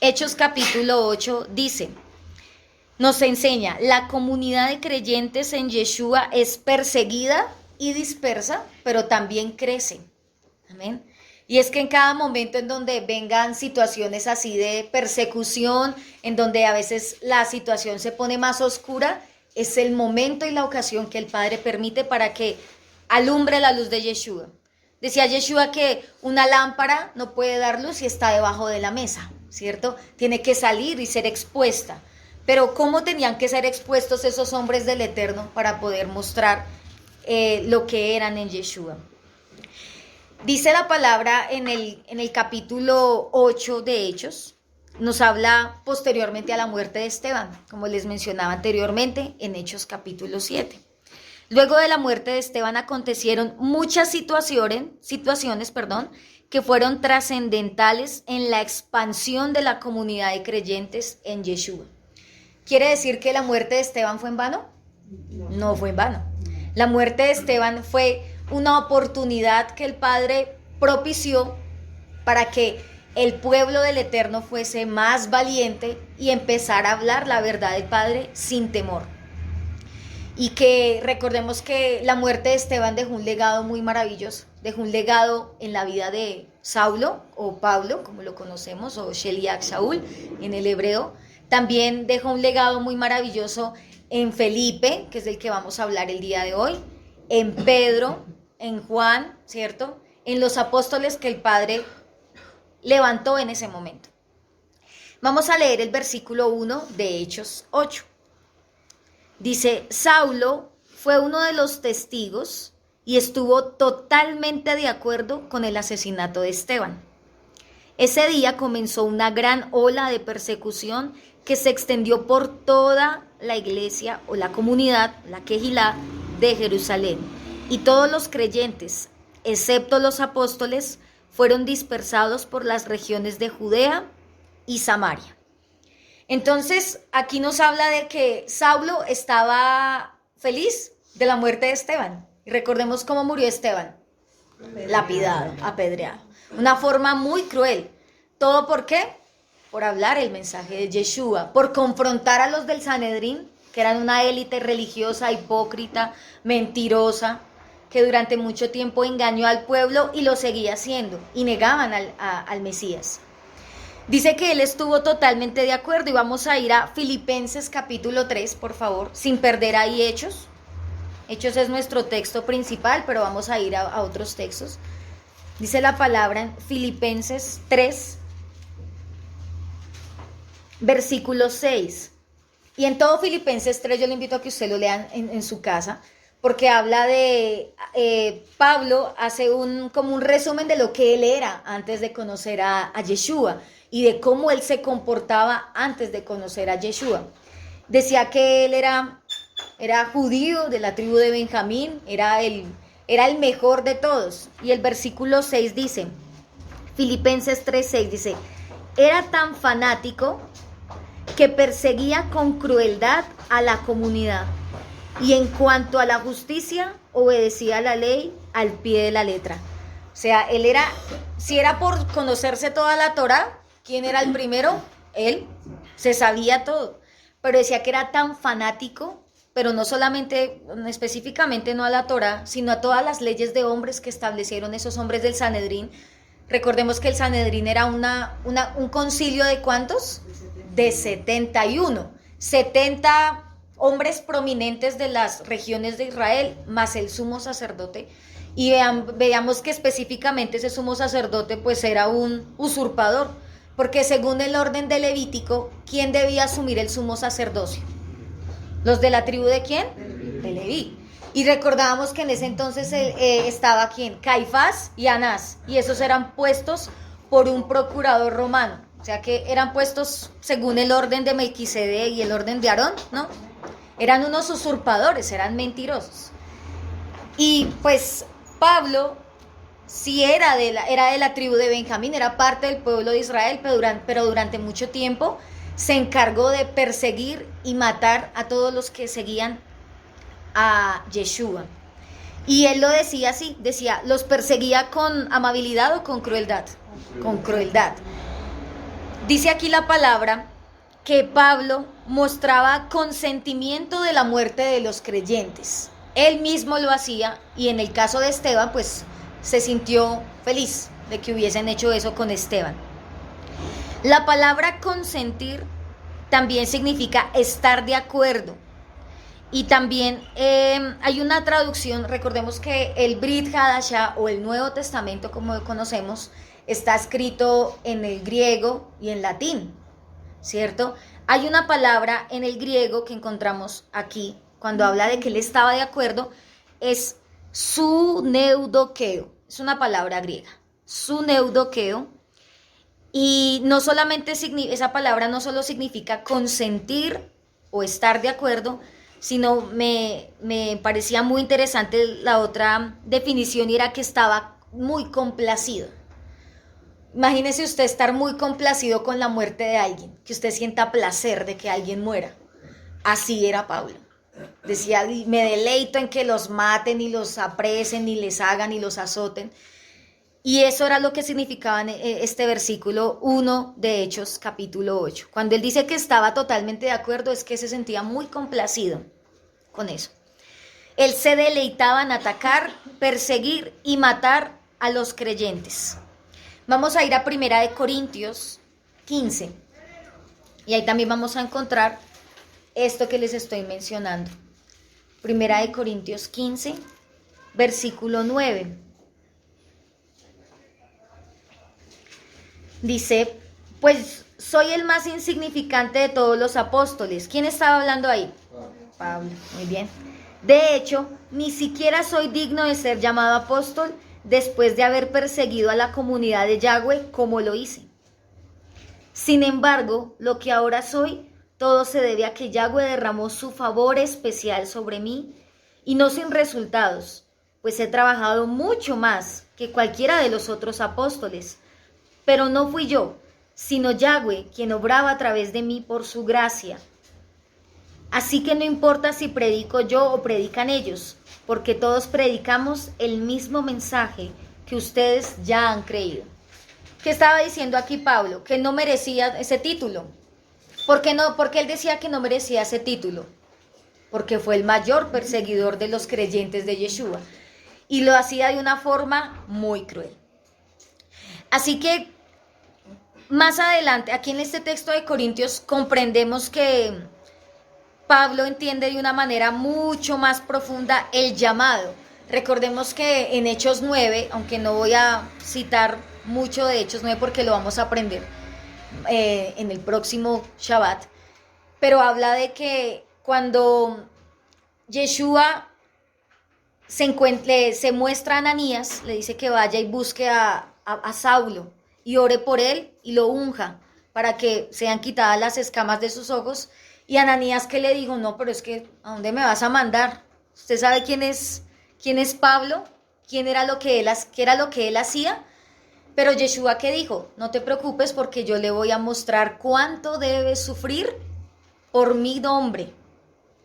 Hechos capítulo 8 dice, nos enseña, la comunidad de creyentes en Yeshua es perseguida y dispersa, pero también crece. Amén. Y es que en cada momento en donde vengan situaciones así de persecución, en donde a veces la situación se pone más oscura, es el momento y la ocasión que el Padre permite para que alumbre la luz de Yeshua. Decía Yeshua que una lámpara no puede dar luz si está debajo de la mesa, ¿cierto? Tiene que salir y ser expuesta. Pero ¿cómo tenían que ser expuestos esos hombres del Eterno para poder mostrar lo que eran en Yeshua? Dice la palabra en el capítulo 8 de Hechos, nos habla posteriormente a la muerte de Esteban, como les mencionaba anteriormente en Hechos capítulo 7. Luego de la muerte de Esteban acontecieron muchas situaciones, que fueron trascendentales en la expansión de la comunidad de creyentes en Yeshua. ¿Quiere decir que la muerte de Esteban fue en vano? No fue en vano. La muerte de Esteban fue una oportunidad que el Padre propició para que el pueblo del Eterno fuese más valiente y empezara a hablar la verdad del Padre sin temor. Y que recordemos que la muerte de Esteban dejó un legado muy maravilloso, dejó un legado en la vida de Saulo o Pablo, como lo conocemos, o Sheliach Shaul en el hebreo. También dejó un legado muy maravilloso en Felipe, que es del que vamos a hablar el día de hoy, en Pedro, en Juan, ¿cierto? En los apóstoles que el Padre levantó en ese momento. Vamos a leer el versículo 1 de Hechos 8. Dice, Saulo fue uno de los testigos y estuvo totalmente de acuerdo con el asesinato de Esteban. Ese día comenzó una gran ola de persecución que se extendió por toda la iglesia o la comunidad, la Kehilá de Jerusalén. Y todos los creyentes, excepto los apóstoles, fueron dispersados por las regiones de Judea y Samaria. Entonces, aquí nos habla de que Saulo estaba feliz de la muerte de Esteban. Y recordemos cómo murió Esteban. Lapidado, apedreado. Una forma muy cruel. ¿Todo por qué? Por hablar el mensaje de Yeshua, por confrontar a los del Sanedrín, que eran una élite religiosa, hipócrita, mentirosa, que durante mucho tiempo engañó al pueblo y lo seguía haciendo, y negaban al Mesías. Dice que él estuvo totalmente de acuerdo, y vamos a ir a Filipenses capítulo 3, por favor, sin perder ahí Hechos. Hechos es nuestro texto principal, pero vamos a ir a otros textos. Dice la palabra en Filipenses 3, versículo 6. Y en todo Filipenses 3 yo le invito a que usted lo lean en su casa, porque habla de, Pablo hace como un resumen de lo que él era antes de conocer a Yeshua y de cómo él se comportaba antes de conocer a Yeshua. Decía que él era judío de la tribu de Benjamín, era el mejor de todos. Y el versículo 6 dice, Filipenses 3:6 dice, era tan fanático que perseguía con crueldad a la comunidad y en cuanto a la justicia obedecía la ley al pie de la letra. O sea, él era, si era por conocerse toda la Torá, ¿quién era el primero? Él, se sabía todo, pero decía que era tan fanático, pero no solamente, específicamente no a la Torá, sino a todas las leyes de hombres que establecieron esos hombres del Sanedrín. Recordemos que el Sanedrín era un concilio de ¿cuántos? De 71. 70 hombres prominentes de las regiones de Israel, más el sumo sacerdote. Y veamos que específicamente ese sumo sacerdote pues era un usurpador, porque según el orden de Levítico, ¿quién debía asumir el sumo sacerdocio? ¿Los de la tribu de quién? De Leví. Y recordábamos que en ese entonces estaba ¿quién? Caifás y Anás, y esos eran puestos por un procurador romano, o sea que eran puestos según el orden de Melquisedec y el orden de Aarón, ¿no? Eran unos usurpadores, eran mentirosos. Y pues Pablo sí era de la tribu de Benjamín, era parte del pueblo de Israel, pero durante mucho tiempo se encargó de perseguir y matar a todos los que seguían a Yeshua. Y él lo decía así, decía, ¿los perseguía con amabilidad o con crueldad? Con crueldad. Dice aquí la palabra que Pablo mostraba consentimiento de la muerte de los creyentes. Él mismo lo hacía y en el caso de Esteban, pues se sintió feliz de que hubiesen hecho eso con Esteban. La palabra consentir también significa estar de acuerdo. Y también hay una traducción, recordemos que el Brit Hadashah o el Nuevo Testamento, como lo conocemos, está escrito en el griego y en latín, ¿cierto? Hay una palabra en el griego que encontramos aquí, cuando habla de que él estaba de acuerdo, es suneudokeo, es una palabra griega, suneudokeo, y no solamente esa palabra no solo significa consentir o estar de acuerdo, sino me parecía muy interesante la otra definición y era que estaba muy complacido. Imagínese usted estar muy complacido con la muerte de alguien, que usted sienta placer de que alguien muera. Así era Pablo. Decía, me deleito en que los maten y los apresen y les hagan y los azoten. Y eso era lo que significaba este versículo 1 de Hechos capítulo 8. Cuando él dice que estaba totalmente de acuerdo es que se sentía muy complacido con eso. Él se deleitaba en atacar, perseguir y matar a los creyentes. Vamos a ir a 1 Corintios 15 y ahí también vamos a encontrar esto que les estoy mencionando. 1 Corintios 15, versículo 9. Dice, pues soy el más insignificante de todos los apóstoles. ¿Quién estaba hablando ahí? Pablo, muy bien. De hecho, ni siquiera soy digno de ser llamado apóstol después de haber perseguido a la comunidad de Yahweh como lo hice. Sin embargo, lo que ahora soy, todo se debe a que Yahweh derramó su favor especial sobre mí y no sin resultados, pues he trabajado mucho más que cualquiera de los otros apóstoles. Pero no fui yo, sino Yahweh quien obraba a través de mí por su gracia. Así que no importa si predico yo o predican ellos, porque todos predicamos el mismo mensaje que ustedes ya han creído. ¿Qué estaba diciendo aquí Pablo? Que no merecía ese título. ¿Por qué no? Porque él decía que no merecía ese título. Porque fue el mayor perseguidor de los creyentes de Yeshua. Y lo hacía de una forma muy cruel. Así que más adelante, aquí en este texto de Corintios, comprendemos que Pablo entiende de una manera mucho más profunda el llamado. Recordemos que en Hechos 9, aunque no voy a citar mucho de Hechos 9 porque lo vamos a aprender en el próximo Shabbat, pero habla de que cuando Yeshua se muestra a Ananías, le dice que vaya y busque a Saulo y ore por él y lo unja para que sean quitadas las escamas de sus ojos. Y Ananías que le dijo, no, pero es que ¿a dónde me vas a mandar? ¿Usted sabe quién es Pablo? ¿Qué era lo que él hacía? Pero Yeshua que dijo, no te preocupes porque yo le voy a mostrar cuánto debe sufrir por mi nombre.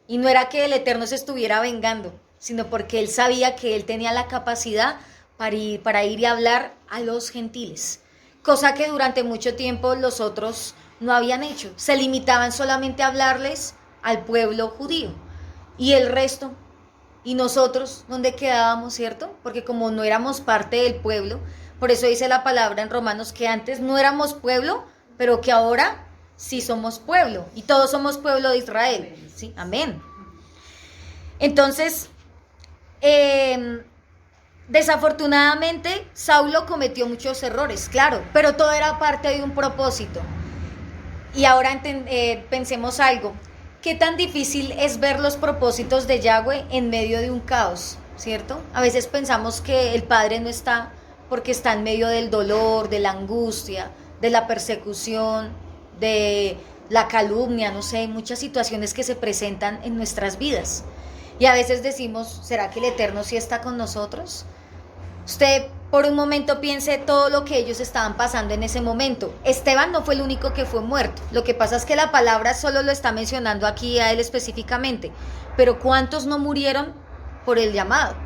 Y no era que el Eterno se estuviera vengando, sino porque él sabía que él tenía la capacidad para ir y hablar a los gentiles. Cosa que durante mucho tiempo los otros no habían hecho. Se limitaban solamente a hablarles al pueblo judío. Y el resto, y nosotros, ¿dónde quedábamos, cierto? Porque como no éramos parte del pueblo, por eso dice la palabra en Romanos que antes no éramos pueblo, pero que ahora sí somos pueblo. Y todos somos pueblo de Israel. ¿Sí? Amén. Entonces, desafortunadamente, Saulo cometió muchos errores, claro, pero todo era parte de un propósito. Y ahora pensemos algo. ¿Qué tan difícil es ver los propósitos de Yahweh en medio de un caos? ¿Cierto? A veces pensamos que el Padre no está porque está en medio del dolor, de la angustia, de la persecución, de la calumnia, no sé, muchas situaciones que se presentan en nuestras vidas. Y a veces decimos, ¿será que el Eterno sí está con nosotros? Usted por un momento piense todo lo que ellos estaban pasando en ese momento. Esteban no fue el único que fue muerto. Lo que pasa es que la palabra solo lo está mencionando aquí a él específicamente. Pero ¿cuántos no murieron por el llamado?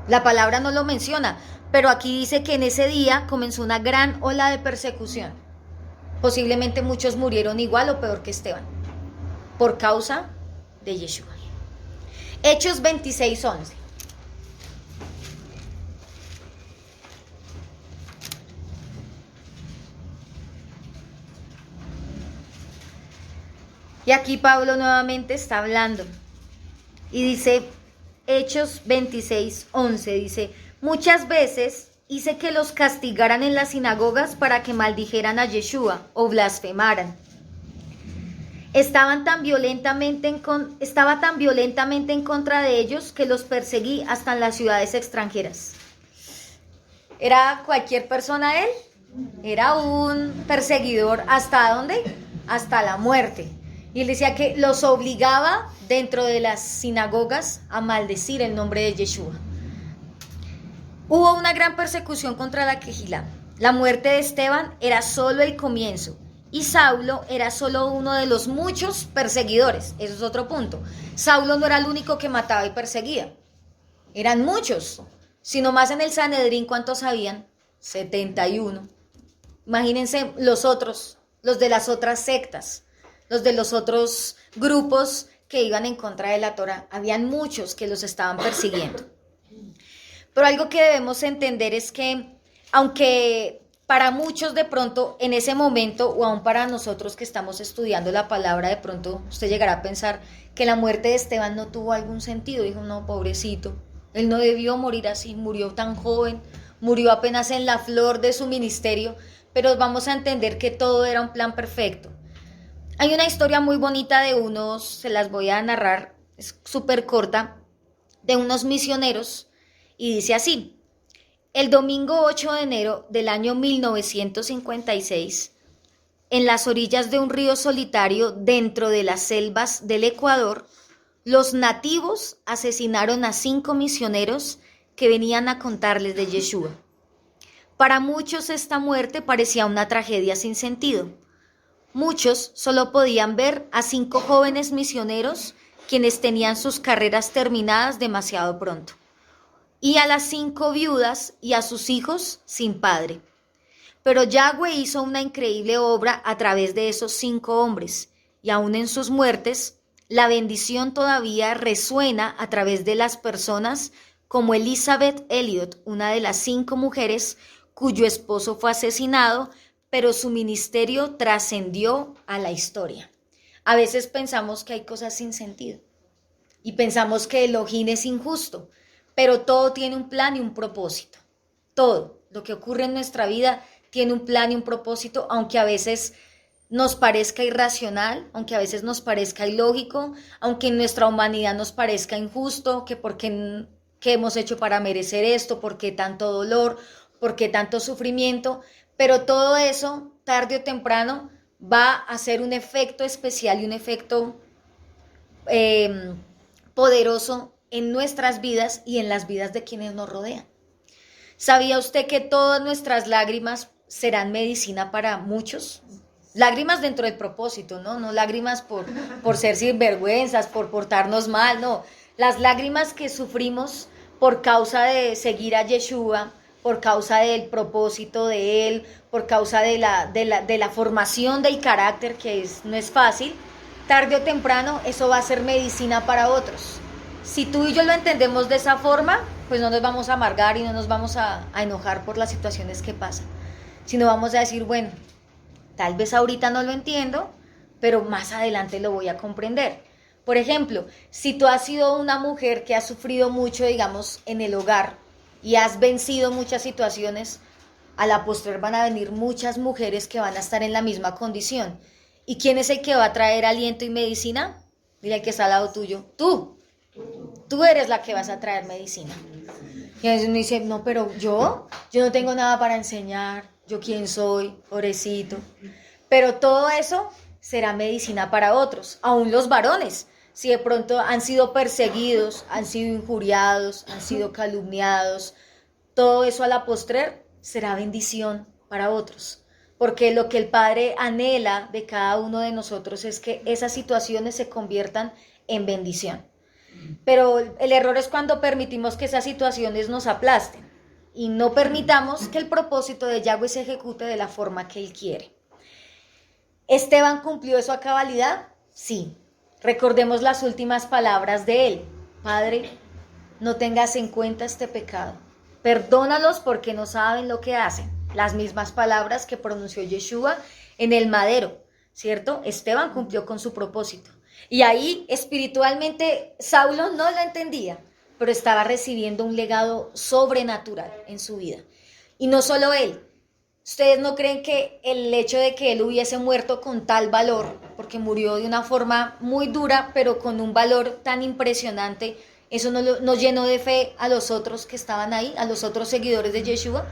La palabra no lo menciona. Pero aquí dice que en ese día comenzó una gran ola de persecución. Posiblemente muchos murieron igual o peor que Esteban, por causa de Yeshua. Hechos 26:11. Y aquí Pablo nuevamente está hablando. Y dice, Hechos 26:11, dice, muchas veces hice que los castigaran en las sinagogas para que maldijeran a Yeshua o blasfemaran. Estaba tan violentamente en contra de ellos que los perseguí hasta en las ciudades extranjeras. ¿Era cualquier persona él? Era un perseguidor. ¿Hasta dónde? Hasta la muerte. Y él decía que los obligaba dentro de las sinagogas a maldecir el nombre de Yeshua. Hubo una gran persecución contra la Quejilá. La muerte de Esteban era solo el comienzo. Y Saulo era solo uno de los muchos perseguidores. Eso es otro punto. Saulo no era el único que mataba y perseguía. Eran muchos. Si nomás en el Sanedrín, ¿cuántos habían? 71. Imagínense los otros, los de las otras sectas, los de los otros grupos que iban en contra de la Torá. Habían muchos que los estaban persiguiendo. Pero algo que debemos entender es que, aunque para muchos de pronto en ese momento, o aún para nosotros que estamos estudiando la palabra, de pronto usted llegará a pensar que la muerte de Esteban no tuvo algún sentido. Dijo, no, pobrecito, él no debió morir así, murió tan joven, murió apenas en la flor de su ministerio, pero vamos a entender que todo era un plan perfecto. Hay una historia muy bonita de unos, se las voy a narrar, es súper corta, de unos misioneros, y dice así. El domingo 8 de enero del año 1956, en las orillas de un río solitario dentro de las selvas del Ecuador, los nativos asesinaron a 5 misioneros que venían a contarles de Yeshua. Para muchos esta muerte parecía una tragedia sin sentido. Muchos solo podían ver a 5 jóvenes misioneros quienes tenían sus carreras terminadas demasiado pronto, y a las 5 viudas y a sus hijos sin padre. Pero Yahweh hizo una increíble obra a través de esos 5 hombres, y aún en sus muertes, la bendición todavía resuena a través de las personas como Elizabeth Elliot, una de las 5 mujeres cuyo esposo fue asesinado, pero su ministerio trascendió a la historia. A veces pensamos que hay cosas sin sentido, y pensamos que Elohim es injusto, pero todo tiene un plan y un propósito. Todo lo que ocurre en nuestra vida tiene un plan y un propósito, aunque a veces nos parezca irracional, aunque a veces nos parezca ilógico, aunque en nuestra humanidad nos parezca injusto, que por qué, qué hemos hecho para merecer esto, por qué tanto dolor, por qué tanto sufrimiento, pero todo eso, tarde o temprano, va a hacer un efecto especial y un efecto poderoso en nuestras vidas y en las vidas de quienes nos rodean. ¿Sabía usted que todas nuestras lágrimas serán medicina para muchos? Lágrimas dentro del propósito, ¿no? No lágrimas por ser sinvergüenzas, por portarnos mal, no. Las lágrimas que sufrimos por causa de seguir a Yeshua, por causa del propósito de Él, por causa de la formación del carácter, que no es fácil, tarde o temprano eso va a ser medicina para otros. Si tú y yo lo entendemos de esa forma, pues no nos vamos a amargar y no nos vamos a enojar por las situaciones que pasan, sino vamos a decir, bueno, tal vez ahorita no lo entiendo, pero más adelante lo voy a comprender. Por ejemplo, si tú has sido una mujer que ha sufrido mucho, digamos, en el hogar y has vencido muchas situaciones, a la postre van a venir muchas mujeres que van a estar en la misma condición. ¿Y quién es el que va a traer aliento y medicina? Dile al que está al lado tuyo, tú eres la que vas a traer medicina. Y a veces uno dice, no, pero yo no tengo nada para enseñar, yo quién soy, pobrecito. Pero todo eso será medicina para otros, aún los varones. Si de pronto han sido perseguidos, han sido injuriados, han sido calumniados, todo eso a la postrer será bendición para otros. Porque lo que el Padre anhela de cada uno de nosotros es que esas situaciones se conviertan en bendición. Pero el error es cuando permitimos que esas situaciones nos aplasten y no permitamos que el propósito de Yahweh se ejecute de la forma que Él quiere. ¿Esteban cumplió eso a cabalidad? Sí. Recordemos las últimas palabras de él. Padre, no tengas en cuenta este pecado. Perdónalos porque no saben lo que hacen. Las mismas palabras que pronunció Yeshua en el madero, ¿cierto? Esteban cumplió con su propósito. Y ahí espiritualmente Saulo no lo entendía, pero estaba recibiendo un legado sobrenatural en su vida. Y no solo él. ¿Ustedes no creen que el hecho de que él hubiese muerto con tal valor, porque murió de una forma muy dura, pero con un valor tan impresionante, eso nos llenó de fe a los otros que estaban ahí, a los otros seguidores de Yeshua?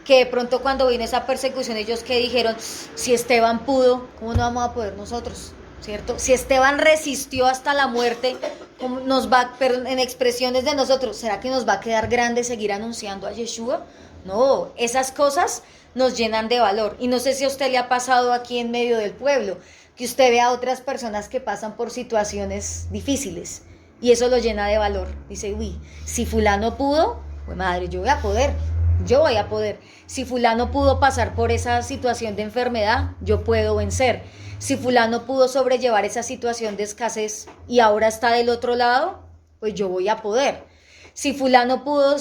Que de pronto cuando vino esa persecución, ellos que dijeron, si Esteban pudo, ¿cómo no vamos a poder nosotros? ¿Cierto? Si Esteban resistió hasta la muerte, ¿cómo nos va, en expresiones de nosotros, ¿será que nos va a quedar grande seguir anunciando a Yeshua? No, esas cosas nos llenan de valor. Y no sé si a usted le ha pasado aquí en medio del pueblo, que usted ve a otras personas que pasan por situaciones difíciles y eso lo llena de valor. Dice, uy, si fulano pudo, pues madre, yo voy a poder. Si fulano pudo pasar por esa situación de enfermedad, yo puedo vencer. Si fulano pudo sobrellevar esa situación de escasez y ahora está del otro lado, pues yo voy a poder. Si fulano pudo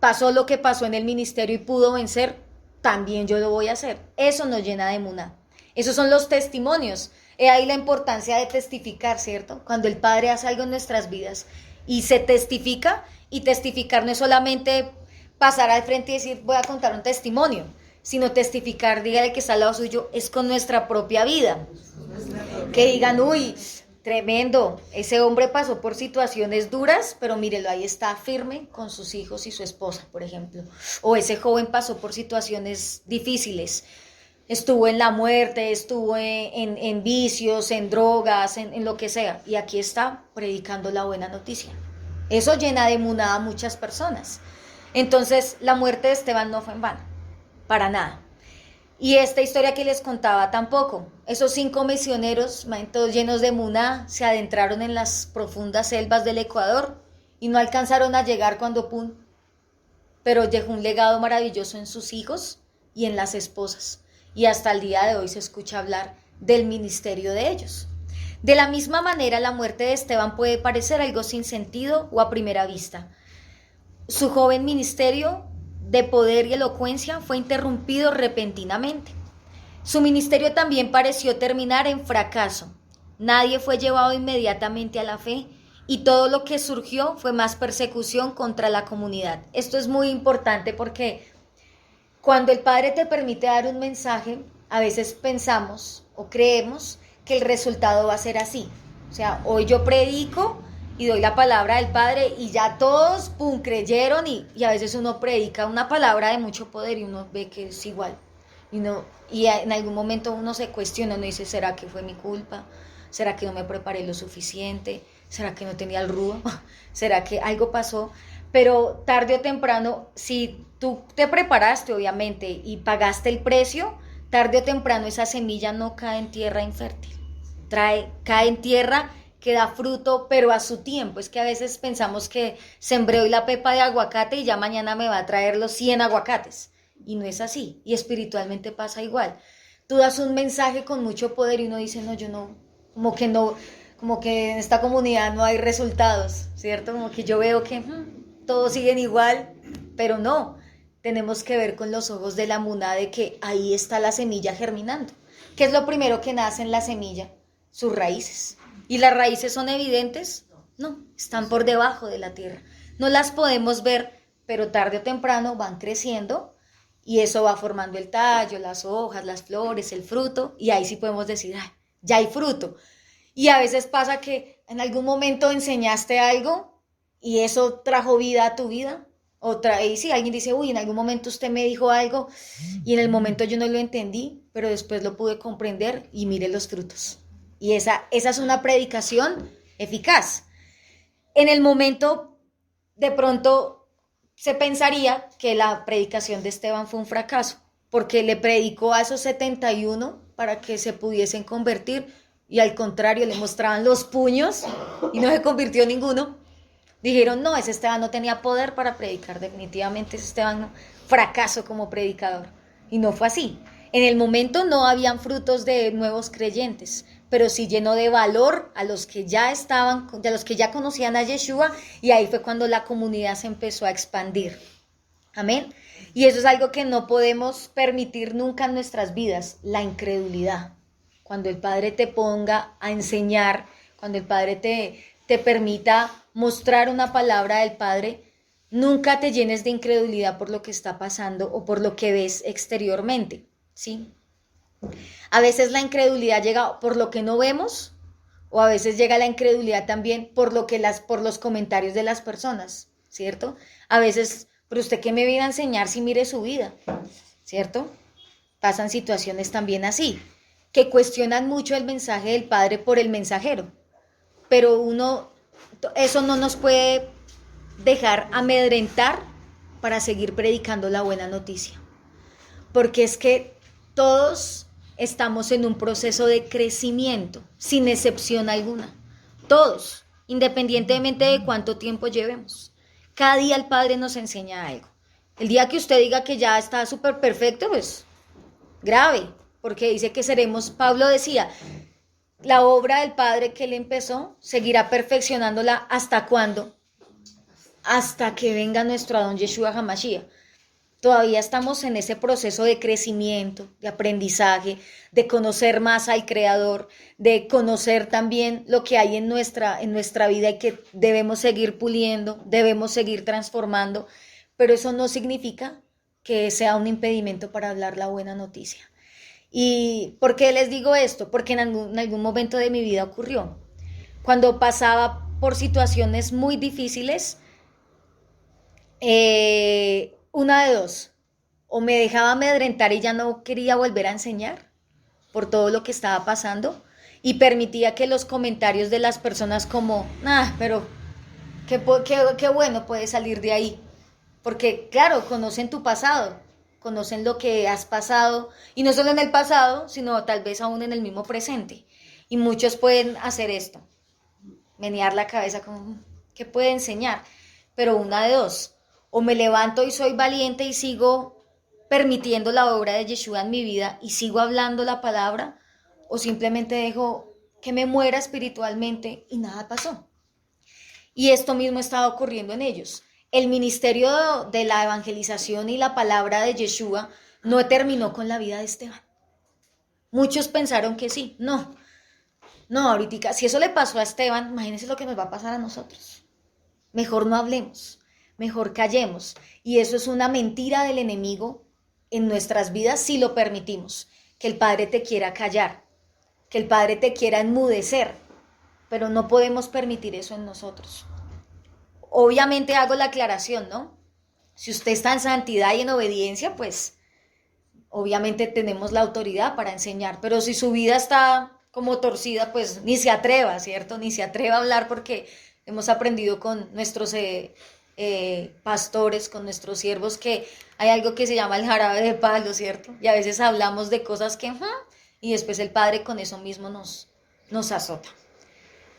pasó lo que pasó en el ministerio y pudo vencer, también yo lo voy a hacer. Eso nos llena de emuná. Esos son los testimonios. He ahí la importancia de testificar, ¿cierto? Cuando el Padre hace algo en nuestras vidas y se testifica, y testificar no es solamente pasar al frente y decir voy a contar un testimonio, sino testificar, dígale que está al lado suyo, es con nuestra propia vida. Que digan, uy, tremendo, ese hombre pasó por situaciones duras, pero mírelo, ahí está firme con sus hijos y su esposa, por ejemplo. O ese joven pasó por situaciones difíciles, estuvo en la muerte, estuvo en vicios, en drogas, en lo que sea, y aquí está predicando la buena noticia. Eso llena de emuná a muchas personas. Entonces, la muerte de Esteban no fue en vano, para nada. Y esta historia que les contaba tampoco. Esos 5 misioneros, todos llenos de emuná, se adentraron en las profundas selvas del Ecuador y no alcanzaron a llegar cuando pum, pero dejó un legado maravilloso en sus hijos y en las esposas. Y hasta el día de hoy se escucha hablar del ministerio de ellos. De la misma manera, la muerte de Esteban puede parecer algo sin sentido o a primera vista. Su joven ministerio de poder y elocuencia fue interrumpido repentinamente. Su ministerio también pareció terminar en fracaso. Nadie fue llevado inmediatamente a la fe y todo lo que surgió fue más persecución contra la comunidad. Esto es muy importante porque cuando el Padre te permite dar un mensaje, a veces pensamos o creemos que el resultado va a ser así. O sea, hoy yo predico y doy la palabra del Padre y ya todos, pum, creyeron y a veces uno predica una palabra de mucho poder y uno ve que es igual. Y en algún momento uno se cuestiona, uno dice, ¿será que fue mi culpa? ¿Será que no me preparé lo suficiente? ¿Será que no tenía el rudo? ¿Será que algo pasó? Pero tarde o temprano, si tú te preparaste obviamente y pagaste el precio, tarde o temprano esa semilla no cae en tierra infértil. Cae en tierra que da fruto, pero a su tiempo. Es que a veces pensamos que sembré hoy la pepa de aguacate y ya mañana me va a traer los 100 aguacates. Y no es así. Y espiritualmente pasa igual. Tú das un mensaje con mucho poder y uno dice, no, yo no, como que en esta comunidad no hay resultados, ¿cierto? Como que yo veo que todos siguen igual, pero no. Tenemos que ver con los ojos de la emuná de que ahí está la semilla germinando. ¿Qué es lo primero que nace en la semilla? Sus raíces. ¿Y las raíces son evidentes? No, están por debajo de la tierra. No las podemos ver, pero tarde o temprano van creciendo y eso va formando el tallo, las hojas, las flores, el fruto, y ahí sí podemos decir, ah, ya hay fruto. Y a veces pasa que en algún momento enseñaste algo y eso trajo vida a tu vida. Y si alguien dice, uy, en algún momento usted me dijo algo y en el momento yo no lo entendí, pero después lo pude comprender y mire los frutos. Y esa es una predicación eficaz. En el momento, de pronto, se pensaría que la predicación de Esteban fue un fracaso, porque le predicó a esos 71 para que se pudiesen convertir y al contrario le mostraban los puños y no se convirtió ninguno. Dijeron, no, ese Esteban no tenía poder para predicar, definitivamente ese Esteban no, fracaso como predicador. Y no fue así. En el momento no habían frutos de nuevos creyentes, pero sí llenó de valor a los que ya estaban, a los que ya conocían a Yeshua, y ahí fue cuando la comunidad se empezó a expandir. Amén. Y eso es algo que no podemos permitir nunca en nuestras vidas, la incredulidad. Cuando el Padre te ponga a enseñar, cuando el Padre te permita mostrar una palabra del Padre, nunca te llenes de incredulidad por lo que está pasando o por lo que ves exteriormente, ¿sí? A veces la incredulidad llega por lo que no vemos, o a veces llega la incredulidad también por por los comentarios de las personas, ¿cierto? A veces, pero usted qué me viene a enseñar si mire su vida, ¿cierto? Pasan situaciones también así, que cuestionan mucho el mensaje del Padre por el mensajero, pero eso no nos puede dejar amedrentar para seguir predicando la buena noticia, porque es que todos estamos en un proceso de crecimiento, sin excepción alguna, todos, independientemente de cuánto tiempo llevemos. Cada día el Padre nos enseña algo. El día que usted diga que ya está súper perfecto, pues grave, porque dice que seremos, Pablo decía, la obra del Padre que él empezó, seguirá perfeccionándola ¿hasta cuándo? Hasta que venga nuestro Adón Yeshua HaMashiach. Todavía estamos en ese proceso de crecimiento, de aprendizaje, de conocer más al Creador, de conocer también lo que hay en nuestra vida y que debemos seguir puliendo, debemos seguir transformando, pero eso no significa que sea un impedimento para hablar la buena noticia. ¿Y por qué les digo esto? Porque en algún momento de mi vida ocurrió. Cuando pasaba por situaciones muy difíciles, una de dos, o me dejaba amedrentar y ya no quería volver a enseñar por todo lo que estaba pasando y permitía que los comentarios de las personas como, pero qué bueno puede salir de ahí, porque claro, conocen tu pasado, conocen lo que has pasado, y no solo en el pasado, sino tal vez aún en el mismo presente, y muchos pueden hacer esto, menear la cabeza como, ¿qué puede enseñar? Pero una de dos, o me levanto y soy valiente y sigo permitiendo la obra de Yeshua en mi vida y sigo hablando la palabra, o simplemente dejo que me muera espiritualmente y nada pasó. Y esto mismo estaba ocurriendo en ellos. El ministerio de la evangelización y la palabra de Yeshua no terminó con la vida de Esteban. Muchos pensaron que sí, no, ahorita, si eso le pasó a Esteban, imagínense lo que nos va a pasar a nosotros. Mejor no hablemos, mejor callemos. Y eso es una mentira del enemigo en nuestras vidas si lo permitimos. Que el Padre te quiera callar, que el Padre te quiera enmudecer, pero no podemos permitir eso en nosotros. Obviamente hago la aclaración, ¿no? Si usted está en santidad y en obediencia, pues obviamente tenemos la autoridad para enseñar, pero si su vida está como torcida, pues ni se atreva, ¿cierto? Ni se atreva a hablar porque hemos aprendido con nuestros pastores, con nuestros siervos, que hay algo que se llama el jarabe de palo, ¿cierto? Y a veces hablamos de cosas que, y después el Padre con eso mismo nos azota.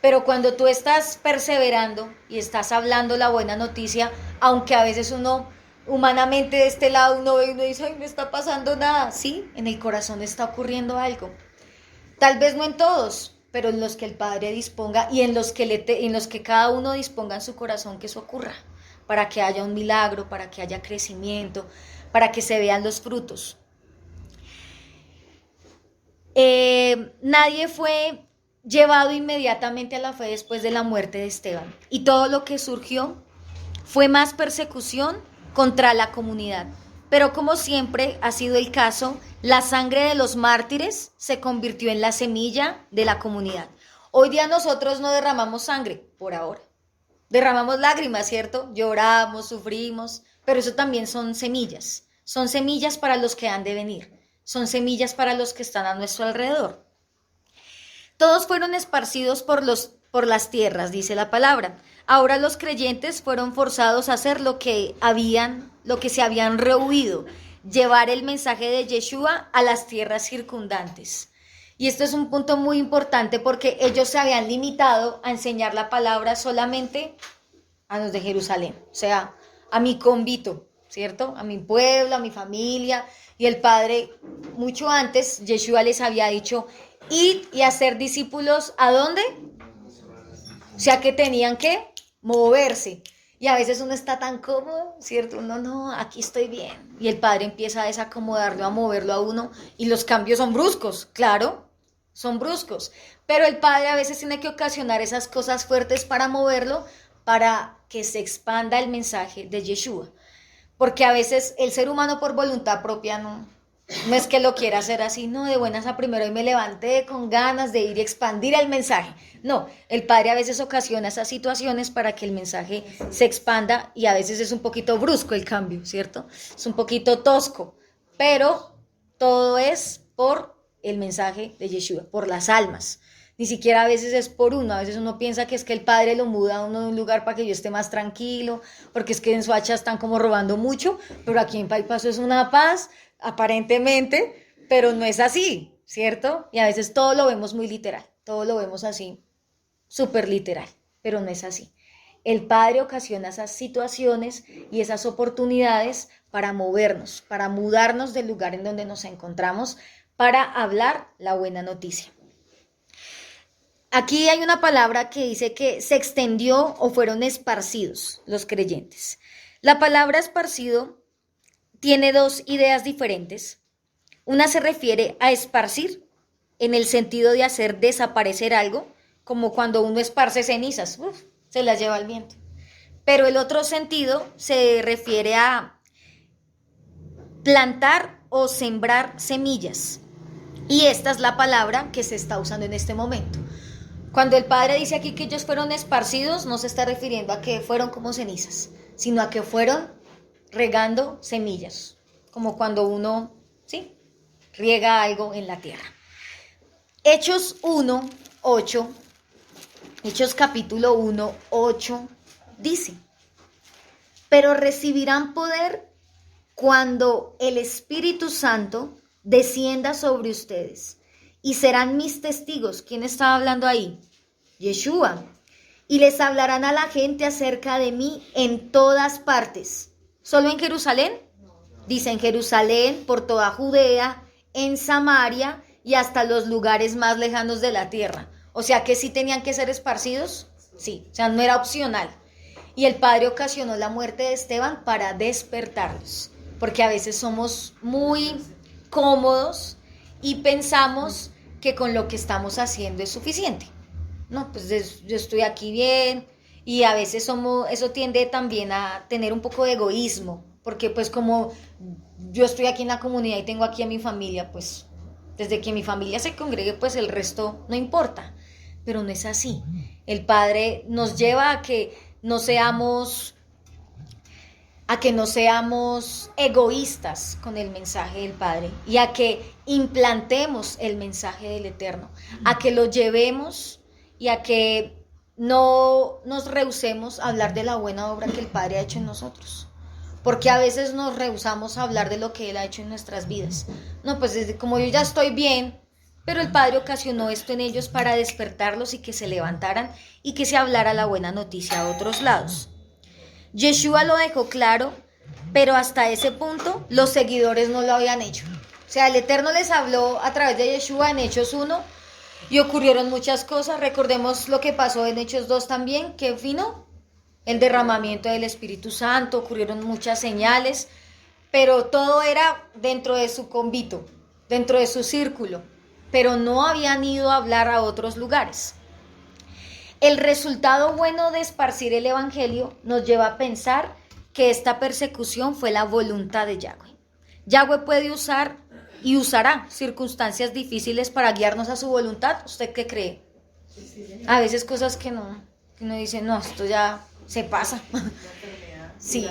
Pero cuando tú estás perseverando y estás hablando la buena noticia, aunque a veces uno humanamente de este lado uno ve y uno dice, ay, no está pasando nada, sí, en el corazón está ocurriendo algo. Tal vez no en todos, pero en los que el Padre disponga y en los que cada uno disponga en su corazón que eso ocurra, para que haya un milagro, para que haya crecimiento, para que se vean los frutos. Nadie fue llevado inmediatamente a la fe después de la muerte de Esteban, y todo lo que surgió fue más persecución contra la comunidad. Pero como siempre ha sido el caso, la sangre de los mártires se convirtió en la semilla de la comunidad. Hoy día nosotros no derramamos sangre, por ahora. Derramamos lágrimas, ¿cierto? Lloramos, sufrimos, pero eso también son semillas. Son semillas para los que han de venir. Son semillas para los que están a nuestro alrededor. Todos fueron esparcidos por las tierras, dice la palabra. Ahora los creyentes fueron forzados a hacer lo que se habían rehuido, llevar el mensaje de Yeshua a las tierras circundantes. Y esto es un punto muy importante porque ellos se habían limitado a enseñar la palabra solamente a los de Jerusalén, o sea, a mi convito. ¿cierto? A mi pueblo, a mi familia. Y el Padre, mucho antes, Yeshua les había dicho, id y hacer discípulos, ¿a dónde? O sea que tenían que moverse. Y a veces uno está tan cómodo, ¿cierto? Uno no, aquí estoy bien. Y el Padre empieza a desacomodarlo, a moverlo a uno. Y los cambios son bruscos, claro, son bruscos. Pero el Padre a veces tiene que ocasionar esas cosas fuertes para moverlo, para que se expanda el mensaje de Yeshua. Porque a veces el ser humano por voluntad propia no es que lo quiera hacer así, no, de buenas a primero y me levanté con ganas de ir y expandir el mensaje. No, el Padre a veces ocasiona esas situaciones para que el mensaje se expanda y a veces es un poquito brusco el cambio, ¿cierto? Es un poquito tosco, pero todo es por el mensaje de Yeshua, por las almas. Ni siquiera a veces es por uno, a veces uno piensa que es que el Padre lo muda a uno de un lugar para que yo esté más tranquilo, porque es que en Soacha están como robando mucho, pero aquí en Paipaso es una paz, aparentemente, pero no es así, ¿cierto? Y a veces todo lo vemos muy literal, todo lo vemos así, súper literal, pero no es así. El Padre ocasiona esas situaciones y esas oportunidades para movernos, para mudarnos del lugar en donde nos encontramos, para hablar la buena noticia. Aquí hay una palabra que dice que se extendió o fueron esparcidos los creyentes. La palabra esparcido tiene dos ideas diferentes. Una se refiere a esparcir en el sentido de hacer desaparecer algo, como cuando uno esparce cenizas, se las lleva el viento. Pero el otro sentido se refiere a plantar o sembrar semillas. Y esta es la palabra que se está usando en este momento. Cuando el Padre dice aquí que ellos fueron esparcidos, no se está refiriendo a que fueron como cenizas, sino a que fueron regando semillas, como cuando uno, ¿sí?, riega algo en la tierra. Hechos 1, 8, Hechos capítulo 1, 8, dice, pero recibirán poder cuando el Espíritu Santo descienda sobre ustedes y serán mis testigos. ¿Quién estaba hablando ahí? Yeshua. Y les hablarán a la gente acerca de mí en todas partes. ¿Solo en Jerusalén? Dice en Jerusalén, por toda Judea, en Samaria y hasta los lugares más lejanos de la tierra. O sea que sí tenían que ser esparcidos. Sí, o sea, no era opcional. Y el Padre ocasionó la muerte de Esteban para despertarlos. Porque a veces somos muy cómodos y pensamos que con lo que estamos haciendo es suficiente. No, pues yo estoy aquí bien, y a veces eso tiende también a tener un poco de egoísmo, porque pues como yo estoy aquí en la comunidad y tengo aquí a mi familia, pues desde que mi familia se congregue, pues el resto no importa, pero no es así. El Padre nos lleva a que no seamos egoístas con el mensaje del Padre y a que implantemos el mensaje del Eterno, a que lo llevemos y a que no nos rehusemos a hablar de la buena obra que el Padre ha hecho en nosotros. Porque a veces nos rehusamos a hablar de lo que Él ha hecho en nuestras vidas. No, pues como yo ya estoy bien, pero el Padre ocasionó esto en ellos para despertarlos y que se levantaran y que se hablara la buena noticia a otros lados. Yeshua lo dejó claro, pero hasta ese punto los seguidores no lo habían hecho. O sea, el Eterno les habló a través de Yeshua en Hechos 1 y ocurrieron muchas cosas. Recordemos lo que pasó en Hechos 2 también, que vino el derramamiento del Espíritu Santo, ocurrieron muchas señales, pero todo era dentro de su convito, dentro de su círculo, pero no habían ido a hablar a otros lugares. El resultado bueno de esparcir el Evangelio nos lleva a pensar que esta persecución fue la voluntad de Yahweh. Yahweh puede usar y usará circunstancias difíciles para guiarnos a su voluntad. ¿Usted qué cree? A veces cosas que uno dice, no, esto ya se pasa. Sí,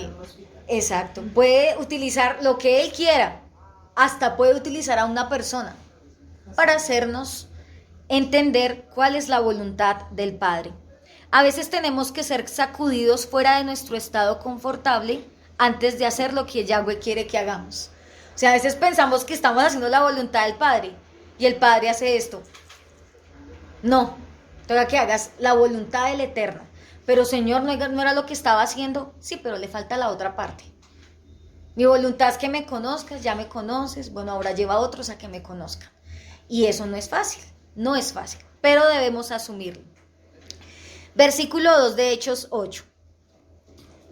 exacto. Puede utilizar lo que él quiera, hasta puede utilizar a una persona para hacernos entender cuál es la voluntad del Padre. A veces tenemos que ser sacudidos fuera de nuestro estado confortable antes de hacer lo que Yahweh quiere que hagamos. O sea, a veces pensamos que estamos haciendo la voluntad del Padre y el Padre hace esto. No, toca que hagas la voluntad del Eterno. Pero Señor, ¿no era lo que estaba haciendo? Sí, pero le falta la otra parte. Mi voluntad es que me conozcas, ya me conoces, bueno, ahora lleva a otros a que me conozcan. Y eso no es fácil, no es fácil, pero debemos asumirlo. Versículo 2 de Hechos 8.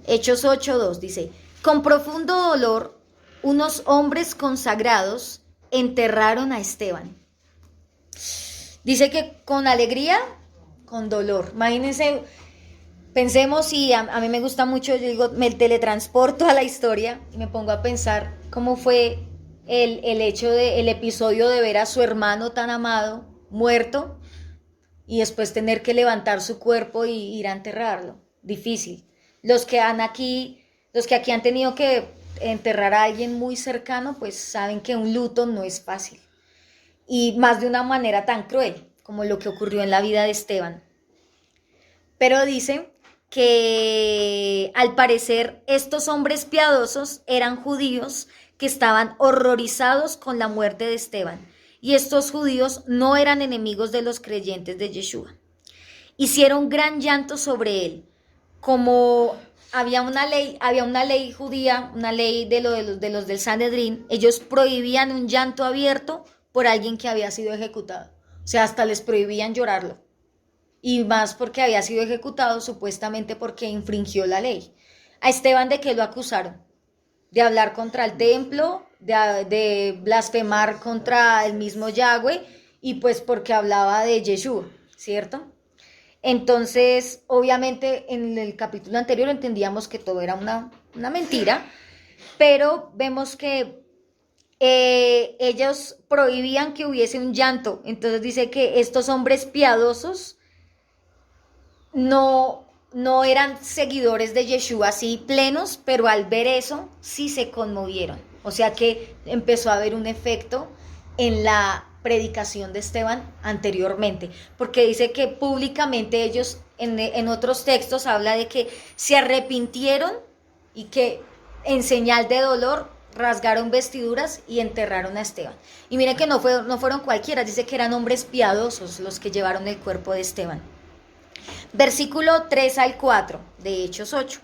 Hechos 8:2 dice, con profundo dolor, unos hombres consagrados enterraron a Esteban. Dice que con alegría, con dolor. Imagínense, pensemos, y a mí me gusta mucho, yo digo, me teletransporto a la historia y me pongo a pensar cómo fue el hecho el episodio de ver a su hermano tan amado muerto y después tener que levantar su cuerpo y ir a enterrarlo. Difícil. Los que aquí han tenido que enterrar a alguien muy cercano, pues saben que un luto no es fácil. Y más de una manera tan cruel como lo que ocurrió en la vida de Esteban. Pero dice que al parecer estos hombres piadosos eran judíos que estaban horrorizados con la muerte de Esteban. Y estos judíos no eran enemigos de los creyentes de Yeshua. Hicieron gran llanto sobre él. Como había una ley judía, una ley de los del Sanedrín, ellos prohibían un llanto abierto por alguien que había sido ejecutado. O sea, hasta les prohibían llorarlo. Y más porque había sido ejecutado supuestamente porque infringió la ley. A Esteban, ¿de qué lo acusaron? De hablar contra el templo, de blasfemar contra el mismo Yahweh y pues porque hablaba de Yeshua, ¿cierto? Entonces, obviamente en el capítulo anterior entendíamos que todo era una mentira, pero vemos que ellos prohibían que hubiese un llanto. Entonces dice que estos hombres piadosos no eran seguidores de Yeshua así plenos, pero al ver eso sí se conmovieron. O sea que empezó a haber un efecto en la predicación de Esteban anteriormente, porque dice que públicamente ellos en otros textos habla de que se arrepintieron y que en señal de dolor rasgaron vestiduras y enterraron a Esteban. Y miren que no fueron cualquiera, dice que eran hombres piadosos los que llevaron el cuerpo de Esteban. Versículo 3 al 4 de Hechos 8.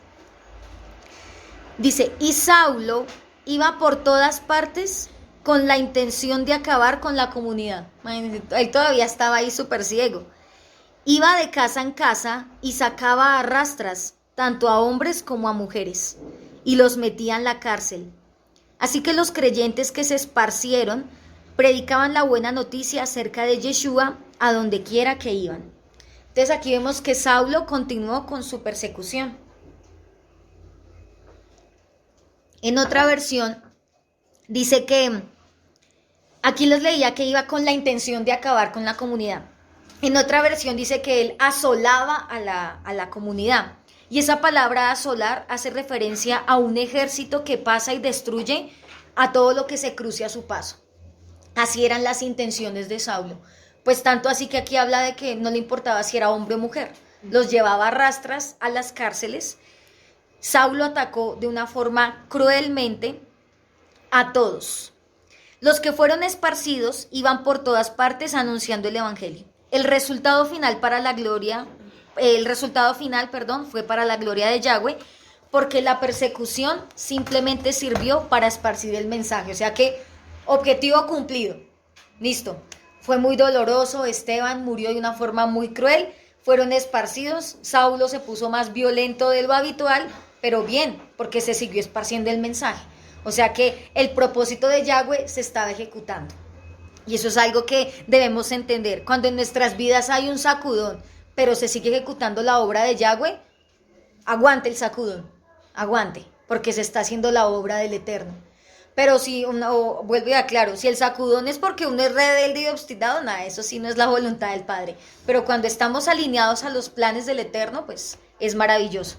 Dice, y Saulo iba por todas partes con la intención de acabar con la comunidad. Él todavía estaba ahí súper ciego. Iba de casa en casa y sacaba a rastras tanto a hombres como a mujeres y los metía en la cárcel. Así que los creyentes que se esparcieron predicaban la buena noticia acerca de Yeshua a donde quiera que iban. Entonces aquí vemos que Saulo continuó con su persecución. En otra versión dice que, aquí les leía que iba con la intención de acabar con la comunidad. En otra versión dice que él asolaba a la comunidad. Y esa palabra asolar hace referencia a un ejército que pasa y destruye a todo lo que se cruce a su paso. Así eran las intenciones de Saulo. Pues tanto así que aquí habla de que no le importaba si era hombre o mujer. Los llevaba a rastras a las cárceles. Saulo atacó de una forma cruelmente a todos. Los que fueron esparcidos iban por todas partes anunciando el evangelio. El resultado final, fue para la gloria de Yahweh, porque la persecución simplemente sirvió para esparcir el mensaje. O sea que, objetivo cumplido. Listo. Fue muy doloroso, Esteban murió de una forma muy cruel, fueron esparcidos, Saulo se puso más violento de lo habitual, pero bien, porque se siguió esparciendo el mensaje. O sea que el propósito de Yahweh se estaba ejecutando. Y eso es algo que debemos entender. Cuando en nuestras vidas hay un sacudón, pero se sigue ejecutando la obra de Yahweh, aguante el sacudón, aguante, porque se está haciendo la obra del Eterno. Pero si vuelvo y aclaro, si el sacudón es porque uno es rebelde y obstinado, nada, eso sí no es la voluntad del Padre. Pero cuando estamos alineados a los planes del Eterno, pues es maravilloso.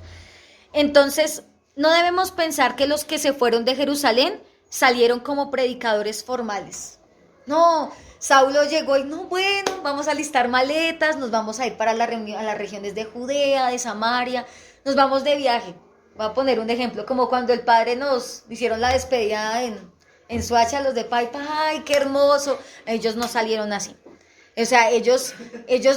Entonces, no debemos pensar que los que se fueron de Jerusalén salieron como predicadores formales. No, Saulo llegó y no, bueno, vamos a listar maletas, nos vamos a ir para a las regiones de Judea, de Samaria, nos vamos de viaje. Voy a poner un ejemplo, como cuando el padre nos hicieron la despedida en Soacha, los de Paipa, ¡ay, qué hermoso! Ellos no salieron así. O sea, ellos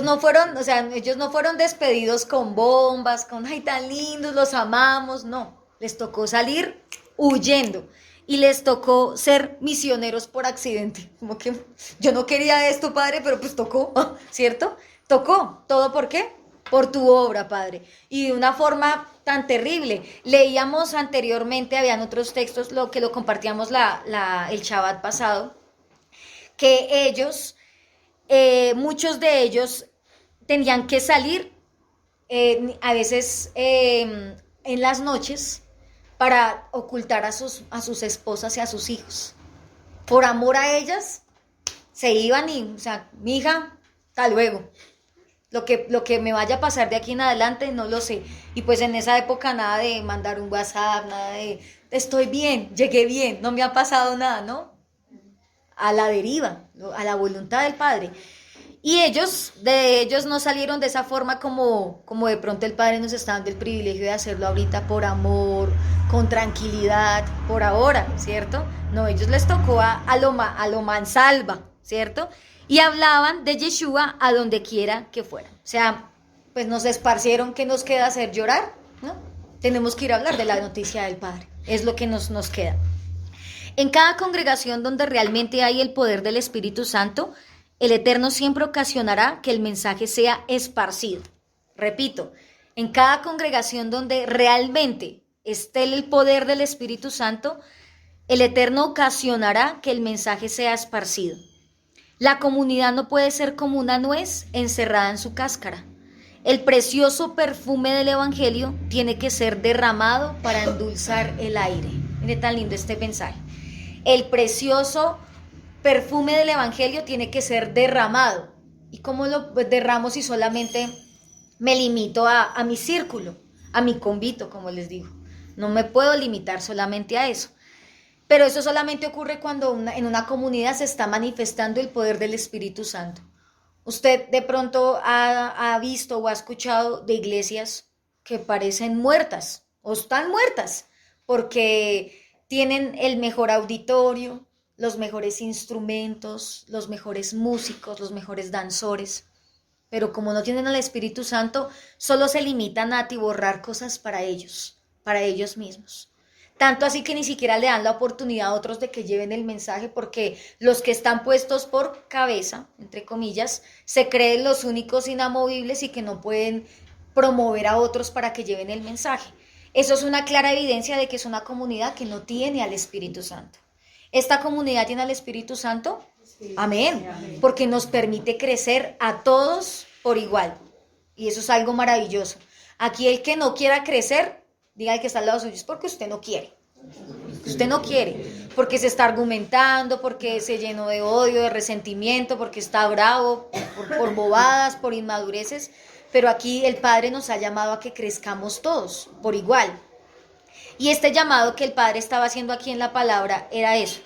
no fueron despedidos con bombas, con ¡ay, tan lindos, los amamos! No, les tocó salir huyendo. Y les tocó ser misioneros por accidente. Como que yo no quería esto, Padre, pero pues tocó, ¿cierto? Tocó. ¿Todo por qué? Por tu obra, Padre. Y de una forma tan terrible. Leíamos anteriormente, habían otros textos, lo que lo compartíamos el Shabbat pasado, que ellos, muchos de ellos tenían que salir a veces en las noches para ocultar a sus esposas y a sus hijos. Por amor a ellas, se iban y, o sea, mi hija, hasta luego. Lo que me vaya a pasar de aquí en adelante, no lo sé. Y pues en esa época nada de mandar un WhatsApp, nada de, estoy bien, llegué bien, no me ha pasado nada, ¿no? A la deriva, a la voluntad del Padre. Y ellos no salieron de esa forma como de pronto el Padre nos está dando el privilegio de hacerlo ahorita por amor, con tranquilidad, por ahora, ¿cierto? No, ellos les tocó a lo mansalva, ¿cierto? Y hablaban de Yeshua a donde quiera que fueran. O sea, pues nos esparcieron, ¿qué nos queda hacer? ¿Llorar? ¿No? Tenemos que ir a hablar de la noticia del Padre, es lo que nos queda. En cada congregación donde realmente hay el poder del Espíritu Santo, el Eterno siempre ocasionará que el mensaje sea esparcido. Repito, en cada congregación donde realmente esté el poder del Espíritu Santo, el Eterno ocasionará que el mensaje sea esparcido. La comunidad no puede ser como una nuez encerrada en su cáscara. El precioso perfume del Evangelio tiene que ser derramado para endulzar el aire. Mire tan lindo este mensaje. El precioso perfume del Evangelio tiene que ser derramado. ¿Y cómo lo derramo si solamente me limito a mi círculo, a mi convito, como les digo? No me puedo limitar solamente a eso. Pero eso solamente ocurre cuando en una comunidad se está manifestando el poder del Espíritu Santo. Usted de pronto ha visto o ha escuchado de iglesias que parecen muertas o están muertas porque tienen el mejor auditorio, los mejores instrumentos, los mejores músicos, los mejores danzores, pero como no tienen al Espíritu Santo, solo se limitan a atiborrar cosas para ellos mismos. Tanto así que ni siquiera le dan la oportunidad a otros de que lleven el mensaje, porque los que están puestos por cabeza, entre comillas, se creen los únicos inamovibles y que no pueden promover a otros para que lleven el mensaje. Eso es una clara evidencia de que es una comunidad que no tiene al Espíritu Santo. ¿Esta comunidad tiene al Espíritu Santo? Sí. Amén. Amén. Porque nos permite crecer a todos por igual. Y eso es algo maravilloso. Aquí el que no quiera crecer, diga el que está al lado suyo, es porque usted no quiere. Usted no quiere, porque se está argumentando, porque se llenó de odio, de resentimiento, porque está bravo, por bobadas, por inmadureces. Pero aquí el Padre nos ha llamado a que crezcamos todos por igual. Y este llamado que el Padre estaba haciendo aquí en la palabra era eso.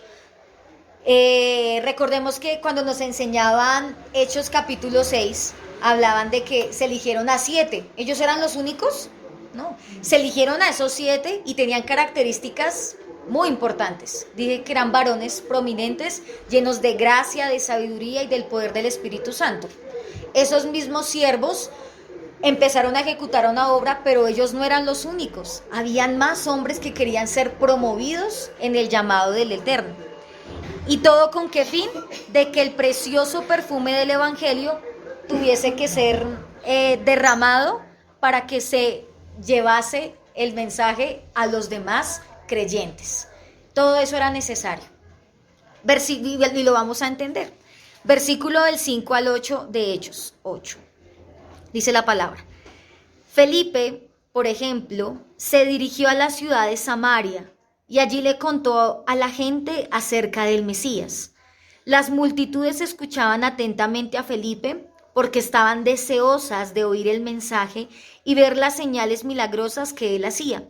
Recordemos que cuando nos enseñaban Hechos capítulo 6, hablaban de que se eligieron a 7. ¿Ellos eran los únicos? No. Se eligieron a esos 7 y tenían características muy importantes. Dije que eran varones prominentes, llenos de gracia, de sabiduría y del poder del Espíritu Santo. Esos mismos siervos empezaron a ejecutar una obra, pero ellos no eran los únicos. Habían más hombres que querían ser promovidos en el llamado del Eterno. ¿Y todo con qué fin? De que el precioso perfume del Evangelio tuviese que ser derramado para que se llevase el mensaje a los demás creyentes. Todo eso era necesario. Y lo vamos a entender. Versículo del 5 al 8 de Hechos 8. Dice la palabra. Felipe, por ejemplo, se dirigió a la ciudad de Samaria y allí le contó a la gente acerca del Mesías. Las multitudes escuchaban atentamente a Felipe porque estaban deseosas de oír el mensaje y ver las señales milagrosas que él hacía.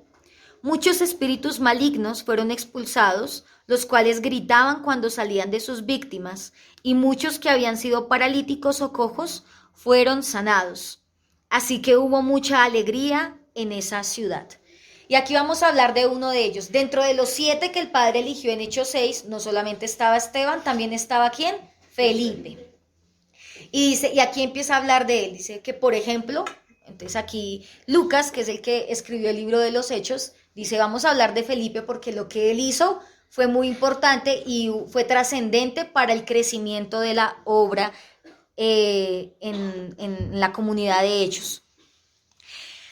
Muchos espíritus malignos fueron expulsados, los cuales gritaban cuando salían de sus víctimas, y muchos que habían sido paralíticos o cojos fueron sanados. Así que hubo mucha alegría en esa ciudad. Y aquí vamos a hablar de uno de ellos. Dentro de los 7 que el Padre eligió en Hechos 6, no solamente estaba Esteban, también estaba ¿quién? Felipe. Y dice, y aquí empieza a hablar de él. Dice que, por ejemplo, entonces aquí Lucas, que es el que escribió el libro de los Hechos, Dice, vamos a hablar de Felipe porque lo que él hizo fue muy importante y fue trascendente para el crecimiento de la obra en la comunidad de Hechos.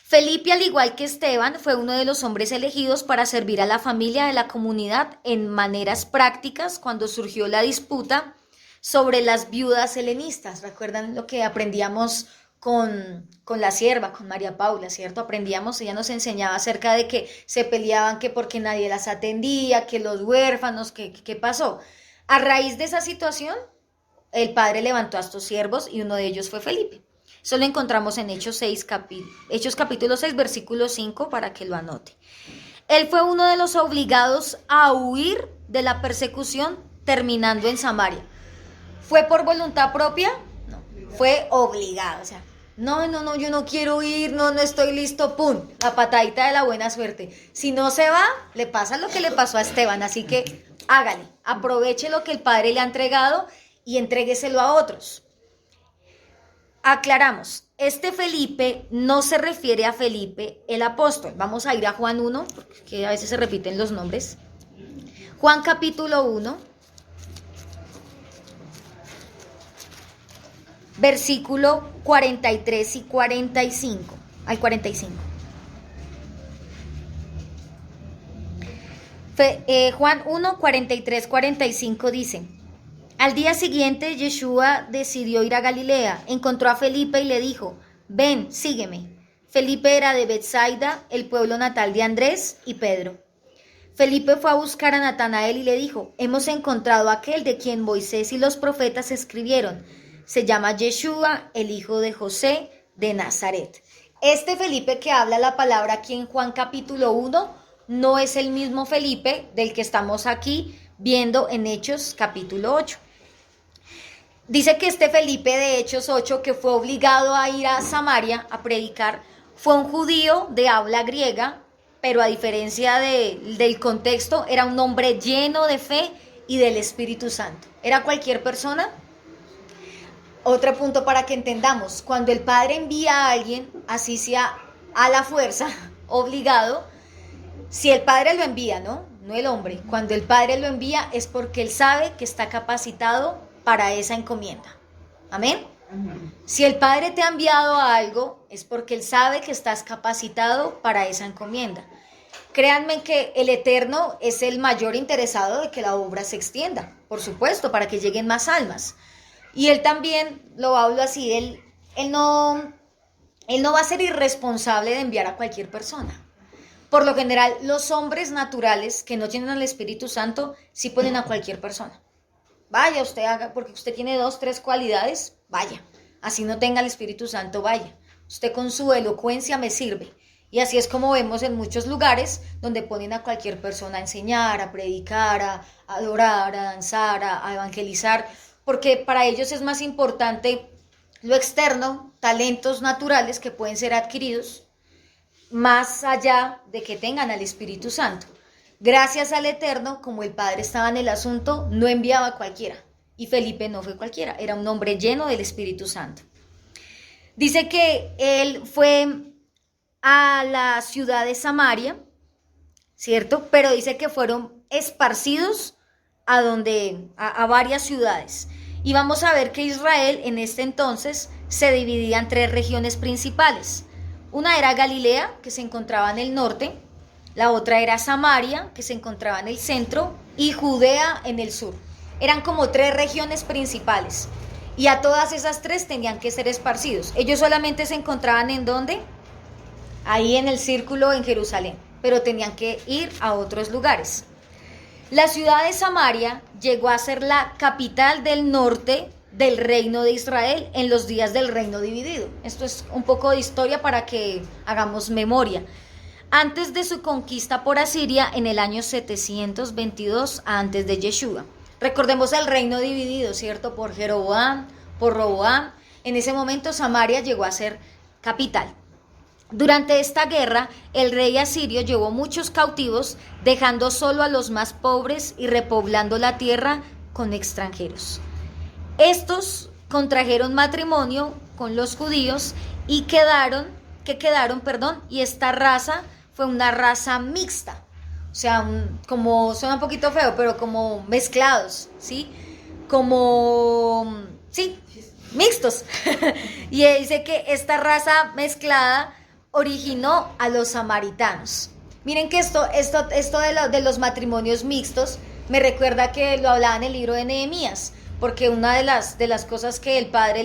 Felipe, al igual que Esteban, fue uno de los hombres elegidos para servir a la familia de la comunidad en maneras prácticas cuando surgió la disputa sobre las viudas helenistas. ¿Recuerdan lo que aprendíamos con la sierva, con María Paula, ¿cierto? Aprendíamos, ella nos enseñaba acerca de que se peleaban que porque nadie las atendía, que los huérfanos, ¿qué pasó? A raíz de esa situación, el padre levantó a estos siervos y uno de ellos fue Felipe. Eso lo encontramos en Hechos capítulo 6, versículo 5, para que lo anote. Él fue uno de los obligados a huir de la persecución, terminando en Samaria. ¿Fue por voluntad propia? No, fue obligado. O sea, no, yo no quiero ir, no estoy listo, pum, la patadita de la buena suerte. Si no se va, le pasa lo que le pasó a Esteban, así que hágale, aproveche lo que el Padre le ha entregado y entrégueselo a otros. Aclaramos, este Felipe no se refiere a Felipe el apóstol. Vamos a ir a Juan 1, porque a veces se repiten los nombres. Juan capítulo 1, versículo 43 y 45, al 45. Juan 1, 43, 45 dice: al día siguiente, Yeshua decidió ir a Galilea. Encontró a Felipe y le dijo, ven, sígueme. Felipe era de Betsaida, el pueblo natal de Andrés y Pedro. Felipe fue a buscar a Natanael y le dijo, hemos encontrado a aquel de quien Moisés y los profetas escribieron. Se llama Yeshua, el hijo de José de Nazaret. Este Felipe que habla la palabra aquí en Juan capítulo 1 no es el mismo Felipe del que estamos aquí viendo en Hechos capítulo 8. Dice que este Felipe de Hechos 8, que fue obligado a ir a Samaria a predicar, fue un judío de habla griega, pero a diferencia del contexto, era un hombre lleno de fe y del Espíritu Santo. ¿Era cualquier persona? Otro punto para que entendamos, cuando el Padre envía a alguien, así sea a la fuerza, obligado, si el Padre lo envía, no el hombre, cuando el Padre lo envía es porque Él sabe que está capacitado para esa encomienda. Amén. Si el Padre te ha enviado a algo, es porque Él sabe que estás capacitado para esa encomienda. Créanme que el Eterno es el mayor interesado de que la obra se extienda, por supuesto, para que lleguen más almas. Y Él también, lo hablo así, él no va a ser irresponsable de enviar a cualquier persona. Por lo general, los hombres naturales que no tienen al Espíritu Santo, sí ponen a cualquier persona. Vaya, usted haga, porque usted tiene 2, 3 cualidades, vaya. Así no tenga el Espíritu Santo, vaya. Usted con su elocuencia me sirve. Y así es como vemos en muchos lugares donde ponen a cualquier persona a enseñar, a predicar, a adorar, a danzar, a evangelizar, porque para ellos es más importante lo externo, talentos naturales que pueden ser adquiridos, más allá de que tengan al Espíritu Santo. Gracias al Eterno, como el Padre estaba en el asunto, no enviaba a cualquiera. Y Felipe no fue cualquiera, era un hombre lleno del Espíritu Santo. Dice que él fue a la ciudad de Samaria, ¿cierto? Pero dice que fueron esparcidos a varias ciudades. Y vamos a ver que Israel en este entonces se dividía en 3 regiones principales. Una era Galilea, que se encontraba en el norte. La otra era Samaria, que se encontraba en el centro, y Judea en el sur. Eran como 3 regiones principales. Y a todas esas 3 tenían que ser esparcidos. Ellos solamente se encontraban ¿en dónde? Ahí en el círculo en Jerusalén, pero tenían que ir a otros lugares. La ciudad de Samaria llegó a ser la capital del norte del reino de Israel en los días del reino dividido. Esto es un poco de historia para que hagamos memoria. Antes de su conquista por Asiria en el año 722 antes de Yeshua. Recordemos el reino dividido, ¿cierto? Por Jeroboam, por Roboam. En ese momento Samaria llegó a ser capital. Durante esta guerra, el rey asirio llevó muchos cautivos, dejando solo a los más pobres y repoblando la tierra con extranjeros. Estos contrajeron matrimonio con los judíos y esta raza fue una raza mixta. O sea, como suena un poquito feo, pero como mezclados, ¿sí? Como, sí, mixtos. Y dice que esta raza mezclada originó a los samaritanos. Miren que esto de los matrimonios mixtos me recuerda que lo hablaba en el libro de Nehemías, porque una de las cosas que el padre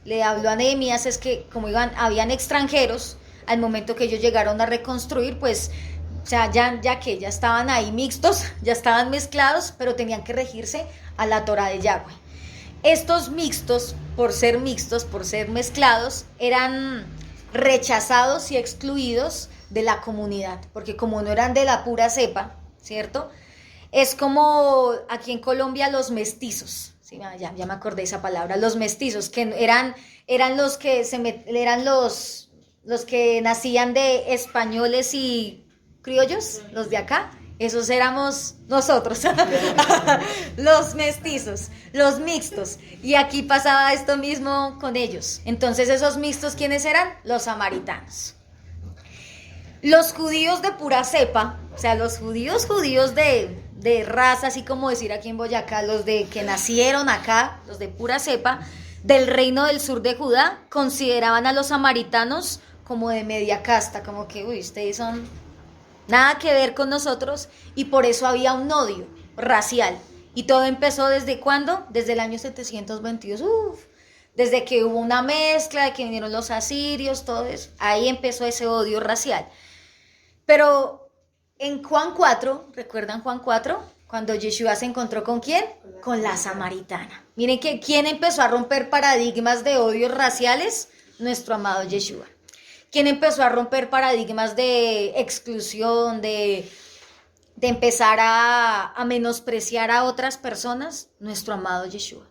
le habló a Nehemías es que como habían extranjeros, al momento que ellos llegaron a reconstruir, pues, o sea, ya estaban ahí mixtos, ya estaban mezclados, pero tenían que regirse a la Torá de Yahweh. Estos mixtos, por ser mezclados, eran rechazados y excluidos de la comunidad, porque como no eran de la pura cepa, ¿cierto? Es como aquí en Colombia los mestizos, ¿sí? Ya me acordé de esa palabra, los mestizos, que eran los que eran los que nacían de españoles y criollos, los de acá. Esos éramos nosotros, los mestizos, los mixtos. Y aquí pasaba esto mismo con ellos. Entonces, esos mixtos, ¿quiénes eran? Los samaritanos. Los judíos de pura cepa, o sea, los judíos de raza, así como decir aquí en Boyacá, los de que nacieron acá, los de pura cepa, del reino del sur de Judá, consideraban a los samaritanos como de media casta, como que, uy, ustedes son nada que ver con nosotros, y por eso había un odio racial. Y todo empezó ¿desde cuándo? Desde el año 722, desde que hubo una mezcla, de que vinieron los asirios, todo eso. Ahí empezó ese odio racial. Pero en Juan 4, ¿recuerdan Juan 4? Cuando Yeshua se encontró ¿con quién? Con la samaritana. Miren que ¿quién empezó a romper paradigmas de odios raciales? Nuestro amado Yeshua. ¿Quién empezó a romper paradigmas de exclusión, de empezar a menospreciar a otras personas? Nuestro amado Yeshua.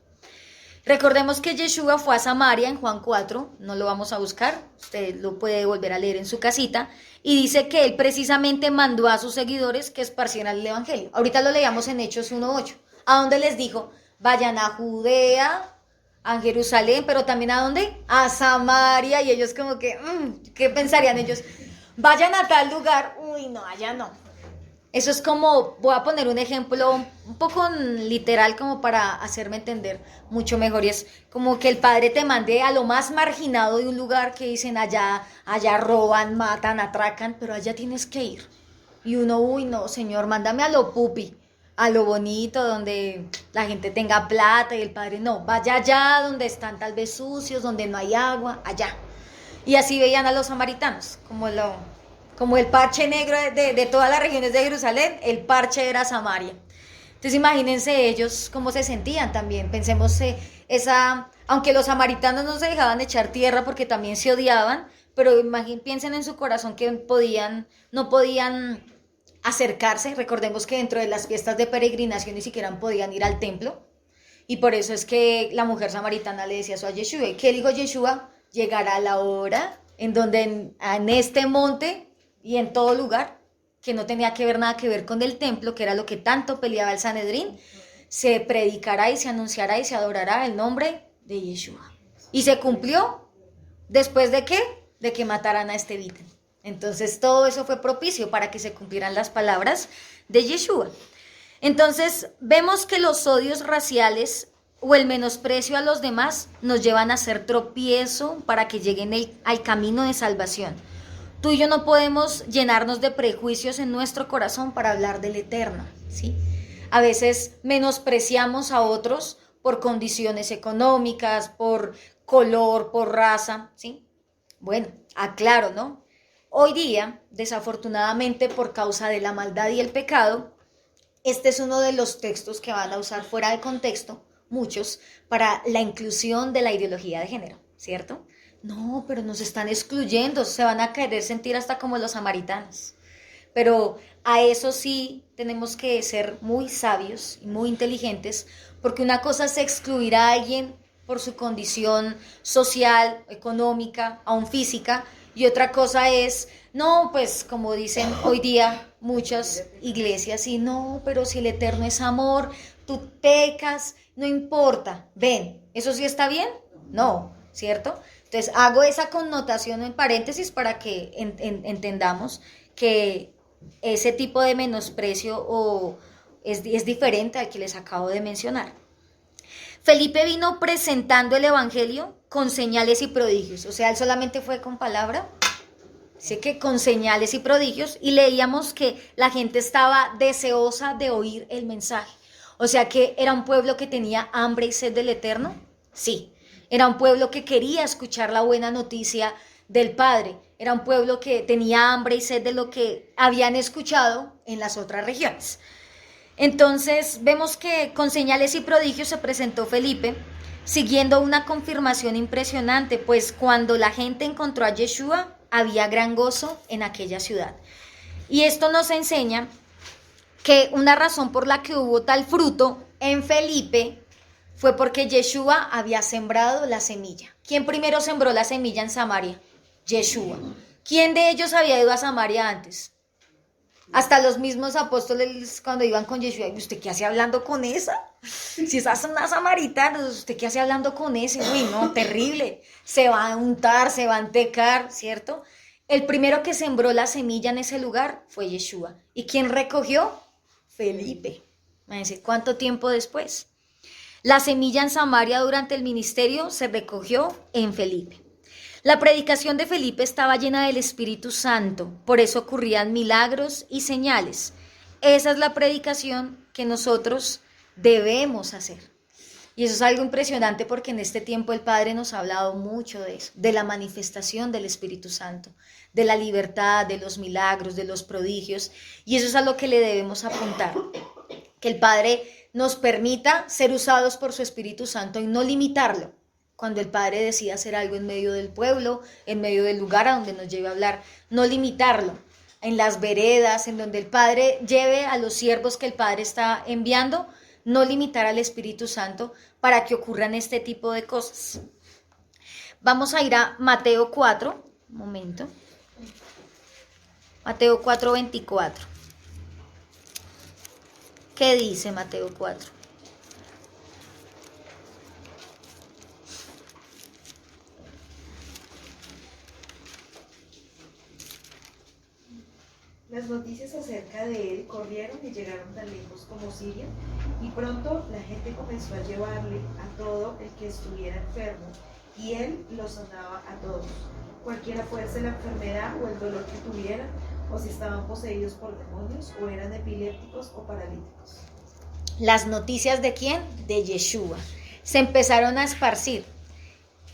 Recordemos que Yeshua fue a Samaria en Juan 4, no lo vamos a buscar, usted lo puede volver a leer en su casita, y dice que él precisamente mandó a sus seguidores que esparcieran el evangelio. Ahorita lo leíamos en Hechos 1:8, a donde les dijo, vayan a Judea, a Jerusalén, pero también ¿a dónde? A Samaria. Y ellos como que, ¿qué pensarían ellos? Vayan a tal lugar. Uy, no, allá no. Eso es como, voy a poner un ejemplo un poco literal como para hacerme entender mucho mejor. Y es como que el padre te mande a lo más marginado de un lugar que dicen allá roban, matan, atracan, pero allá tienes que ir. Y uno, uy, no, señor, mándame a lo pupi, a lo bonito, donde la gente tenga plata, y el padre, no, vaya allá donde están tal vez sucios, donde no hay agua, allá. Y así veían a los samaritanos, como el parche negro de todas las regiones de Jerusalén, el parche era Samaria. Entonces imagínense ellos cómo se sentían también, pensemos aunque los samaritanos no se dejaban echar tierra porque también se odiaban, pero piensen en su corazón que no podían acercarse. Recordemos que dentro de las fiestas de peregrinación ni siquiera podían ir al templo, y por eso es que la mujer samaritana le decía eso a Yeshua. ¿Y qué dijo Yeshua? Llegará la hora en donde en este monte y en todo lugar, que no tenía nada que ver con el templo, que era lo que tanto peleaba el Sanedrín, se predicará y se anunciará y se adorará el nombre de Yeshua. Y se cumplió, ¿después de qué? De que mataran a este Biten. Entonces todo eso fue propicio para que se cumplieran las palabras de Yeshua. Entonces vemos que los odios raciales o el menosprecio a los demás nos llevan a ser tropiezo para que lleguen al camino de salvación. Tú y yo no podemos llenarnos de prejuicios en nuestro corazón para hablar del eterno, ¿sí? A veces menospreciamos a otros por condiciones económicas, por color, por raza, ¿sí? Bueno, aclaro, ¿no? Hoy día, desafortunadamente, por causa de la maldad y el pecado, este es uno de los textos que van a usar fuera de contexto, muchos, para la inclusión de la ideología de género, ¿cierto? No, pero nos están excluyendo, se van a querer sentir hasta como los samaritanos. Pero a eso sí tenemos que ser muy sabios y muy inteligentes, porque una cosa es excluir a alguien por su condición social, económica, aún física, y otra cosa es, no, pues como dicen hoy día muchas iglesias, y no, pero si el eterno es amor, tú pecas, no importa, ven, ¿eso sí está bien? No, ¿cierto? Entonces hago esa connotación en paréntesis para que entendamos que ese tipo de menosprecio es diferente al que les acabo de mencionar. Felipe vino presentando el evangelio con señales y prodigios, o sea, él solamente fue con palabra, dice que con señales y prodigios, y leíamos que la gente estaba deseosa de oír el mensaje, o sea que era un pueblo que tenía hambre y sed del Eterno, sí, era un pueblo que quería escuchar la buena noticia del Padre, era un pueblo que tenía hambre y sed de lo que habían escuchado en las otras regiones. Entonces vemos que con señales y prodigios se presentó Felipe, siguiendo una confirmación impresionante, pues cuando la gente encontró a Yeshua, había gran gozo en aquella ciudad. Y esto nos enseña que una razón por la que hubo tal fruto en Felipe fue porque Yeshua había sembrado la semilla. ¿Quién primero sembró la semilla en Samaria? Yeshua. ¿Quién de ellos había ido a Samaria antes? Hasta los mismos apóstoles cuando iban con Yeshua, ¿usted qué hace hablando con esa? Si esa es una samaritana, ¿usted qué hace hablando con ese? Uy, no, terrible. Se va a untar, se va a entecar, ¿cierto? El primero que sembró la semilla en ese lugar fue Yeshua. ¿Y quién recogió? Felipe. ¿Cuánto tiempo después? La semilla en Samaria durante el ministerio se recogió en Felipe. La predicación de Felipe estaba llena del Espíritu Santo, por eso ocurrían milagros y señales. Esa es la predicación que nosotros debemos hacer. Y eso es algo impresionante porque en este tiempo el Padre nos ha hablado mucho de eso, de la manifestación del Espíritu Santo, de la libertad, de los milagros, de los prodigios. Y eso es a lo que le debemos apuntar, que el Padre nos permita ser usados por su Espíritu Santo y no limitarlo. Cuando el Padre decida hacer algo en medio del pueblo, en medio del lugar a donde nos lleve a hablar, no limitarlo, en las veredas, en donde el Padre lleve a los siervos que el Padre está enviando, no limitar al Espíritu Santo para que ocurran este tipo de cosas. Vamos a ir a Mateo 4, un momento. Mateo 4:24. ¿Qué dice Mateo 4? Las noticias acerca de él corrieron y llegaron tan lejos como Siria, y pronto la gente comenzó a llevarle a todo el que estuviera enfermo, y él los sanaba a todos, cualquiera fuese la enfermedad o el dolor que tuvieran, o si estaban poseídos por demonios, o eran epilépticos o paralíticos. Las noticias ¿de quién? De Yeshua. Se empezaron a esparcir.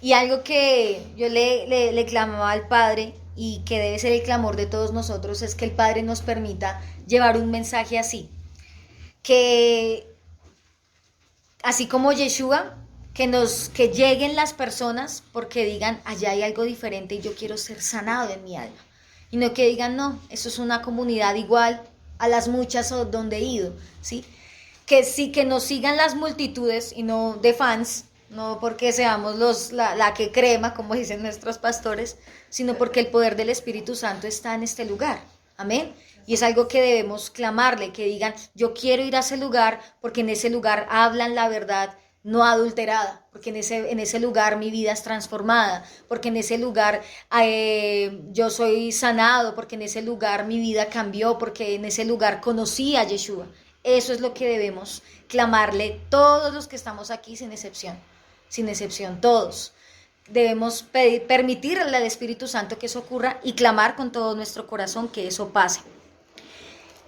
Y algo que yo le clamaba al Padre, y que debe ser el clamor de todos nosotros, es que el Padre nos permita llevar un mensaje así. Que así como Yeshua, que lleguen las personas porque digan, allá hay algo diferente y yo quiero ser sanado en mi alma. Y no que digan, no, eso es una comunidad igual a las muchas donde he ido, ¿sí? Que sí, que nos sigan las multitudes y no de fans, no porque seamos la que crema, como dicen nuestros pastores, sino porque el poder del Espíritu Santo está en este lugar. Amén. Y es algo que debemos clamarle, que digan, yo quiero ir a ese lugar porque en ese lugar hablan la verdad no adulterada, porque en ese lugar mi vida es transformada, porque en ese lugar yo soy sanado, porque en ese lugar mi vida cambió, porque en ese lugar conocí a Yeshua. Eso es lo que debemos clamarle todos los que estamos aquí sin excepción, todos. Debemos permitirle al Espíritu Santo que eso ocurra y clamar con todo nuestro corazón que eso pase.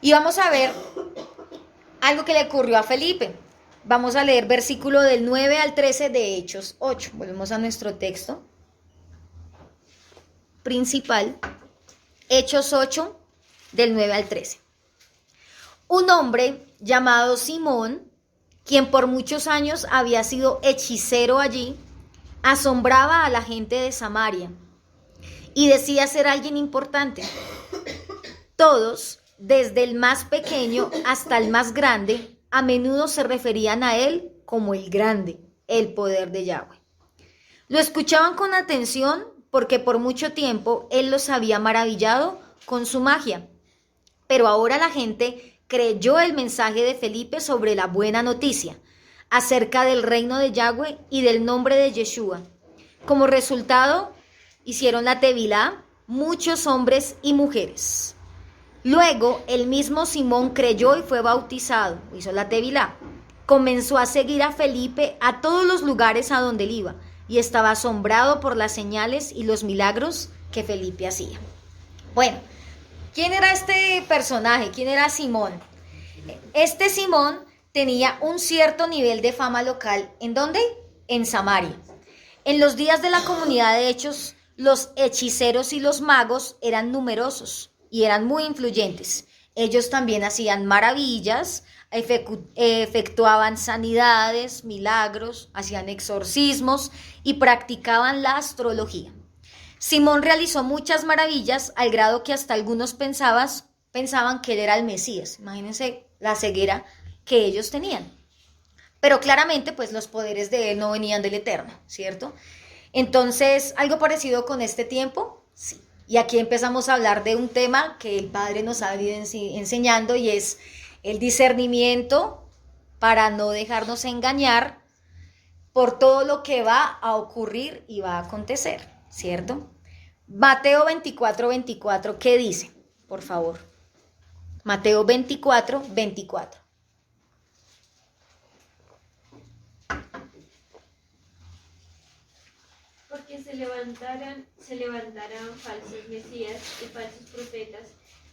Y vamos a ver algo que le ocurrió a Felipe. Vamos a leer versículo del 9 al 13 de Hechos 8. Volvemos a nuestro texto principal. Hechos 8, del 9 al 13. Un hombre llamado Simón, quien por muchos años había sido hechicero allí, asombraba a la gente de Samaria y decía ser alguien importante. Todos, desde el más pequeño hasta el más grande, a menudo se referían a él como el grande, el poder de Yahweh. Lo escuchaban con atención porque por mucho tiempo él los había maravillado con su magia. Pero ahora la gente creyó el mensaje de Felipe sobre la buena noticia acerca del reino de Yahweh y del nombre de Yeshua. Como resultado, hicieron la tevilá muchos hombres y mujeres. Luego, el mismo Simón creyó y fue bautizado, hizo la tevilá. Comenzó a seguir a Felipe a todos los lugares a donde él iba y estaba asombrado por las señales y los milagros que Felipe hacía. Bueno, ¿quién era este personaje? ¿Quién era Simón? Este Simón tenía un cierto nivel de fama local. ¿En dónde? En Samaria. En los días de la comunidad de Hechos, los hechiceros y los magos eran numerosos y eran muy influyentes. Ellos también hacían maravillas, efectuaban sanidades, milagros, hacían exorcismos y practicaban la astrología. Simón realizó muchas maravillas al grado que hasta algunos pensaban que él era el Mesías. Imagínense la ceguera que ellos tenían. Pero claramente, pues los poderes de él no venían del Eterno, ¿cierto? Entonces, ¿algo parecido con este tiempo? Sí. Y aquí empezamos a hablar de un tema que el Padre nos ha venido enseñando y es el discernimiento para no dejarnos engañar por todo lo que va a ocurrir y va a acontecer, ¿cierto? Mateo 24:24, ¿qué dice? Por favor. Mateo 24:24. Porque se levantarán falsos mesías y falsos profetas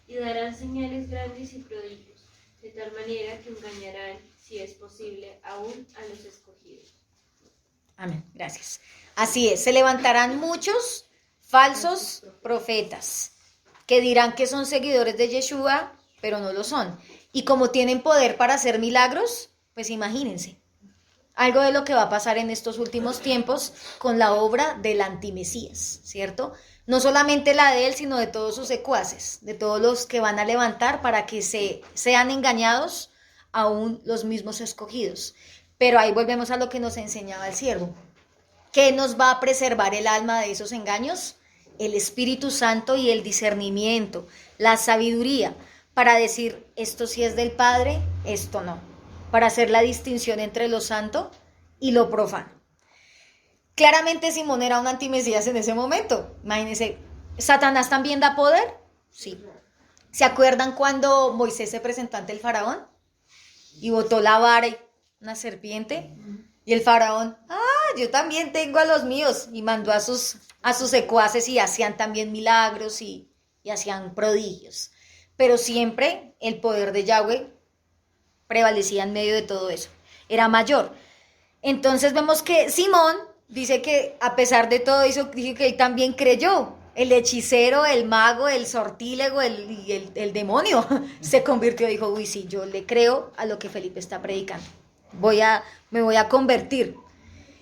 y darán señales grandes y prodigios, de tal manera que engañarán, si es posible, aún a los escogidos. Amén, gracias. Así es, se levantarán muchos falsos profetas que dirán que son seguidores de Yeshua, pero no lo son. Y como tienen poder para hacer milagros, pues imagínense. Algo de lo que va a pasar en estos últimos tiempos con la obra del antimesías, ¿cierto? No solamente la de él, sino de todos sus secuaces, de todos los que van a levantar para que sean engañados aún los mismos escogidos. Pero ahí volvemos a lo que nos enseñaba el siervo. ¿Qué nos va a preservar el alma de esos engaños? El Espíritu Santo y el discernimiento, la sabiduría, para decir esto sí es del Padre, esto no. Para hacer la distinción entre lo santo y lo profano. Claramente Simón era un antimesías en ese momento. Imagínense, ¿Satanás también da poder? Sí. ¿Se acuerdan cuando Moisés se presentó ante el faraón? Y botó la vara y una serpiente. Y el faraón, yo también tengo a los míos. Y mandó a sus secuaces y hacían también milagros y hacían prodigios. Pero siempre el poder de Yahweh prevalecía en medio de todo eso. Era mayor. Entonces vemos que Simón dice que a pesar de todo eso, dice que él también creyó. El hechicero, el mago, el sortílego, el demonio se convirtió. Dijo, uy, sí, yo le creo a lo que Felipe está predicando. Me voy a convertir.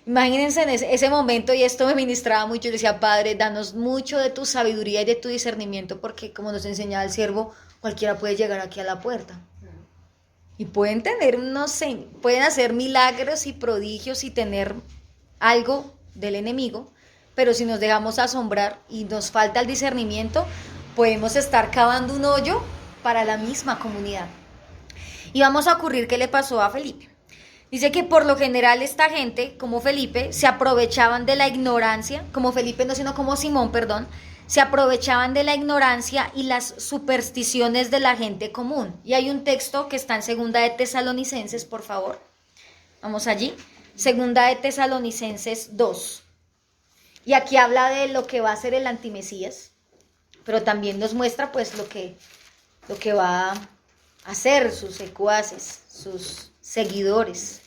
Imagínense en ese momento, y esto me ministraba mucho. Yo decía, Padre, danos mucho de tu sabiduría y de tu discernimiento, porque como nos enseñaba el siervo, cualquiera puede llegar aquí a la puerta. Y pueden tener, no sé, pueden hacer milagros y prodigios y tener algo del enemigo, pero si nos dejamos asombrar y nos falta el discernimiento, podemos estar cavando un hoyo para la misma comunidad. Y vamos a ocurrir qué le pasó a Felipe. Dice que por lo general esta gente, como Felipe, se aprovechaban de la ignorancia, como Felipe no, sino como Simón, perdón, se aprovechaban de la ignorancia y las supersticiones de la gente común. Y hay un texto que está en Segunda de Tesalonicenses, por favor. Vamos allí. Segunda de Tesalonicenses 2. Y aquí habla de lo que va a ser el antimesías, pero también nos muestra pues lo que va a hacer sus secuaces, sus seguidores.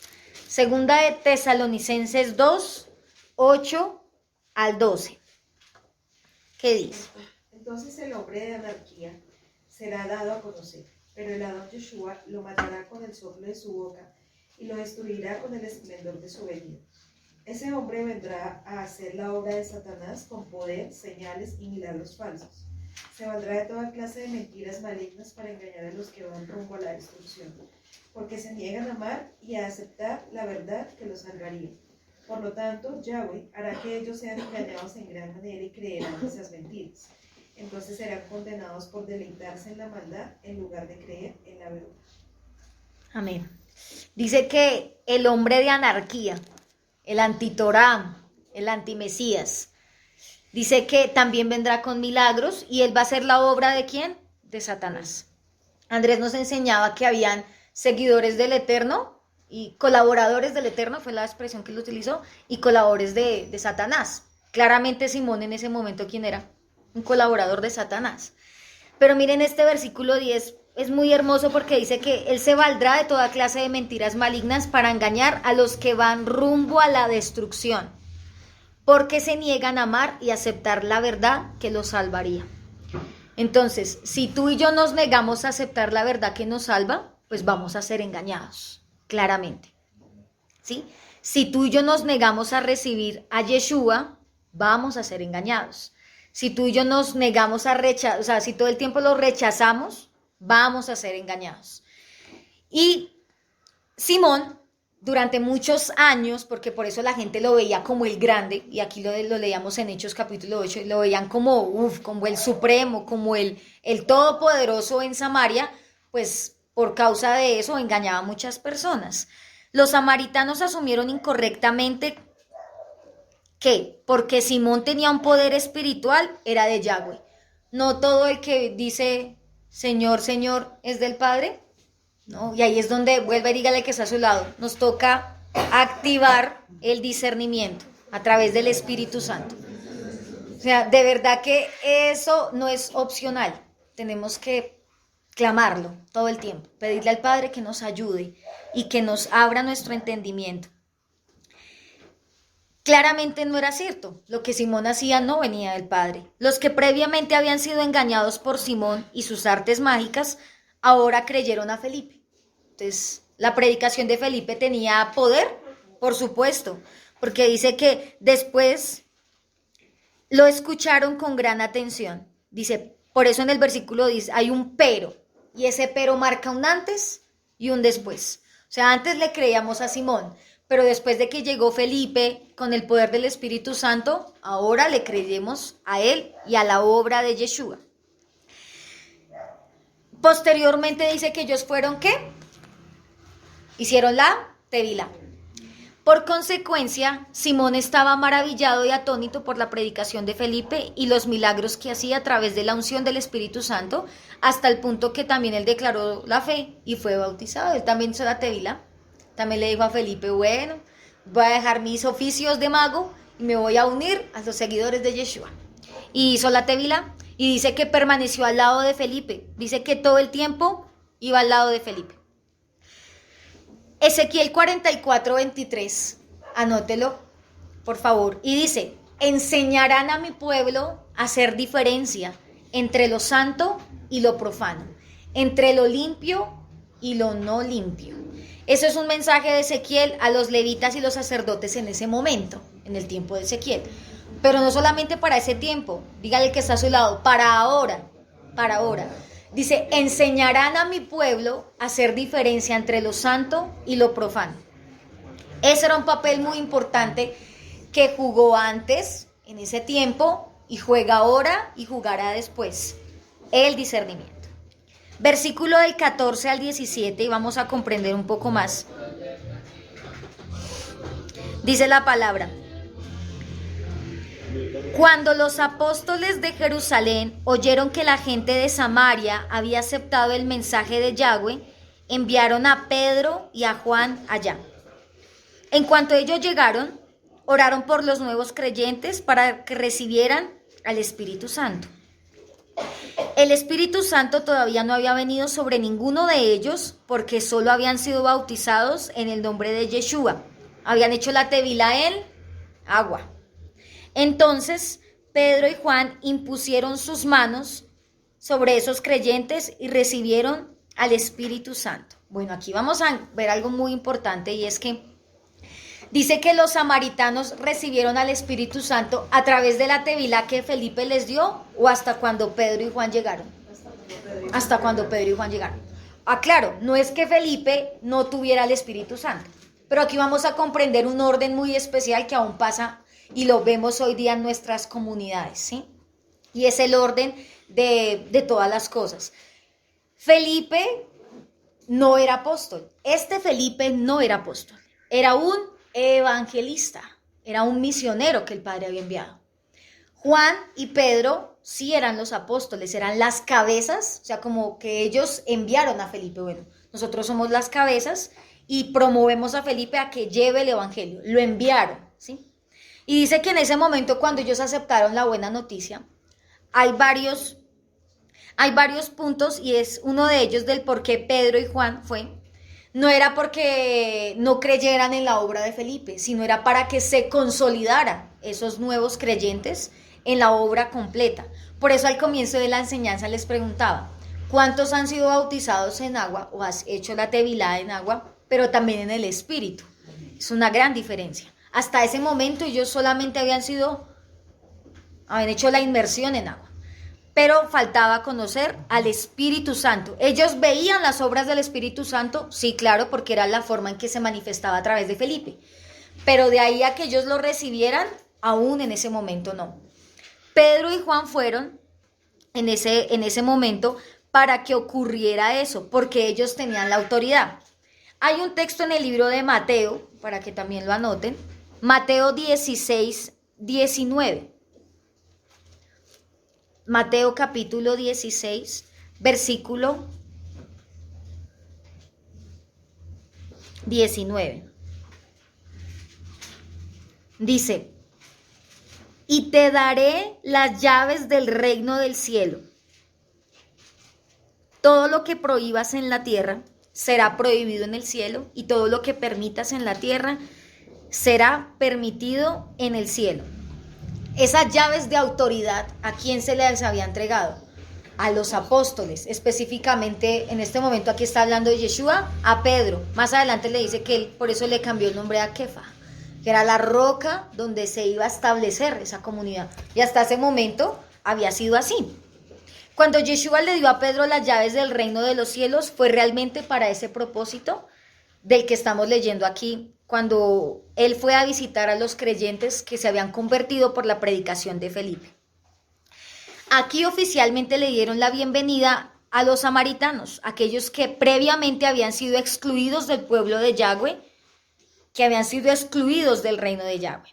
Segunda de Tesalonicenses 2, 8 al 12. ¿Qué dice? Entonces el hombre de anarquía será dado a conocer, pero el Adón Yeshua lo matará con el soplo de su boca y lo destruirá con el esplendor de su venida. Ese hombre vendrá a hacer la obra de Satanás con poder, señales y milagros falsos. Se valdrá de toda clase de mentiras malignas para engañar a los que van rumbo a la destrucción, porque se niegan a amar y a aceptar la verdad que los salvaría. Por lo tanto, Yahweh hará que ellos sean engañados en gran manera y creerán esas mentiras. Entonces serán condenados por deleitarse en la maldad en lugar de creer en la verdad. Amén. Dice que el hombre de anarquía, el antitorá, el antimesías, dice que también vendrá con milagros y él va a hacer la obra ¿de quién? de Satanás. Andrés nos enseñaba que habían seguidores del Eterno y colaboradores del Eterno, fue la expresión que él utilizó, y colaboradores de Satanás. Claramente Simón en ese momento, ¿quién era? Un colaborador de Satanás. Pero miren este versículo 10, es muy hermoso porque dice que él se valdrá de toda clase de mentiras malignas para engañar a los que van rumbo a la destrucción, porque se niegan a amar y aceptar la verdad que los salvaría. Entonces, si tú y yo nos negamos a aceptar la verdad que nos salva, pues vamos a ser engañados, claramente. ¿Sí? Si tú y yo nos negamos a recibir a Yeshua, vamos a ser engañados. Si tú y yo nos negamos a rechazar, o sea, si todo el tiempo lo rechazamos, vamos a ser engañados. Y Simón, durante muchos años, porque por eso la gente lo veía como el grande, y aquí lo leíamos en Hechos capítulo 8, y lo veían como el supremo, como el todopoderoso en Samaria, pues por causa de eso engañaba a muchas personas. Los samaritanos asumieron incorrectamente que porque Simón tenía un poder espiritual era de Yahweh. No todo el que dice Señor, Señor es del Padre, ¿no? Y ahí es donde vuelve y dígale que está a su lado. Nos toca activar el discernimiento a través del Espíritu Santo. O sea, de verdad que eso no es opcional. Tenemos que clamarlo todo el tiempo, pedirle al Padre que nos ayude y que nos abra nuestro entendimiento. Claramente no era cierto, lo que Simón hacía no venía del Padre. Los que previamente habían sido engañados por Simón y sus artes mágicas, ahora creyeron a Felipe. Entonces, la predicación de Felipe tenía poder, por supuesto, porque dice que después lo escucharon con gran atención. Dice, por eso en el versículo dice, hay un pero, y ese pero marca un antes y un después. O sea, antes le creíamos a Simón, pero después de que llegó Felipe con el poder del Espíritu Santo, ahora le creemos a él y a la obra de Yeshua. Posteriormente dice que ellos fueron, ¿qué? Hicieron la tevilá. Por consecuencia, Simón estaba maravillado y atónito por la predicación de Felipe y los milagros que hacía a través de la unción del Espíritu Santo, hasta el punto que también él declaró la fe y fue bautizado. Él también hizo la tevilá. También le dijo a Felipe, bueno, voy a dejar mis oficios de mago y me voy a unir a los seguidores de Yeshua. Y hizo la tevilá y dice que permaneció al lado de Felipe. Dice que todo el tiempo iba al lado de Felipe. Ezequiel 44:23, anótelo, por favor. Y dice, enseñarán a mi pueblo a hacer diferencia entre lo santo y lo profano, entre lo limpio y lo no limpio. Eso es un mensaje de Ezequiel a los levitas y los sacerdotes en ese momento, en el tiempo de Ezequiel. Pero no solamente para ese tiempo, dígale que está a su lado, para ahora, para ahora. Dice, enseñarán a mi pueblo a hacer diferencia entre lo santo y lo profano. Ese era un papel muy importante que jugó antes, en ese tiempo, y juega ahora y jugará después. El discernimiento. Versículo del 14 al 17, y vamos a comprender un poco más. Dice la palabra. Cuando los apóstoles de Jerusalén oyeron que la gente de Samaria había aceptado el mensaje de Yahweh, enviaron a Pedro y a Juan allá. En cuanto ellos llegaron, oraron por los nuevos creyentes para que recibieran al Espíritu Santo. El Espíritu Santo todavía no había venido sobre ninguno de ellos porque solo habían sido bautizados en el nombre de Yeshua. Habían hecho la tevilá en agua. Entonces Pedro y Juan impusieron sus manos sobre esos creyentes y recibieron al Espíritu Santo. Bueno, aquí vamos a ver algo muy importante y es que dice que los samaritanos recibieron al Espíritu Santo a través de la tevilá que Felipe les dio o hasta cuando Pedro y Juan llegaron. Hasta cuando Pedro y Juan llegaron. Ah, claro, no es que Felipe no tuviera el Espíritu Santo, pero aquí vamos a comprender un orden muy especial que aún pasa y lo vemos hoy día en nuestras comunidades, ¿sí? Y es el orden de todas las cosas. Felipe no era apóstol. Este Felipe no era apóstol. Era un evangelista. Era un misionero que el Padre había enviado. Juan y Pedro sí eran los apóstoles, eran las cabezas, o sea, como que ellos enviaron a Felipe. Bueno, nosotros somos las cabezas y promovemos a Felipe a que lleve el evangelio. Lo enviaron, ¿sí? Y dice que en ese momento, cuando ellos aceptaron la buena noticia, hay varios puntos, y es uno de ellos del por qué Pedro y Juan no era porque no creyeran en la obra de Felipe, sino era para que se consolidaran esos nuevos creyentes en la obra completa. Por eso al comienzo de la enseñanza les preguntaba, ¿cuántos han sido bautizados en agua o has hecho la tevilá en agua, pero también en el Espíritu? Es una gran diferencia. Hasta ese momento ellos solamente habían hecho la inmersión en agua, pero faltaba conocer al Espíritu Santo. Ellos veían las obras del Espíritu Santo, sí, claro, porque era la forma en que se manifestaba a través de Felipe, pero de ahí a que ellos lo recibieran, aún en ese momento no. Pedro y Juan fueron en ese momento para que ocurriera eso, porque ellos tenían la autoridad. Hay un texto en el libro de Mateo, para que también lo anoten, Mateo 16, 19. Mateo capítulo 16, versículo 19. Dice, y te daré las llaves del reino del cielo. Todo lo que prohíbas en la tierra será prohibido en el cielo, y todo lo que permitas en la tierra será permitido en el cielo. Esas llaves de autoridad, ¿a quién se les había entregado? A los apóstoles, específicamente en este momento aquí está hablando de Yeshua, a Pedro. Más adelante le dice que él por eso le cambió el nombre a Kefa, que era la roca donde se iba a establecer esa comunidad. Y hasta ese momento había sido así. Cuando Yeshua le dio a Pedro las llaves del reino de los cielos, fue realmente para ese propósito del que estamos leyendo aquí, cuando él fue a visitar a los creyentes que se habían convertido por la predicación de Felipe. Aquí oficialmente le dieron la bienvenida a los samaritanos, aquellos que previamente habían sido excluidos del pueblo de Yahweh, que habían sido excluidos del reino de Yahweh.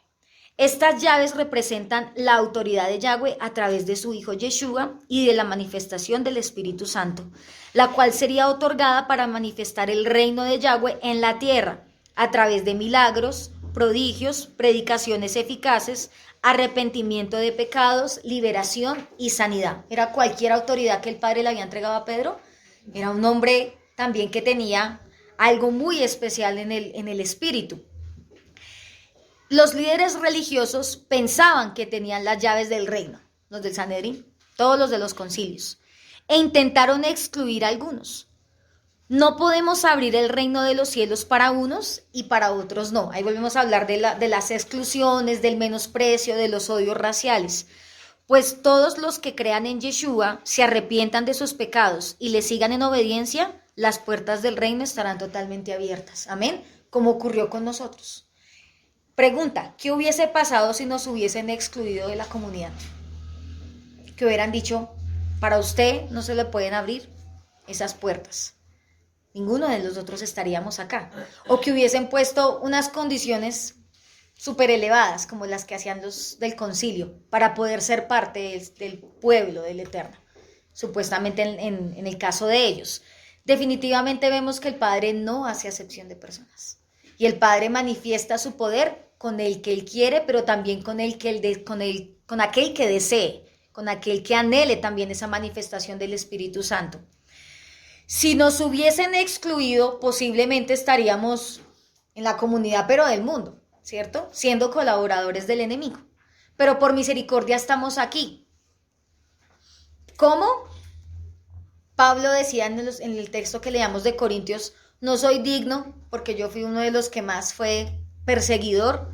Estas llaves representan la autoridad de Yahweh a través de su Hijo Yeshua y de la manifestación del Espíritu Santo, la cual sería otorgada para manifestar el reino de Yahweh en la tierra, a través de milagros, prodigios, predicaciones eficaces, arrepentimiento de pecados, liberación y sanidad. Era cualquier autoridad que el Padre le había entregado a Pedro. Era un hombre también que tenía algo muy especial en el espíritu. Los líderes religiosos pensaban que tenían las llaves del reino, los del Sanedrín, todos los de los concilios, e intentaron excluir a algunos. No podemos abrir el reino de los cielos para unos y para otros no. Ahí volvemos a hablar de las exclusiones, del menosprecio, de los odios raciales. Pues todos los que crean en Yeshua, se arrepientan de sus pecados y le sigan en obediencia, las puertas del reino estarán totalmente abiertas. Amén. Como ocurrió con nosotros. Pregunta, ¿qué hubiese pasado si nos hubiesen excluido de la comunidad? Que hubieran dicho, para usted no se le pueden abrir esas puertas. Ninguno de nosotros estaríamos acá. O que hubiesen puesto unas condiciones súper elevadas, como las que hacían los del concilio, para poder ser parte del pueblo del Eterno, supuestamente en el caso de ellos. Definitivamente vemos que el Padre no hace acepción de personas. Y el Padre manifiesta su poder con el que Él quiere, pero también con aquel que desee, con aquel que anhele también esa manifestación del Espíritu Santo. Si nos hubiesen excluido, posiblemente estaríamos en la comunidad, pero del mundo, ¿cierto? Siendo colaboradores del enemigo. Pero por misericordia estamos aquí. ¿Cómo? Pablo decía en el texto que leíamos de Corintios, no soy digno, porque yo fui uno de los que más fue perseguidor,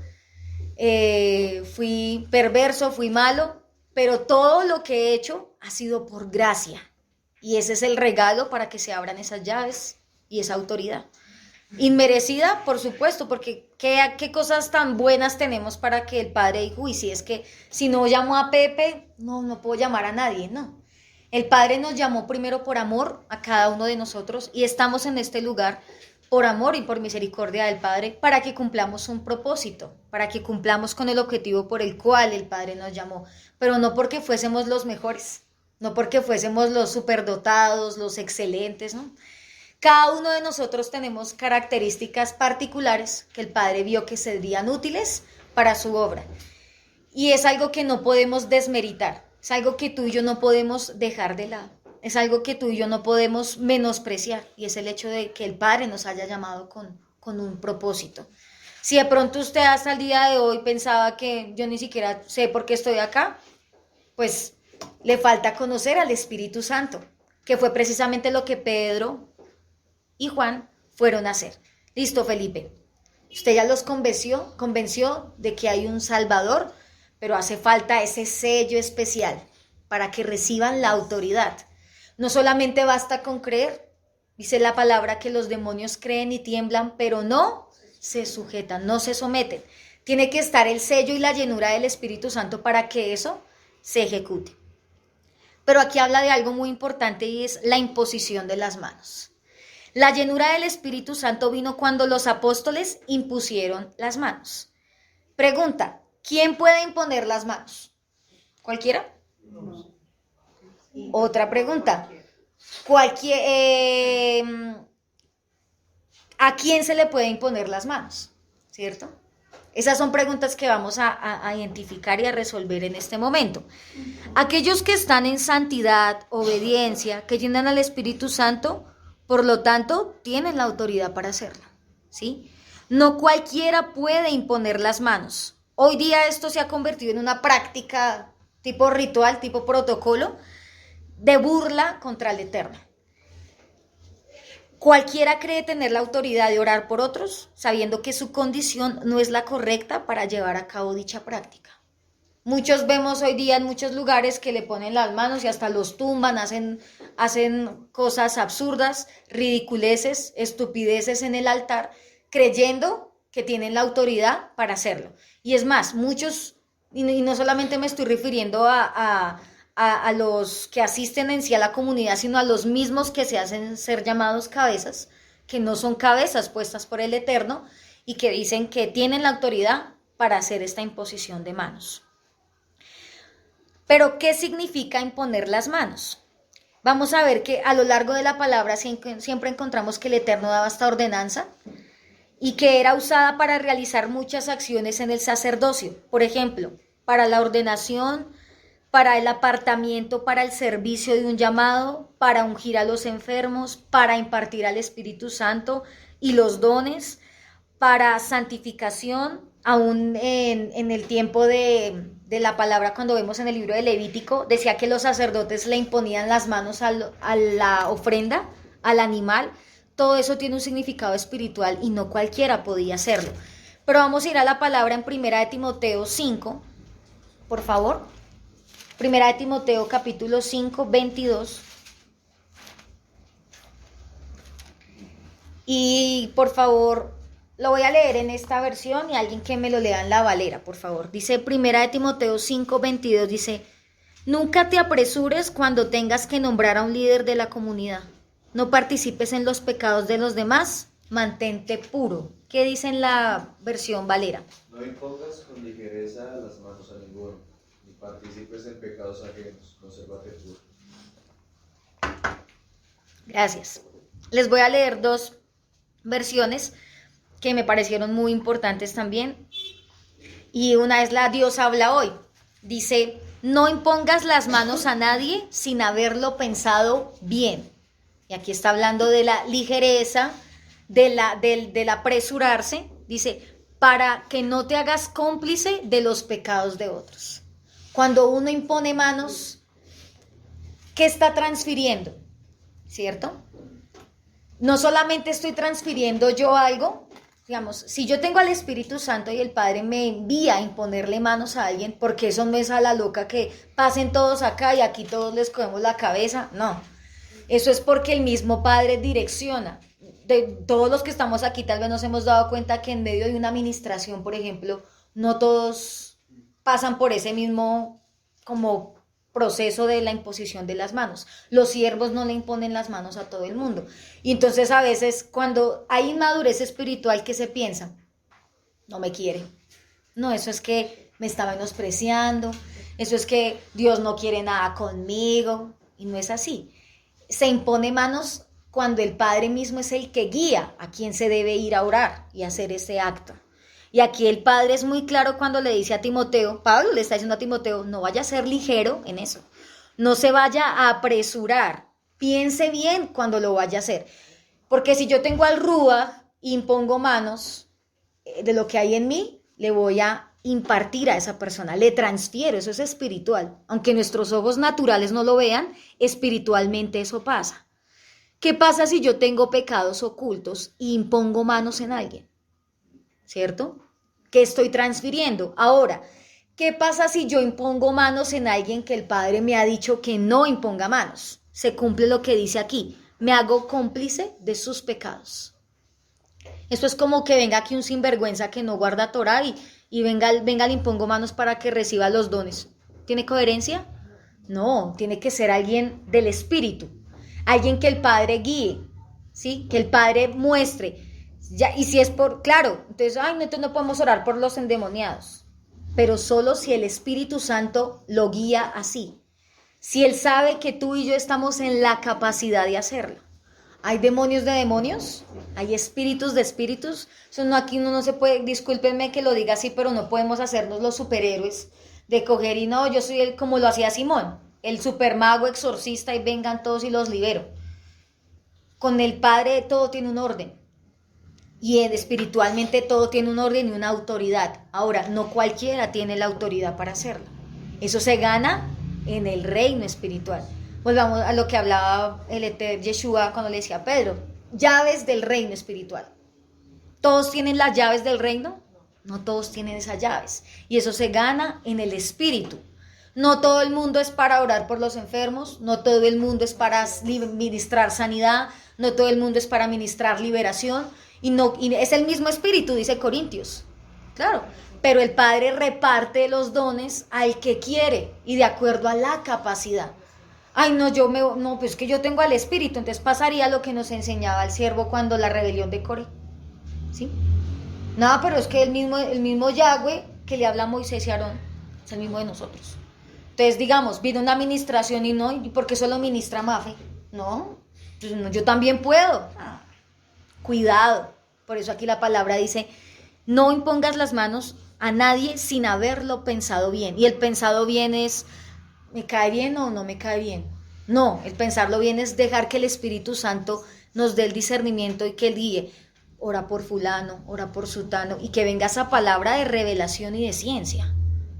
fui perverso, fui malo, pero todo lo que he hecho ha sido por gracia. Y ese es el regalo para que se abran esas llaves y esa autoridad. Inmerecida, por supuesto, porque qué cosas tan buenas tenemos para que el Padre dijo, uy, si es que si no llamo a Pepe, no puedo llamar a nadie, no. El Padre nos llamó primero por amor a cada uno de nosotros y estamos en este lugar por amor y por misericordia del Padre, para que cumplamos un propósito, para que cumplamos con el objetivo por el cual el Padre nos llamó, pero no porque fuésemos los mejores, no porque fuésemos los superdotados, los excelentes, ¿no? Cada uno de nosotros tenemos características particulares que el Padre vio que serían útiles para su obra. Y es algo que no podemos desmeritar, es algo que tú y yo no podemos dejar de lado, es algo que tú y yo no podemos menospreciar, y es el hecho de que el Padre nos haya llamado con un propósito. Si de pronto usted hasta el día de hoy pensaba que yo ni siquiera sé por qué estoy acá, pues le falta conocer al Espíritu Santo, que fue precisamente lo que Pedro y Juan fueron a hacer. Listo, Felipe, usted ya los convenció de que hay un Salvador, pero hace falta ese sello especial para que reciban la autoridad. No solamente basta con creer, dice la palabra que los demonios creen y tiemblan, pero no se sujetan, no se someten. Tiene que estar el sello y la llenura del Espíritu Santo para que eso se ejecute. Pero aquí habla de algo muy importante y es la imposición de las manos. La llenura del Espíritu Santo vino cuando los apóstoles impusieron las manos. Pregunta, ¿quién puede imponer las manos? ¿Cualquiera? Otra pregunta. ¿A quién se le puede imponer las manos? ¿Cierto? Esas son preguntas que vamos a identificar y a resolver en este momento. Aquellos que están en santidad, obediencia, que llenan al Espíritu Santo, por lo tanto, tienen la autoridad para hacerlo, ¿sí? No cualquiera puede imponer las manos. Hoy día esto se ha convertido en una práctica tipo ritual, tipo protocolo, de burla contra el Eterno. Cualquiera cree tener la autoridad de orar por otros, sabiendo que su condición no es la correcta para llevar a cabo dicha práctica. Muchos vemos hoy día en muchos lugares que le ponen las manos y hasta los tumban, hacen cosas absurdas, ridiculeces, estupideces en el altar, creyendo que tienen la autoridad para hacerlo. Y es más, muchos, y no solamente me estoy refiriendo a los que asisten en sí a la comunidad, sino a los mismos que se hacen ser llamados cabezas, que no son cabezas puestas por el Eterno y que dicen que tienen la autoridad para hacer esta imposición de manos. Pero, ¿qué significa imponer las manos? Vamos a ver que a lo largo de la palabra siempre encontramos que el Eterno daba esta ordenanza y que era usada para realizar muchas acciones en el sacerdocio. Por ejemplo, para la ordenación, para el apartamiento, para el servicio de un llamado, para ungir a los enfermos, para impartir al Espíritu Santo y los dones, para santificación, aún en el tiempo de la palabra, cuando vemos en el libro de Levítico, decía que los sacerdotes le imponían las manos a la ofrenda, al animal. Todo eso tiene un significado espiritual y no cualquiera podía hacerlo. Pero vamos a ir a la palabra en 1 de Timoteo 5, por favor. 1 de Timoteo capítulo 5, 22. Y por favor, lo voy a leer en esta versión y alguien que me lo lea en la Valera, por favor. Dice 1 de Timoteo 5, 22, dice: nunca te apresures cuando tengas que nombrar a un líder de la comunidad. No participes en los pecados de los demás, mantente puro. ¿Qué dice en la versión Valera? No impongas con ligereza las manos a ninguno, ni participes en pecados ajenos, consérvate puro. Gracias. Les voy a leer dos versiones que me parecieron muy importantes también. Y una es la Dios habla hoy. Dice: no impongas las manos a nadie sin haberlo pensado bien. Y aquí está hablando de la ligereza, del apresurarse. Dice, para que no te hagas cómplice de los pecados de otros. Cuando uno impone manos, ¿qué está transfiriendo? ¿Cierto? No solamente estoy transfiriendo yo algo, digamos, si yo tengo al Espíritu Santo y el Padre me envía a imponerle manos a alguien, porque eso no es a la loca que pasen todos acá y aquí todos les cogemos la cabeza, no. Eso es porque el mismo Padre direcciona. De todos los que estamos aquí tal vez nos hemos dado cuenta que en medio de una administración, por ejemplo, no todos pasan por ese mismo como proceso de la imposición de las manos. Los siervos no le imponen las manos a todo el mundo. Y entonces a veces cuando hay inmadurez espiritual, ¿qué se piensa? No me quiere. No, eso es que me está menospreciando. Eso es que Dios no quiere nada conmigo. Y no es así. Se impone manos cuando el Padre mismo es el que guía a quien se debe ir a orar y hacer ese acto. Y aquí el Padre es muy claro cuando le dice a Timoteo, Pablo le está diciendo a Timoteo, no vaya a ser ligero en eso, no se vaya a apresurar, piense bien cuando lo vaya a hacer. Porque si yo tengo al Rúa y impongo manos de lo que hay en mí, le voy a impartir a esa persona, le transfiero, eso es espiritual. Aunque nuestros ojos naturales no lo vean, espiritualmente eso pasa. ¿Qué pasa si yo tengo pecados ocultos y impongo manos en alguien? ¿Cierto? ¿Qué estoy transfiriendo? Ahora, ¿qué pasa si yo impongo manos en alguien que el Padre me ha dicho que no imponga manos? Se cumple lo que dice aquí, me hago cómplice de sus pecados. Esto es como que venga aquí un sinvergüenza que no guarda Torah y venga, le impongo manos para que reciba los dones. ¿Tiene coherencia? No, tiene que ser alguien del Espíritu, alguien que el Padre guíe, ¿sí? Que el Padre muestre. Ya, y si es claro, entonces, entonces no podemos orar por los endemoniados, pero solo si el Espíritu Santo lo guía así. Si Él sabe que tú y yo estamos en la capacidad de hacerlo. ¿Hay demonios de demonios? ¿Hay espíritus de espíritus? Eso no, aquí uno no se puede, discúlpenme que lo diga así, pero no podemos hacernos los superhéroes de coger y no, yo soy como lo hacía Simón, el supermago exorcista y vengan todos y los libero. Con el Padre todo tiene un orden. Y espiritualmente todo tiene un orden y una autoridad. Ahora, no cualquiera tiene la autoridad para hacerlo. Eso se gana en el reino espiritual. Volvamos a lo que hablaba el Yeshua cuando le decía a Pedro, llaves del reino espiritual. ¿Todos tienen las llaves del reino? No todos tienen esas llaves. Y eso se gana en el espíritu. No todo el mundo es para orar por los enfermos, no todo el mundo es para ministrar sanidad, no todo el mundo es para ministrar liberación. Y es el mismo espíritu, dice Corintios. Claro, pero el Padre reparte los dones al que quiere y de acuerdo a la capacidad. Pues que yo tengo al Espíritu, entonces pasaría lo que nos enseñaba el siervo cuando la rebelión de Coré. ¿Sí? No, pero es que el mismo Yahweh que le habla a Moisés y Aarón es el mismo de nosotros. Entonces, digamos, vino una administración y no, ¿y por qué solo ministra Mafe? No, pues no, yo también puedo. Cuidado. Por eso aquí la palabra dice, no impongas las manos a nadie sin haberlo pensado bien. Y el pensado bien es, ¿me cae bien o no me cae bien? No, el pensarlo bien es dejar que el Espíritu Santo nos dé el discernimiento y que él guíe. Ora por fulano, ora por sutano, y que venga esa palabra de revelación y de ciencia,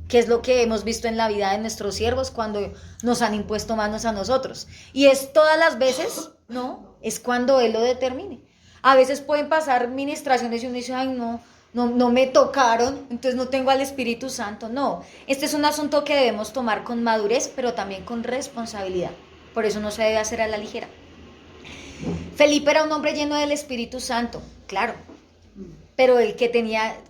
que es lo que hemos visto en la vida de nuestros siervos cuando nos han impuesto manos a nosotros. Y es todas las veces, no, es cuando él lo determine. A veces pueden pasar ministraciones y uno dice, no me tocaron, entonces no tengo al Espíritu Santo. No, este es un asunto que debemos tomar con madurez, pero también con responsabilidad. Por eso no se debe hacer a la ligera. Felipe era un hombre lleno del Espíritu Santo, claro, pero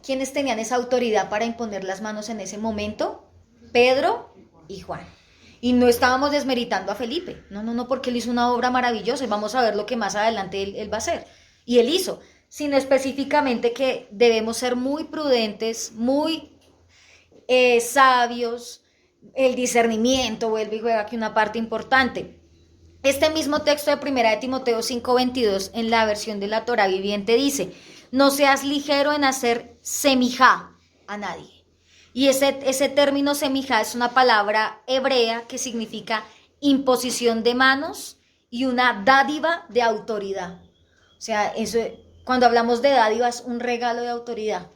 ¿quiénes tenían esa autoridad para imponer las manos en ese momento? Pedro y Juan. Y no estábamos desmeritando a Felipe, no, porque él hizo una obra maravillosa y vamos a ver lo que más adelante él va a hacer. Y él hizo, sino específicamente que debemos ser muy prudentes, muy sabios, el discernimiento, vuelve y juega aquí una parte importante. Este mismo texto de 1 Timoteo 5:22 en la versión de la Torah viviente dice, no seas ligero en hacer semijá a nadie. Y ese término semijá es una palabra hebrea que significa imposición de manos y una dádiva de autoridad. O sea, eso, cuando hablamos de dádiva es un regalo de autoridad.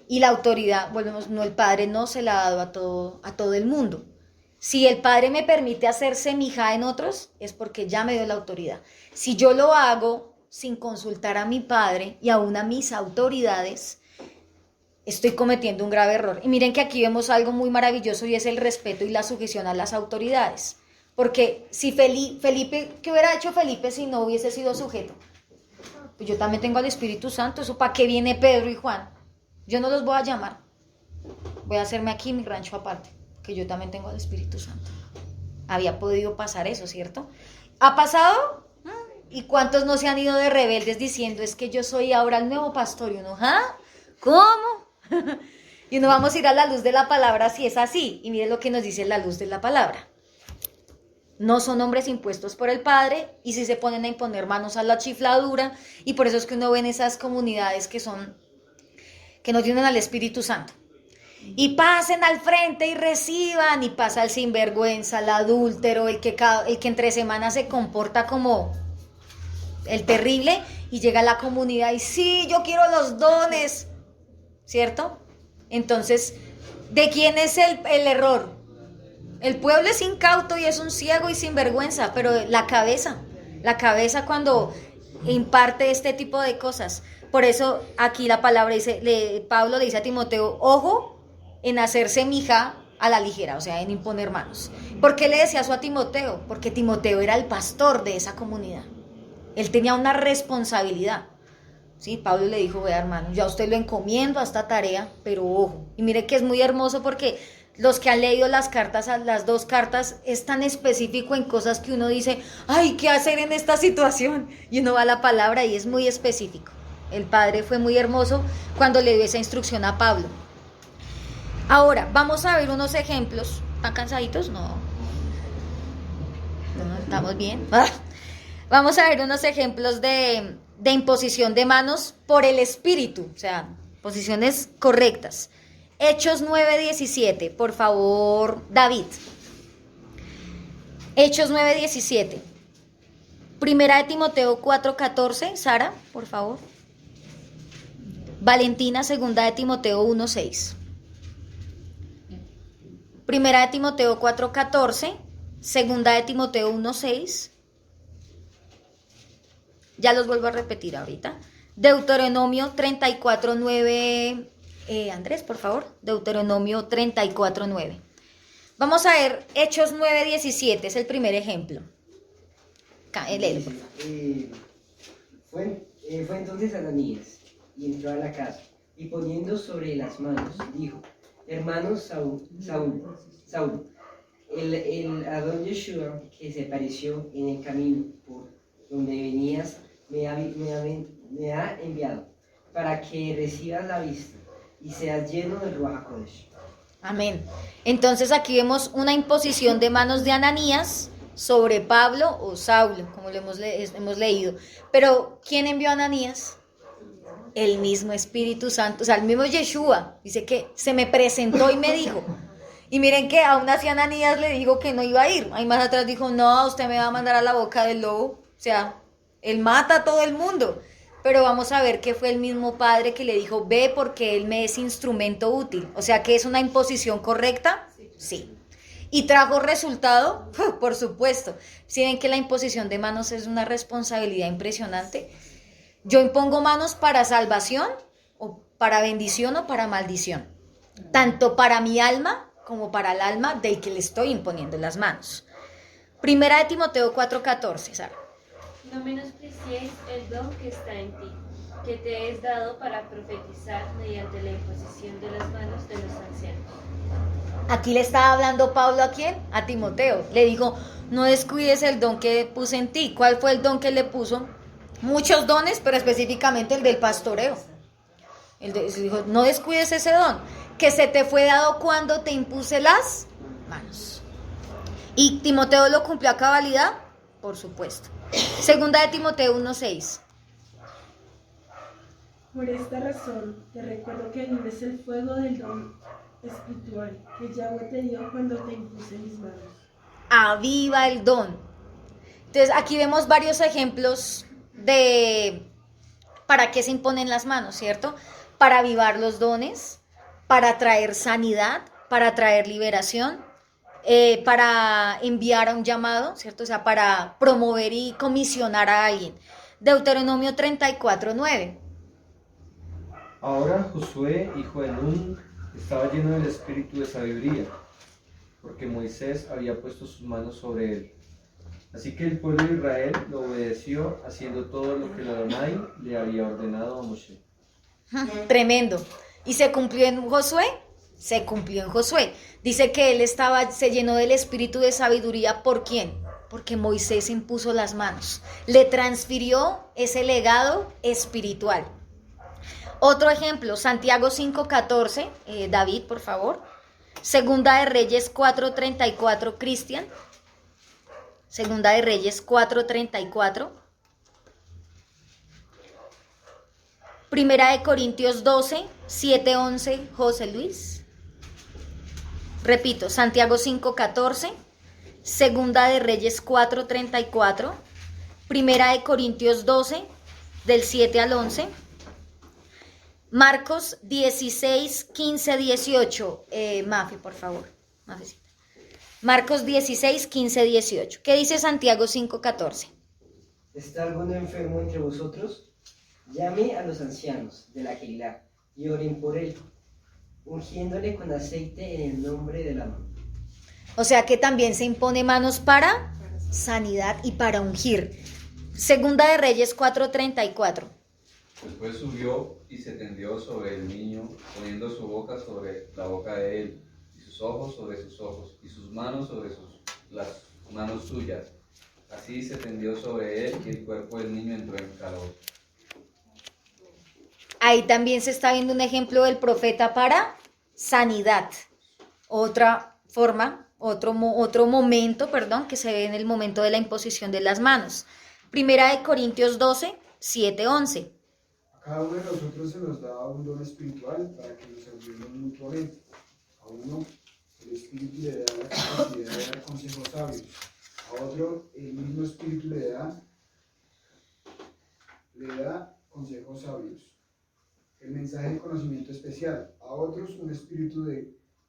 Y la autoridad, el Padre no se la ha dado a todo el mundo. Si el Padre me permite hacer semijá en otros, es porque ya me dio la autoridad. Si yo lo hago sin consultar a mi Padre y aún a mis autoridades, estoy cometiendo un grave error. Y miren que aquí vemos algo muy maravilloso y es el respeto y la sujeción a las autoridades. Porque si Felipe, ¿qué hubiera hecho Felipe si no hubiese sido sujeto? Pues yo también tengo al Espíritu Santo, ¿eso para qué viene Pedro y Juan? Yo no los voy a llamar, voy a hacerme aquí mi rancho aparte, que yo también tengo al Espíritu Santo. había podido pasar eso, ¿cierto? ¿Ha pasado? ¿Y cuántos no se han ido de rebeldes diciendo, es que yo soy ahora el nuevo pastor? Y uno, ¿ah? ¿Cómo? Y uno, vamos a ir a la luz de la palabra si es así. Y miren lo que nos dice la luz de la palabra. No son hombres impuestos por el Padre, y si se ponen a imponer manos a la chifladura, y por eso es que uno ve en esas comunidades que no tienen al Espíritu Santo. Y pasen al frente y reciban, y pasa el sinvergüenza, el adúltero, el que entre semanas se comporta como el terrible, y llega a la comunidad y sí, yo quiero los dones, ¿cierto? Entonces, ¿de quién es el error? El pueblo es incauto y es un ciego y sinvergüenza, pero la cabeza cuando imparte este tipo de cosas. Por eso aquí la palabra dice, Pablo le dice a Timoteo, ojo en hacerse mija a la ligera, o sea, en imponer manos. ¿Por qué le decía eso a Timoteo? Porque Timoteo era el pastor de esa comunidad. Él tenía una responsabilidad. Sí, Pablo le dijo, vea hermano, ya usted lo encomiendo a esta tarea, pero ojo. Y mire que es muy hermoso porque los que han leído las cartas, las dos cartas, es tan específico en cosas que uno dice, ay, ¿qué hacer en esta situación? Y uno va a la palabra y es muy específico. El Padre fue muy hermoso cuando le dio esa instrucción a Pablo. Ahora, vamos a ver unos ejemplos. ¿Están cansaditos? No, estamos bien. Vamos a ver unos ejemplos de imposición de manos por el Espíritu, o sea, posiciones correctas. Hechos 9:17, por favor, David. Hechos 9:17. Primera de Timoteo 4:14, Sara, por favor. Valentina, segunda de Timoteo 1:6. Primera de Timoteo 4:14, segunda de Timoteo 1:6. Ya los vuelvo a repetir ahorita. Deuteronomio 34:9. Andrés, por favor. Deuteronomio 34:9. Vamos a ver Hechos 9:17. Es el primer ejemplo. Léelo, por favor. Fue entonces Ananías y entró a la casa y poniendo sobre las manos dijo: hermano Saúl, el Adón Yeshua que se apareció en el camino por donde venías me ha enviado para que recibas la vista y seas lleno del Ruach HaKodesh. Amén. Entonces aquí vemos una imposición de manos de Ananías sobre Pablo o Saulo, como lo hemos leído. Pero ¿quién envió a Ananías? El mismo Espíritu Santo, o sea, el mismo Yeshua. Dice que se me presentó y me dijo. Y miren que aún así Ananías le dijo que no iba a ir. Ahí más atrás dijo, no, usted me va a mandar a la boca del lobo. O sea, él mata a todo el mundo. Pero vamos a ver que fue el mismo Padre que le dijo, ve porque él me es instrumento útil. O sea, que es una imposición correcta, sí. ¿Y trajo resultado? Por supuesto. Si ven que la imposición de manos es una responsabilidad impresionante. Yo impongo manos para salvación, o para bendición o para maldición. Tanto para mi alma como para el alma del que le estoy imponiendo las manos. Primera de Timoteo 4:14, Sara. No menosprecies el don que está en ti, que te es dado para profetizar mediante la imposición de las manos de los ancianos. Aquí le estaba hablando Pablo ¿a quién? A Timoteo. Le dijo, no descuides el don que puse en ti. ¿Cuál fue el don que le puso? Muchos dones, pero específicamente el del pastoreo. Dijo, no descuides ese don, que se te fue dado cuando te impuse las manos. ¿Y Timoteo lo cumplió a cabalidad? Por supuesto. Segunda de Timoteo 1:6. Por esta razón, te recuerdo que vives el fuego del don espiritual que Yahweh te dio cuando te impuse mis manos. Aviva el don. Entonces aquí vemos varios ejemplos de para qué se imponen las manos, ¿cierto? Para avivar los dones, para traer sanidad, para traer liberación, para enviar a un llamado, ¿cierto? O sea, para promover y comisionar a alguien. Deuteronomio 34:9. Ahora Josué, hijo de Nun, estaba lleno del espíritu de sabiduría, porque Moisés había puesto sus manos sobre él. Así que el pueblo de Israel lo obedeció, haciendo todo lo que el Adonai le había ordenado a Moshe. Tremendo. ¿Y se cumplió en Josué? Se cumplió en Josué. Dice que se llenó del espíritu de sabiduría. ¿Por quién? Porque Moisés impuso las manos. Le transfirió ese legado espiritual. Otro ejemplo, Santiago 5:14, David, por favor. Segunda de Reyes 4:34, Cristian. Segunda de Reyes 4:34. Primera de Corintios 12, 7:11, José Luis. Repito, Santiago 5:14. Segunda de Reyes 4:34. Primera de Corintios 12, del 7 al 11. Marcos 16, 15, 18. Mafi, por favor. Maficita. Marcos 16, 15, 18. ¿Qué dice Santiago 5:14? ¿Está alguno enfermo entre vosotros? Llame a los ancianos de la Keilah y oren por él, ungiéndole con aceite en el nombre del amor. O sea que también se impone manos para sanidad y para ungir. Segunda de Reyes 4:34. Después subió y se tendió sobre el niño, poniendo su boca sobre la boca de él, y sus ojos sobre sus ojos, y sus manos sobre las manos suyas. Así se tendió sobre él, y el cuerpo del niño entró en calor. Ahí también se está viendo un ejemplo del profeta para sanidad. Otra forma, otro momento, que se ve en el momento de la imposición de las manos. Primera de Corintios 12, 7, 11. A cada uno de nosotros se nos da un don espiritual para que nos ayudemos mutuamente. A uno el espíritu le da la capacidad de dar consejos sabios. A otro el mismo espíritu le da consejos sabios. El mensaje de conocimiento especial. A otros un espíritu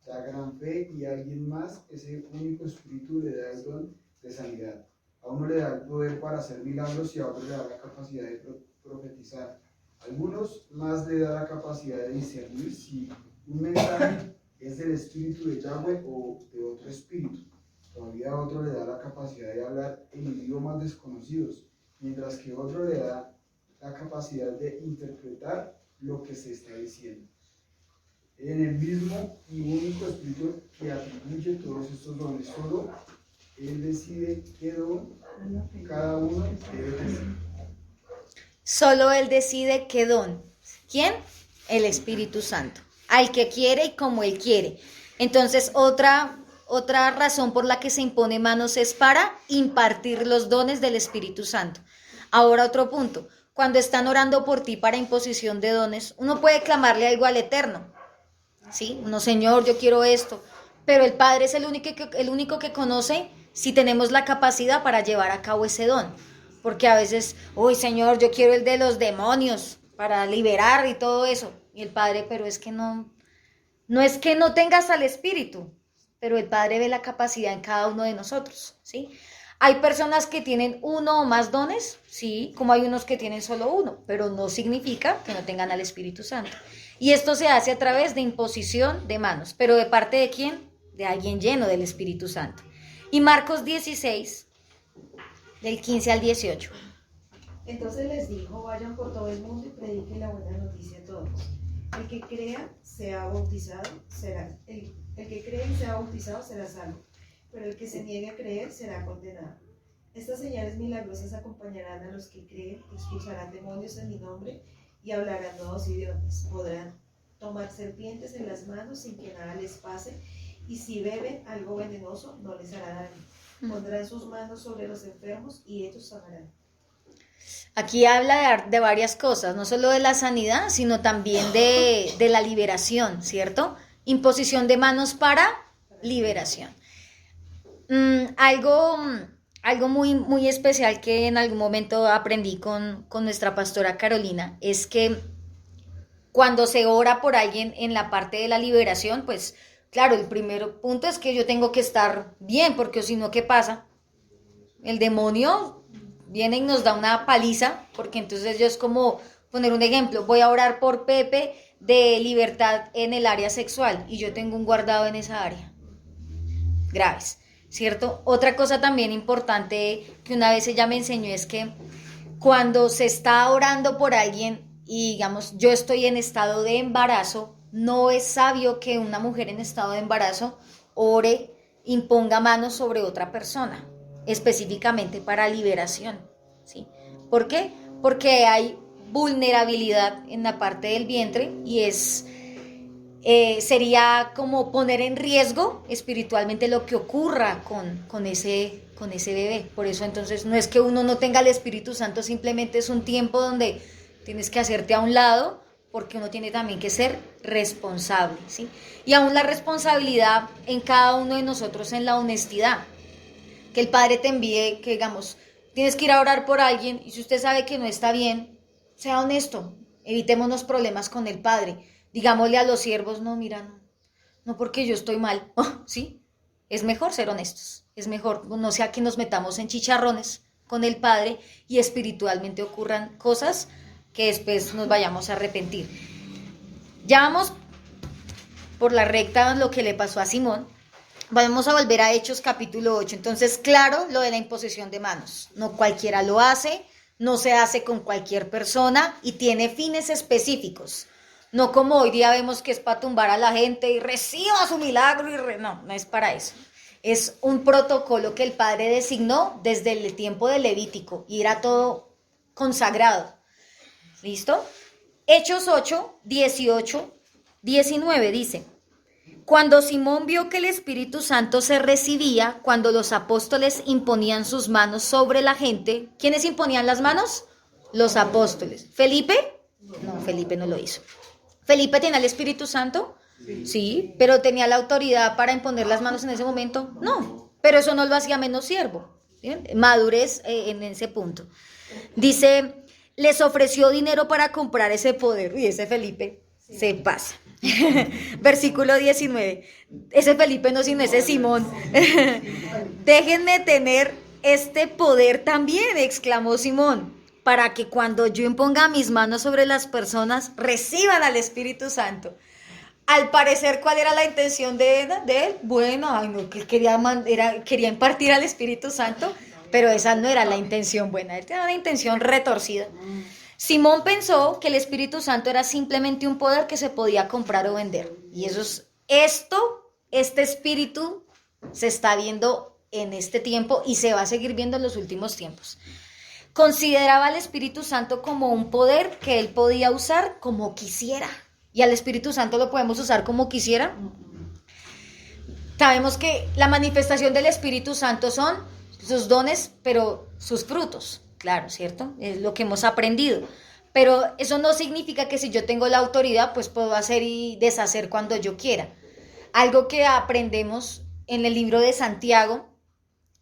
da gran fe, y a alguien más ese único espíritu le da el don de sanidad. A uno le da el poder para hacer milagros, y a otro le da la capacidad de profetizar. A algunos más le da la capacidad de discernir si un mensaje es del espíritu de Yahweh o de otro espíritu. Todavía a otro le da la capacidad de hablar en idiomas desconocidos, mientras que otro le da la capacidad de interpretar lo que se está diciendo. En el mismo y único espíritu que atribuye todos estos dones, solo él decide qué don cada uno debe tener. Solo él decide qué don. ¿Quién? El Espíritu Santo. Al que quiere y como él quiere. Entonces, otra razón por la que se impone manos es para impartir los dones del Espíritu Santo. Ahora otro punto. Cuando están orando por ti para imposición de dones, uno puede clamarle algo al Eterno. ¿Sí? Uno, Señor, yo quiero esto. Pero el Padre es el único que conoce si tenemos la capacidad para llevar a cabo ese don. Porque a veces, uy, Señor, yo quiero el de los demonios para liberar y todo eso. Y el Padre, pero es que no es que no tengas al Espíritu, pero el Padre ve la capacidad en cada uno de nosotros, ¿sí? Hay personas que tienen uno o más dones, sí, como hay unos que tienen solo uno, pero no significa que no tengan al Espíritu Santo. Y esto se hace a través de imposición de manos. ¿Pero de parte de quién? De alguien lleno del Espíritu Santo. Y Marcos 16, del 15 al 18. Entonces les dijo: vayan por todo el mundo y prediquen la buena noticia a todos. El que crea sea bautizado, el que cree y sea bautizado será salvo, pero el que se niegue a creer será condenado. Estas señales milagrosas acompañarán a los que creen, expulsarán demonios en mi nombre y hablarán nuevos idiomas. Podrán tomar serpientes en las manos sin que nada les pase, y si beben algo venenoso no les hará daño. Pondrán sus manos sobre los enfermos y ellos sanarán. Aquí habla de varias cosas, no solo de la sanidad, sino también de la liberación, ¿cierto? Imposición de manos para liberación. Algo muy, muy especial que en algún momento aprendí con nuestra pastora Carolina es que cuando se ora por alguien en la parte de la liberación, pues claro, el primer punto es que yo tengo que estar bien, porque si no, ¿qué pasa? El demonio viene y nos da una paliza, porque entonces yo es como poner un ejemplo, voy a orar por Pepe de libertad en el área sexual y yo tengo un guardado en esa área. Graves, ¿cierto? Otra cosa también importante que una vez ella me enseñó es que cuando se está orando por alguien y digamos yo estoy en estado de embarazo, no es sabio que una mujer en estado de embarazo ore, imponga manos sobre otra persona, específicamente para liberación, ¿sí? ¿Por qué? Porque hay vulnerabilidad en la parte del vientre y sería como poner en riesgo espiritualmente lo que ocurra con ese bebé. Por eso entonces no es que uno no tenga el Espíritu Santo, simplemente es un tiempo donde tienes que hacerte a un lado, porque uno tiene también que ser responsable, ¿sí? Y aún la responsabilidad en cada uno de nosotros en la honestidad. Que el Padre te envíe, que digamos, tienes que ir a orar por alguien y si usted sabe que no está bien, sea honesto, evitémonos problemas con el Padre. Digámosle a los siervos, no, mira, no porque yo estoy mal, ¿sí? Es mejor ser honestos, es mejor, no sea que nos metamos en chicharrones con el Padre y espiritualmente ocurran cosas que después nos vayamos a arrepentir. Ya vamos por la recta lo que le pasó a Simón. Vamos a volver a Hechos capítulo 8. Entonces, claro, lo de la imposición de manos. No cualquiera lo hace, no se hace con cualquier persona y tiene fines específicos. No como hoy día vemos que es para tumbar a la gente y reciba su milagro. No es para eso. Es un protocolo que el Padre designó desde el tiempo de Levítico y era todo consagrado. ¿Listo? Hechos 8, 18, 19 dice: cuando Simón vio que el Espíritu Santo se recibía cuando los apóstoles imponían sus manos sobre la gente. ¿Quiénes imponían las manos? Los apóstoles. ¿Felipe? No, Felipe no lo hizo. ¿Felipe tenía el Espíritu Santo? Sí, pero ¿tenía la autoridad para imponer las manos en ese momento? No, pero eso no lo hacía menos siervo. ¿Bien? Madurez en ese punto. Dice, les ofreció dinero para comprar ese poder. Y ese Felipe se pasa. Versículo 19. Ese Felipe no, sino ese Simón. Déjenme tener este poder también, exclamó Simón, para que cuando yo imponga mis manos sobre las personas reciban al Espíritu Santo. Al parecer, ¿cuál era la intención de él? Bueno, no, que quería impartir al Espíritu Santo, pero esa no era la intención buena. Él tenía una intención retorcida. Simón pensó que el Espíritu Santo era simplemente un poder que se podía comprar o vender. Y este espíritu se está viendo en este tiempo y se va a seguir viendo en los últimos tiempos. Consideraba al Espíritu Santo como un poder que él podía usar como quisiera. ¿Y al Espíritu Santo lo podemos usar como quisiera? Sabemos que la manifestación del Espíritu Santo son sus dones, pero sus frutos. Claro, ¿cierto? Es lo que hemos aprendido. Pero eso no significa que si yo tengo la autoridad, pues puedo hacer y deshacer cuando yo quiera. Algo que aprendemos en el libro de Santiago,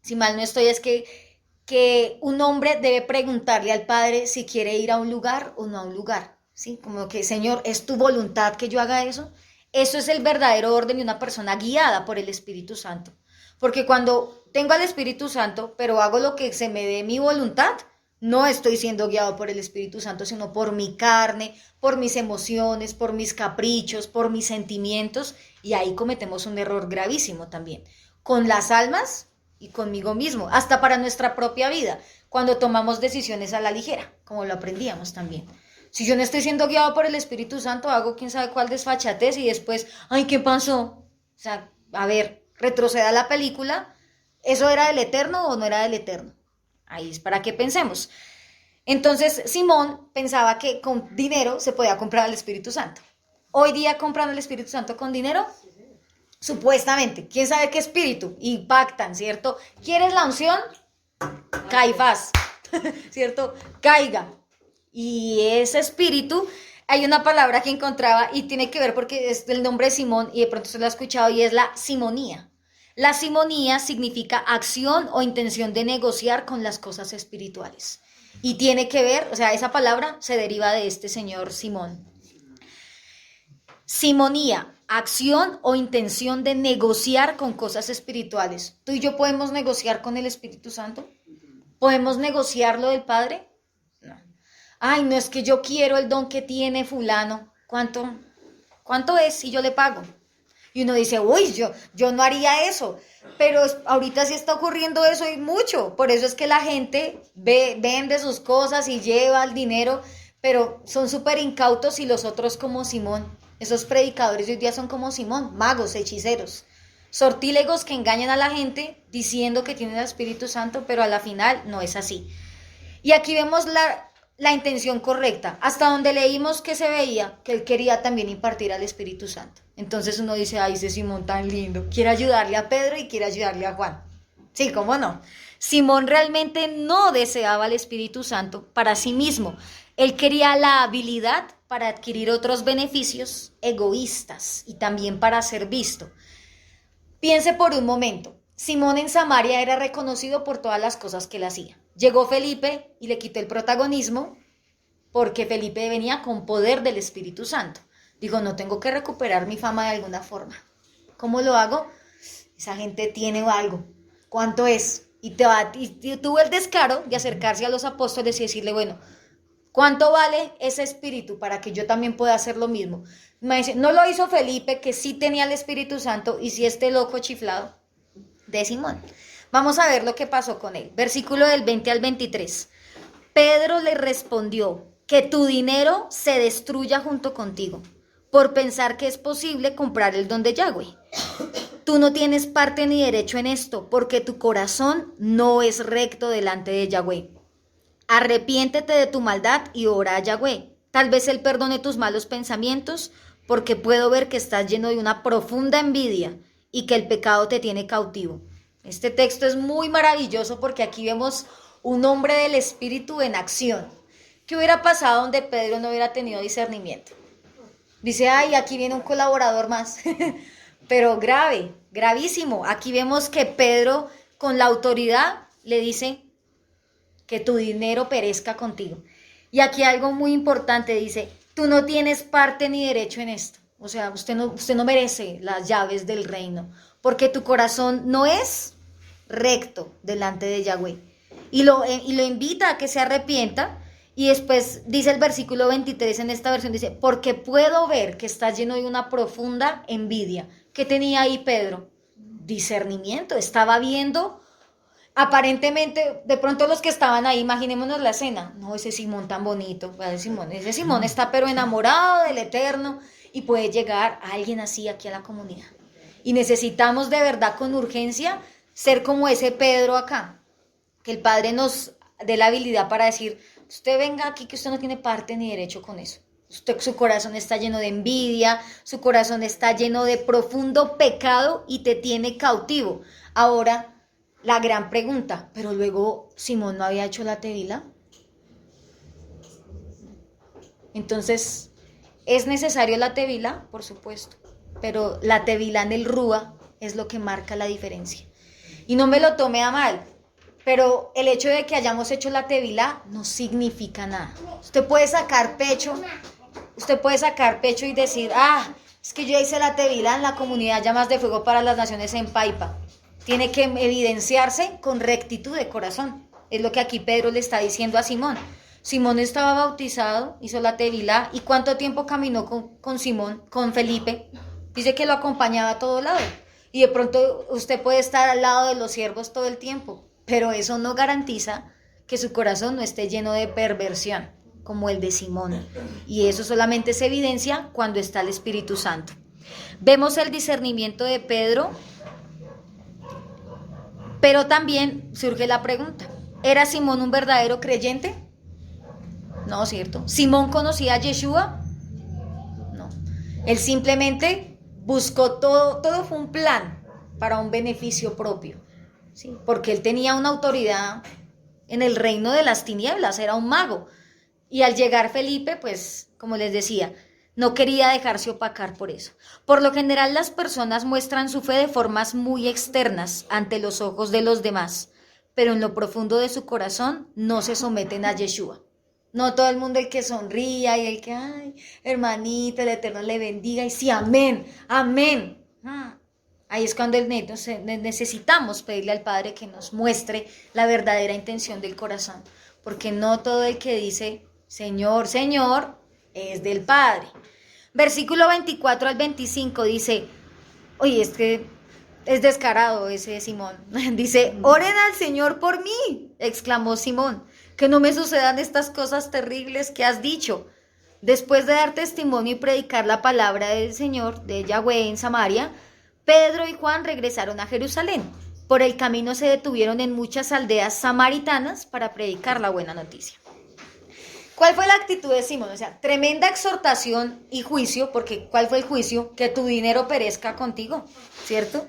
si mal no estoy, es que un hombre debe preguntarle al Padre si quiere ir a un lugar o no a un lugar. ¿Sí? Como que, Señor, ¿es tu voluntad que yo haga eso? Eso es el verdadero orden de una persona guiada por el Espíritu Santo. Porque cuando tengo al Espíritu Santo, pero hago lo que se me dé mi voluntad, no estoy siendo guiado por el Espíritu Santo, sino por mi carne, por mis emociones, por mis caprichos, por mis sentimientos, y ahí cometemos un error gravísimo también, con las almas y conmigo mismo, hasta para nuestra propia vida, cuando tomamos decisiones a la ligera, como lo aprendíamos también. Si yo no estoy siendo guiado por el Espíritu Santo, hago quién sabe cuál desfachatez y después, ay, ¿qué pasó? O sea, a ver, retroceda la película, ¿eso era del Eterno o no era del Eterno? Ahí es para que pensemos. Entonces, Simón pensaba que con dinero se podía comprar al Espíritu Santo. Hoy día compran el Espíritu Santo con dinero, supuestamente. ¿Quién sabe qué espíritu? Y pactan, ¿cierto? ¿Quieres la unción? Caifás, ¿cierto? Caiga. Y ese espíritu, hay una palabra que encontraba y tiene que ver porque es del nombre de Simón y de pronto se lo ha escuchado y es la simonía. La simonía significa acción o intención de negociar con las cosas espirituales. Y tiene que ver, o sea, esa palabra se deriva de este señor Simón. Simonía, acción o intención de negociar con cosas espirituales. ¿Tú y yo podemos negociar con el Espíritu Santo? ¿Podemos negociar lo del Padre? No. Ay, no, es que yo quiero el don que tiene fulano. ¿Cuánto es? Y yo le pago. Y uno dice, uy, yo no haría eso. Pero ahorita sí está ocurriendo eso y mucho. Por eso es que la gente vende sus cosas y lleva el dinero, pero son súper incautos y los otros como Simón. Esos predicadores de hoy día son como Simón, magos, hechiceros, sortílegos que engañan a la gente diciendo que tienen el Espíritu Santo, pero a la final no es así. Y aquí vemos la intención correcta, hasta donde leímos que se veía que él quería también impartir al Espíritu Santo. Entonces uno dice, ay, ese Simón tan lindo, quiere ayudarle a Pedro y quiere ayudarle a Juan. Sí, ¿cómo no? Simón realmente no deseaba el Espíritu Santo para sí mismo. Él quería la habilidad para adquirir otros beneficios egoístas y también para ser visto. Piense por un momento, Simón en Samaria era reconocido por todas las cosas que él hacía. Llegó Felipe y le quitó el protagonismo porque Felipe venía con poder del Espíritu Santo. Digo, no tengo que recuperar mi fama de alguna forma. ¿Cómo lo hago? Esa gente tiene algo. ¿Cuánto es? Y tuvo el descaro de acercarse a los apóstoles y decirle, bueno, ¿cuánto vale ese espíritu para que yo también pueda hacer lo mismo? Me dice, no lo hizo Felipe, que sí tenía el Espíritu Santo, y sí este loco chiflado de Simón. Vamos a ver lo que pasó con él. Versículo del 20 al 23. Pedro le respondió, que tu dinero se destruya junto contigo, por pensar que es posible comprar el don de Yahweh. Tú no tienes parte ni derecho en esto, porque tu corazón no es recto delante de Yahweh. Arrepiéntete de tu maldad y ora a Yahweh. Tal vez Él perdone tus malos pensamientos, porque puedo ver que estás lleno de una profunda envidia y que el pecado te tiene cautivo. Este texto es muy maravilloso porque aquí vemos un hombre del Espíritu en acción. ¿Qué hubiera pasado donde Pedro no hubiera tenido discernimiento? Dice, ay, aquí viene un colaborador más. Pero grave, gravísimo. Aquí vemos que Pedro, con la autoridad, le dice que tu dinero perezca contigo. Y aquí algo muy importante, dice, tú no tienes parte ni derecho en esto. O sea, usted no merece las llaves del reino, porque tu corazón no es recto delante de Yahweh. Y lo invita a que se arrepienta. Y después dice el versículo 23 en esta versión, dice, porque puedo ver que estás lleno de una profunda envidia. ¿Qué tenía ahí Pedro? Discernimiento, estaba viendo, aparentemente, de pronto los que estaban ahí, imaginémonos la escena, no, ese Simón tan bonito, ese Simón está pero enamorado del Eterno y puede llegar a alguien así aquí a la comunidad. Y necesitamos de verdad con urgencia ser como ese Pedro acá, que el Padre nos dé la habilidad para decir, usted venga aquí que usted no tiene parte ni derecho con eso. Su corazón está lleno de envidia, su corazón está lleno de profundo pecado y te tiene cautivo. Ahora, la gran pregunta, pero luego Simón no había hecho la tevila. Entonces, ¿es necesario la tevila? Por supuesto, pero la tevila en el rúa es lo que marca la diferencia. Y no me lo tome a mal, pero el hecho de que hayamos hecho la tevila no significa nada. Usted puede sacar pecho y decir, es que yo hice la tevila en la comunidad Llamas de Fuego para las Naciones en Paipa. Tiene que evidenciarse con rectitud de corazón. Es lo que aquí Pedro le está diciendo a Simón. Simón estaba bautizado, hizo la tevila, ¿y cuánto tiempo caminó con Simón, con Felipe? Dice que lo acompañaba a todo lado. Y de pronto usted puede estar al lado de los siervos todo el tiempo, pero eso no garantiza que su corazón no esté lleno de perversión, como el de Simón. Y eso solamente se evidencia cuando está el Espíritu Santo. Vemos el discernimiento de Pedro, pero también surge la pregunta, ¿era Simón un verdadero creyente? No, ¿cierto? ¿Simón conocía a Yeshua? No. Él simplemente buscó todo fue un plan para un beneficio propio. ¿Sí? Porque él tenía una autoridad en el reino de las tinieblas, era un mago. Y al llegar Felipe, pues, como les decía, no quería dejarse opacar por eso. Por lo general, las personas muestran su fe de formas muy externas ante los ojos de los demás, pero en lo profundo de su corazón no se someten a Yeshua. No todo el mundo el que sonría y el que, ay, hermanita, el Eterno le bendiga, y sí, amén, amén. Ahí es cuando necesitamos pedirle al Padre que nos muestre la verdadera intención del corazón, porque no todo el que dice Señor, Señor, es del Padre. Versículo 24 al 25 dice, oye, es que es descarado ese Simón. Dice, oren al Señor por mí, exclamó Simón, que no me sucedan estas cosas terribles que has dicho. Después de dar testimonio y predicar la palabra del Señor, de Yahweh en Samaria, Pedro y Juan regresaron a Jerusalén. Por el camino se detuvieron en muchas aldeas samaritanas para predicar la buena noticia. ¿Cuál fue la actitud de Simón? O sea, tremenda exhortación y juicio, porque ¿cuál fue el juicio? Que tu dinero perezca contigo, ¿cierto?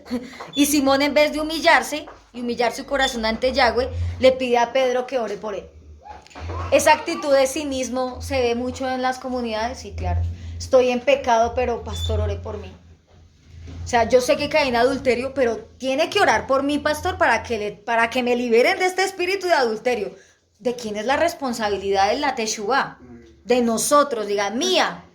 Y Simón, en vez de humillarse y humillar su corazón ante Yahweh, le pide a Pedro que ore por él. Esa actitud de cinismo se ve mucho en las comunidades, sí, claro. Estoy en pecado, pero pastor, ore por mí. O sea, yo sé que caí en adulterio, pero tiene que orar por mí, pastor, para que me liberen de este espíritu de adulterio. ¿De quién es la responsabilidad de la Teshuvá? De nosotros, diga, mía,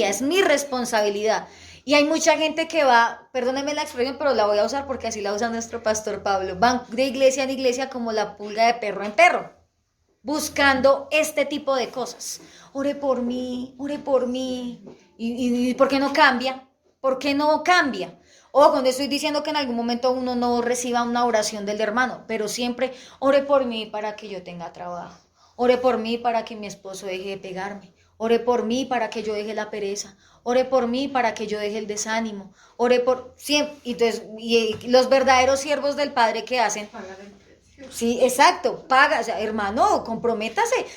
es mi responsabilidad. Y hay mucha gente que va, perdónenme la expresión, pero la voy a usar porque así la usa nuestro pastor Pablo, van de iglesia en iglesia como la pulga de perro en perro, buscando este tipo de cosas. Ore por mí, ¿y por qué no cambia? ¿Por qué no cambia? O cuando estoy diciendo que en algún momento uno no reciba una oración del hermano, pero siempre ore por mí para que yo tenga trabajo. Ore por mí para que mi esposo deje de pegarme. Ore por mí para que yo deje la pereza. Ore por mí para que yo deje el desánimo. Ore por siempre. Entonces, y los verdaderos siervos del Padre, ¿qué hacen? Sí, exacto, paga, o sea, hermano, comprométase.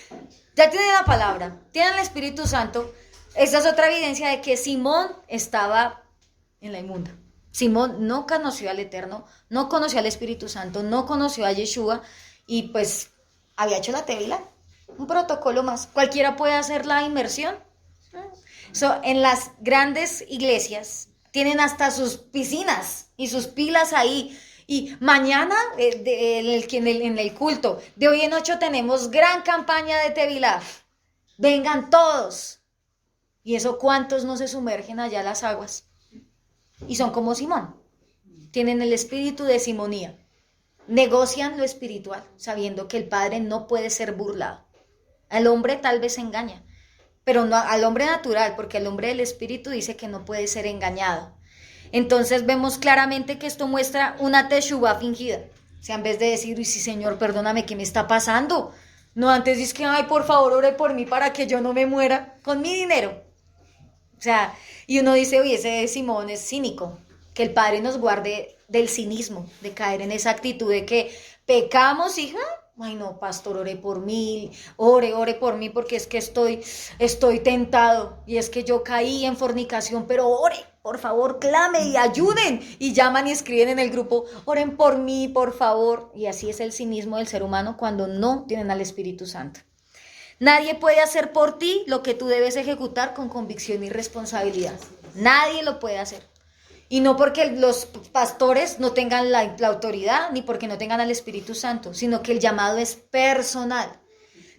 Ya tienen la palabra, tienen el Espíritu Santo. Esta es otra evidencia de que Simón estaba en la inmunda. Simón no conoció al Eterno, no conoció al Espíritu Santo, no conoció a Yeshua y pues había hecho la tevila, un protocolo más. Cualquiera puede hacer la inmersión. En las grandes iglesias tienen hasta sus piscinas y sus pilas ahí. Y mañana en el culto de hoy en 8 tenemos gran campaña de tevilá. Vengan todos. ¿Y eso cuántos no se sumergen allá a las aguas? Y son como Simón, tienen el espíritu de simonía, negocian lo espiritual, sabiendo que el Padre no puede ser burlado. Al hombre tal vez engaña, pero no al hombre natural, porque el hombre del espíritu dice que no puede ser engañado. Entonces vemos claramente que esto muestra una teshuvá fingida. O sea, en vez de decir, uy, sí, Señor, perdóname, ¿qué me está pasando? No, antes dices que, ay, por favor, ore por mí para que yo no me muera con mi dinero. O sea, y uno dice, oye, ese Simón es cínico, que el Padre nos guarde del cinismo, de caer en esa actitud de que pecamos, hija, ay no, pastor, ore por mí, ore por mí porque es que estoy tentado y es que yo caí en fornicación, pero ore, por favor, clame y ayuden y llaman y escriben en el grupo, oren por mí, por favor, y así es el cinismo del ser humano cuando no tienen al Espíritu Santo. Nadie puede hacer por ti lo que tú debes ejecutar con convicción y responsabilidad. Nadie lo puede hacer. Y no porque los pastores no tengan la autoridad, ni porque no tengan al Espíritu Santo, sino que el llamado es personal.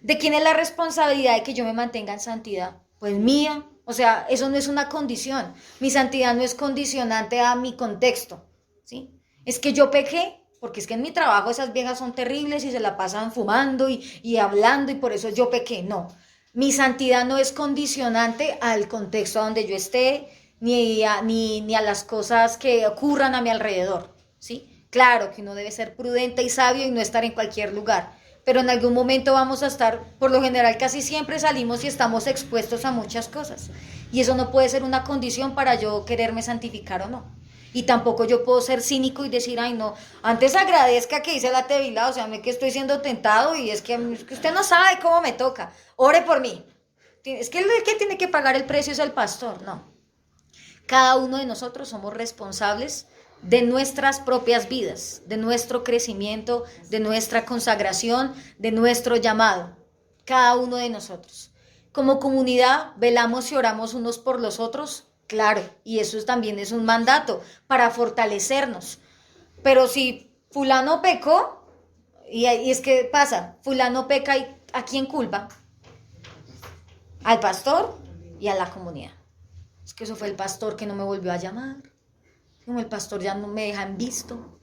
¿De quién es la responsabilidad de que yo me mantenga en santidad? Pues mía. O sea, eso no es una condición. Mi santidad no es condicionante a mi contexto, ¿sí? Es que yo pequé. Porque es que en mi trabajo esas viejas son terribles y se la pasan fumando y hablando y por eso yo pequé. No, mi santidad no es condicionante al contexto a donde yo esté ni a las cosas que ocurran a mi alrededor, ¿sí? Claro que uno debe ser prudente y sabio y no estar en cualquier lugar, pero en algún momento vamos a estar, por lo general casi siempre salimos y estamos expuestos a muchas cosas. Y eso no puede ser una condición para yo quererme santificar o no. Y tampoco yo puedo ser cínico y decir, ay no, antes agradezca que hice la tevilá, o sea, que estoy siendo tentado y es que usted no sabe cómo me toca, ore por mí. Es que el que tiene que pagar el precio es el pastor, no. Cada uno de nosotros somos responsables de nuestras propias vidas, de nuestro crecimiento, de nuestra consagración, de nuestro llamado. Cada uno de nosotros. Como comunidad, velamos y oramos unos por los otros. Claro, y eso también es un mandato para fortalecernos. Pero si fulano pecó, y es que pasa, fulano peca y ¿a quién culpa? Al pastor y a la comunidad. Es que eso fue el pastor que no me volvió a llamar. Como el pastor ya no me deja en visto.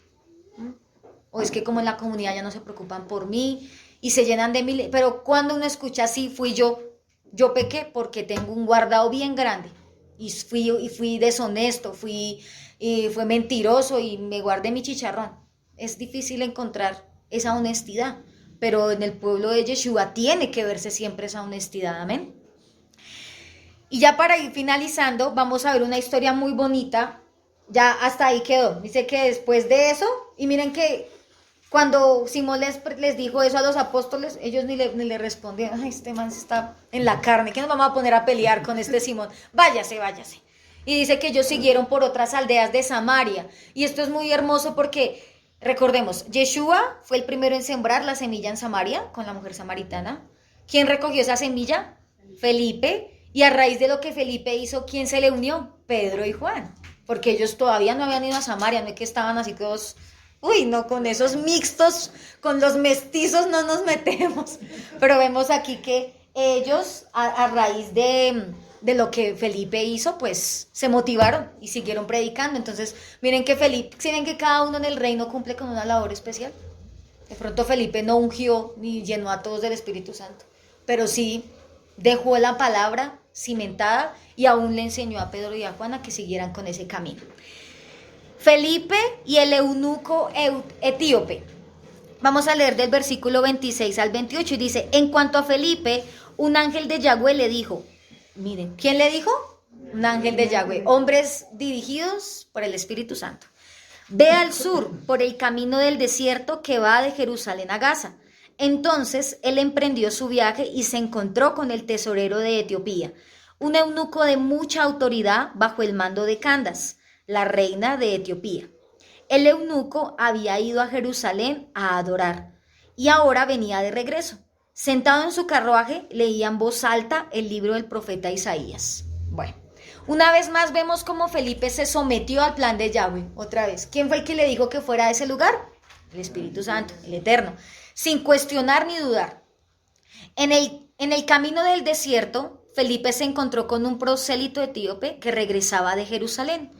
O es que como en la comunidad ya no se preocupan por mí y se llenan de mil. Pero cuando uno escucha así, fui yo pequé porque tengo un guardado bien grande. Y fui deshonesto, fui mentiroso y me guardé mi chicharrón. Es difícil encontrar esa honestidad, pero en el pueblo de Yeshua tiene que verse siempre esa honestidad, amén. Y ya para ir finalizando, vamos a ver una historia muy bonita. Ya hasta ahí quedó. Dice que después de eso, y miren que cuando Simón les dijo eso a los apóstoles, ellos ni le respondieron. Ay, este man está en la carne, ¿qué nos vamos a poner a pelear con este Simón? Váyase, váyase. Y dice que ellos siguieron por otras aldeas de Samaria. Y esto es muy hermoso porque, recordemos, Yeshua fue el primero en sembrar la semilla en Samaria con la mujer samaritana. ¿Quién recogió esa semilla? Felipe. Y a raíz de lo que Felipe hizo, ¿quién se le unió? Pedro y Juan. Porque ellos todavía no habían ido a Samaria, no es que estaban así todos... Uy, no, con esos mixtos, con los mestizos no nos metemos. Pero vemos aquí que ellos, a raíz de lo que Felipe hizo, pues se motivaron y siguieron predicando. Entonces, miren que Felipe, si ven que cada uno en el reino cumple con una labor especial. De pronto Felipe no ungió ni llenó a todos del Espíritu Santo, pero sí dejó la palabra cimentada y aún le enseñó a Pedro y a Juan a que siguieran con ese camino. Felipe y el eunuco etíope. Vamos a leer del versículo 26 al 28 y dice, en cuanto a Felipe, un ángel de Yahweh le dijo, miren, ¿quién le dijo? Un ángel de Yahweh, hombres dirigidos por el Espíritu Santo. Ve al sur por el camino del desierto que va de Jerusalén a Gaza. Entonces él emprendió su viaje y se encontró con el tesorero de Etiopía, un eunuco de mucha autoridad bajo el mando de Candace, la reina de Etiopía. El eunuco había ido a Jerusalén a adorar y ahora venía de regreso. Sentado en su carruaje, leía en voz alta el libro del profeta Isaías. Bueno, una vez más vemos cómo Felipe se sometió al plan de Yahweh. Otra vez, ¿quién fue el que le dijo que fuera a ese lugar? El Espíritu Santo, el Eterno, sin cuestionar ni dudar. En el camino del desierto, Felipe se encontró con un prosélito etíope que regresaba de Jerusalén.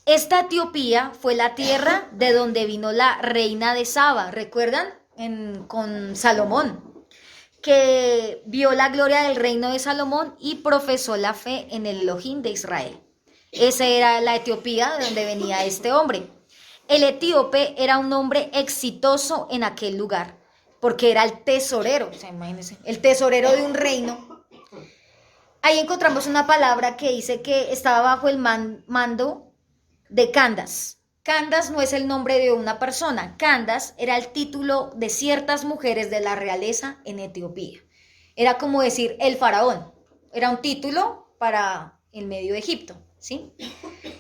Esta Etiopía fue la tierra de donde vino la reina de Saba, ¿recuerdan? Con Salomón, que vio la gloria del reino de Salomón y profesó la fe en el Elohim de Israel. Esa era la Etiopía de donde venía este hombre. El etíope era un hombre exitoso en aquel lugar, porque era el tesorero, o sea, imagínense, el tesorero de un reino. Ahí encontramos una palabra que dice que estaba bajo el mando de Candace. Candace no es el nombre de una persona. Candace era el título de ciertas mujeres de la realeza en Etiopía. Era como decir el faraón. Era un título para el medio de Egipto, ¿sí?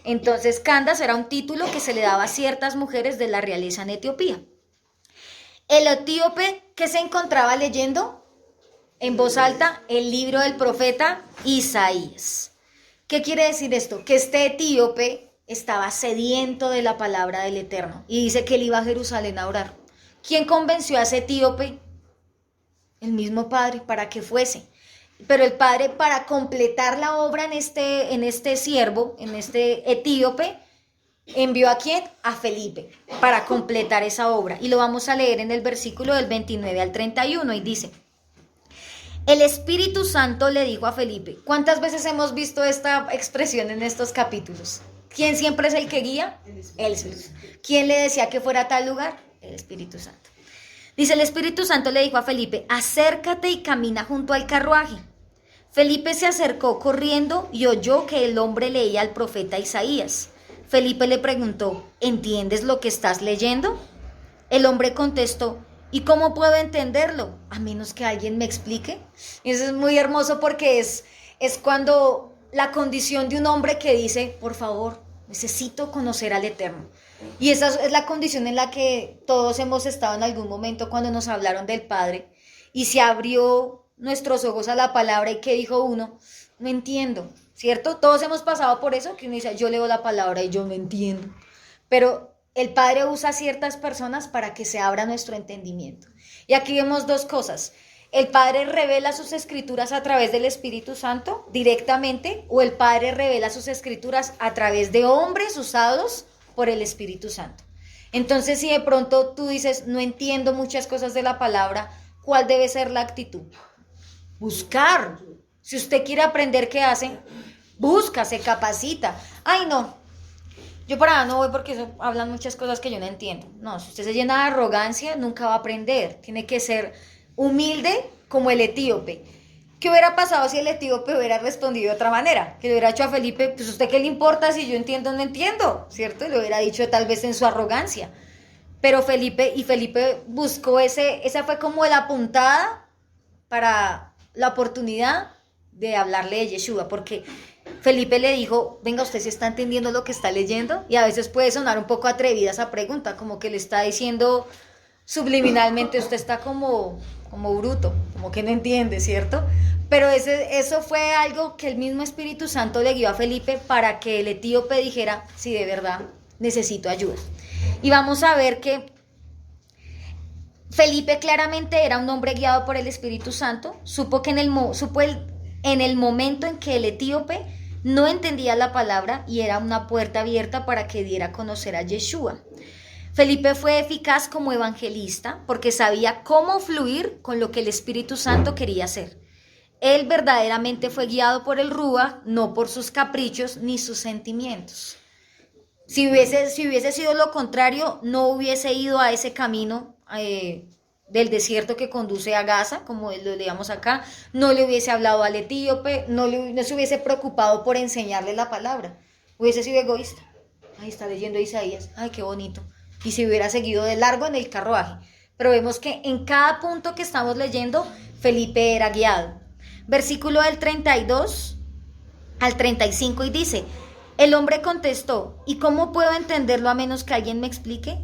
Entonces Candace era un título que se le daba a ciertas mujeres de la realeza en Etiopía. El etíope que se encontraba leyendo en voz alta el libro del profeta Isaías. ¿Qué quiere decir esto? Que este etíope estaba sediento de la palabra del Eterno y dice que él iba a Jerusalén a orar. ¿Quién convenció a ese etíope? El mismo padre, para que fuese. Pero el padre, para completar la obra en este siervo, en este etíope, envió ¿a quién? A Felipe, para completar esa obra. Y lo vamos a leer en el versículo del 29 al 31 y dice: el Espíritu Santo le dijo a Felipe. ¿Cuántas veces hemos visto esta expresión en estos capítulos? ¿Quién siempre es el que guía? El Espíritu. ¿Quién le decía que fuera a tal lugar? El Espíritu Santo. Dice, el Espíritu Santo le dijo a Felipe, acércate y camina junto al carruaje. Felipe se acercó corriendo y oyó que el hombre leía al profeta Isaías. Felipe le preguntó, ¿entiendes lo que estás leyendo? El hombre contestó, ¿y cómo puedo entenderlo? A menos que alguien me explique. Y eso es muy hermoso porque es cuando la condición de un hombre que dice, por favor, necesito conocer al Eterno. Y esa es la condición en la que todos hemos estado en algún momento cuando nos hablaron del Padre y se abrió nuestros ojos a la palabra y que dijo uno, no entiendo, ¿cierto? Todos hemos pasado por eso, que uno dice, yo leo la palabra y yo no entiendo. Pero el Padre usa a ciertas personas para que se abra nuestro entendimiento. Y aquí vemos dos cosas. ¿El Padre revela sus escrituras a través del Espíritu Santo directamente o el Padre revela sus escrituras a través de hombres usados por el Espíritu Santo? Entonces, si de pronto tú dices, no entiendo muchas cosas de la palabra, ¿cuál debe ser la actitud? Buscar. Si usted quiere aprender, ¿qué hace? Busca, se capacita. Ay, no, yo para allá no voy porque eso, hablan muchas cosas que yo no entiendo. No, si usted se llena de arrogancia, nunca va a aprender. Tiene que ser humilde como el etíope. ¿Qué hubiera pasado si el etíope hubiera respondido de otra manera? Que le hubiera dicho a Felipe, pues ¿usted qué le importa si yo entiendo o no entiendo? ¿Cierto? Y le hubiera dicho tal vez en su arrogancia. Pero Felipe buscó esa fue como la puntada para la oportunidad de hablarle de Yeshua, porque Felipe le dijo, venga, ¿usted sí está entendiendo lo que está leyendo? Y a veces puede sonar un poco atrevida esa pregunta, como que le está diciendo subliminalmente, usted está como bruto, como que no entiende, ¿cierto? Pero eso fue algo que el mismo Espíritu Santo le guió a Felipe para que el etíope dijera, sí, de verdad, necesito ayuda. Y vamos a ver que Felipe claramente era un hombre guiado por el Espíritu Santo, supo en el momento en que el etíope no entendía la palabra y era una puerta abierta para que diera a conocer a Yeshua. Felipe fue eficaz como evangelista porque sabía cómo fluir con lo que el Espíritu Santo quería hacer. Él verdaderamente fue guiado por el Rúa, no por sus caprichos ni sus sentimientos. Si hubiese sido lo contrario, no hubiese ido a ese camino del desierto que conduce a Gaza, como lo leíamos acá, no le hubiese hablado al etíope, no se hubiese preocupado por enseñarle la palabra, hubiese sido egoísta. Ahí está leyendo Isaías, ay, qué bonito, y se hubiera seguido de largo en el carruaje. Pero vemos que en cada punto que estamos leyendo, Felipe era guiado. Versículo del 32 al 35 y dice, el hombre contestó, ¿y cómo puedo entenderlo a menos que alguien me explique?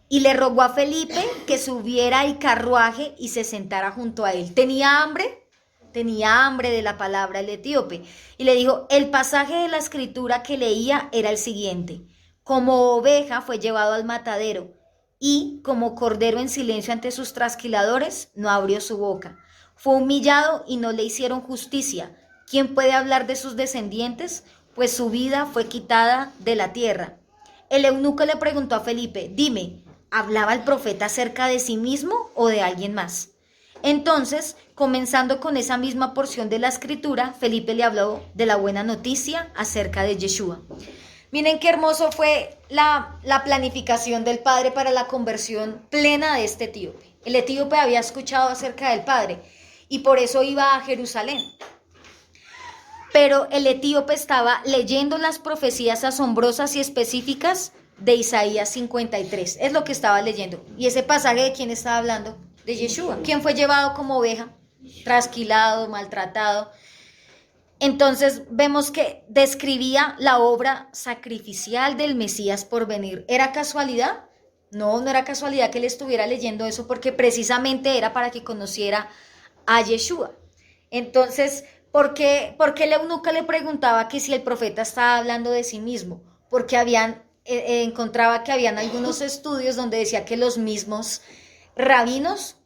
Y le rogó a Felipe que subiera al carruaje y se sentara junto a él. ¿Tenía hambre? Tenía hambre de la palabra el etíope. Y le dijo, el pasaje de la escritura que leía era el siguiente. Como oveja fue llevado al matadero y como cordero en silencio ante sus trasquiladores no abrió su boca. Fue humillado y no le hicieron justicia. ¿Quién puede hablar de sus descendientes? Pues su vida fue quitada de la tierra. El eunuco le preguntó a Felipe, dime, ¿hablaba el profeta acerca de sí mismo o de alguien más? Entonces, comenzando con esa misma porción de la escritura, Felipe le habló de la buena noticia acerca de Yeshua. Miren qué hermoso fue la planificación del Padre para la conversión plena de este etíope. El etíope había escuchado acerca del Padre y por eso iba a Jerusalén. Pero el etíope estaba leyendo las profecías asombrosas y específicas de Isaías 53. Es lo que estaba leyendo. ¿Y ese pasaje de quién estaba hablando? De Yeshua. ¿Quién fue llevado como oveja? Trasquilado, maltratado. Entonces vemos que describía la obra sacrificial del Mesías por venir. ¿Era casualidad? No era casualidad que él estuviera leyendo eso porque precisamente era para que conociera a Yeshua. Entonces, ¿por qué el eunuco le preguntaba que si el profeta estaba hablando de sí mismo? Porque encontraba que habían algunos estudios donde decía que los mismos rabinos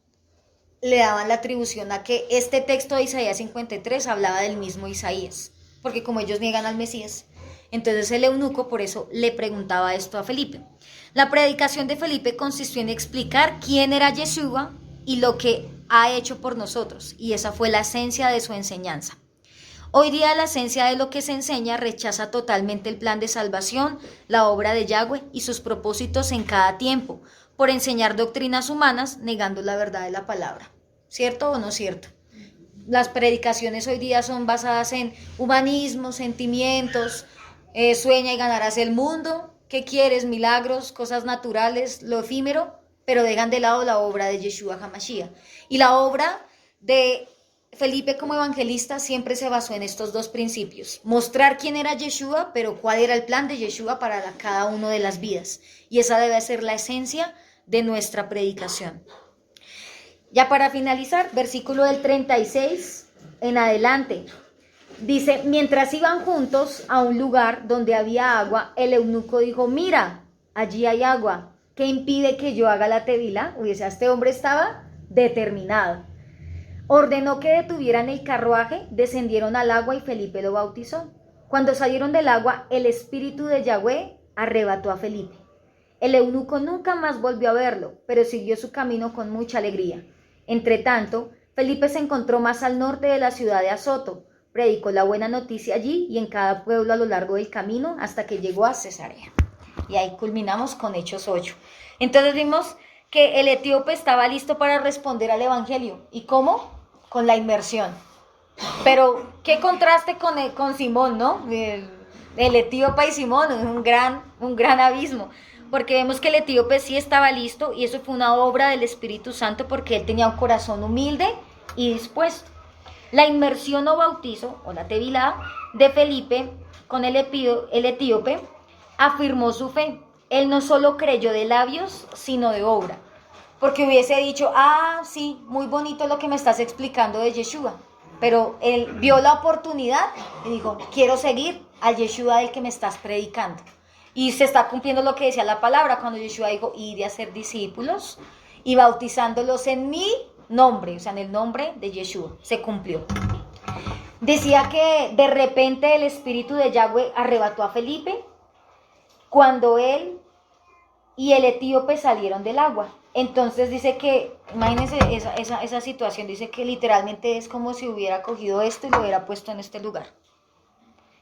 le daban la atribución a que este texto de Isaías 53 hablaba del mismo Isaías, porque como ellos niegan al Mesías, entonces el eunuco por eso le preguntaba esto a Felipe. La predicación de Felipe consistió en explicar quién era Yeshua y lo que ha hecho por nosotros, y esa fue la esencia de su enseñanza. Hoy día la esencia de lo que se enseña rechaza totalmente el plan de salvación, la obra de Yahweh y sus propósitos en cada tiempo, por enseñar doctrinas humanas negando la verdad de la palabra. ¿Cierto o no cierto? Las predicaciones hoy día son basadas en humanismo, sentimientos, sueña y ganarás el mundo, ¿qué quieres? Milagros, cosas naturales, lo efímero, pero dejan de lado la obra de Yeshua HaMashiach. Y la obra de Felipe como evangelista siempre se basó en estos dos principios. Mostrar quién era Yeshua, pero cuál era el plan de Yeshua para cada una de las vidas. Y esa debe ser la esencia de nuestra predicación. Ya para finalizar, versículo del 36 en adelante. Dice, mientras iban juntos a un lugar donde había agua, el eunuco dijo, mira, allí hay agua. ¿Qué impide que yo haga la tevilá? O sea, este hombre estaba determinado. Ordenó que detuvieran el carruaje, descendieron al agua y Felipe lo bautizó. Cuando salieron del agua, el espíritu de Yahweh arrebató a Felipe. El eunuco nunca más volvió a verlo, pero siguió su camino con mucha alegría. Entretanto, Felipe se encontró más al norte de la ciudad de Azoto, predicó la buena noticia allí y en cada pueblo a lo largo del camino hasta que llegó a Cesarea. Y ahí culminamos con Hechos 8. Entonces vimos que el etíope estaba listo para responder al evangelio. ¿Y cómo? con la inmersión. Pero qué contraste con Simón, ¿no? El etíope y Simón, un gran abismo. Porque vemos que el etíope sí estaba listo y eso fue una obra del Espíritu Santo porque él tenía un corazón humilde y dispuesto. La inmersión o bautizo, o la tevilá, de Felipe con el etíope afirmó su fe. Él no solo creyó de labios, sino de obra. Porque hubiese dicho, sí, muy bonito lo que me estás explicando de Yeshua. Pero él vio la oportunidad y dijo, quiero seguir al Yeshua del que me estás predicando. Y se está cumpliendo lo que decía la palabra cuando Yeshua dijo, id a ser discípulos y bautizándolos en mi nombre, o sea, en el nombre de Yeshua. Se cumplió. Decía que de repente el espíritu de Yahweh arrebató a Felipe cuando él y el etíope salieron del agua. Entonces dice que, imagínense esa situación, dice que literalmente es como si hubiera cogido esto y lo hubiera puesto en este lugar.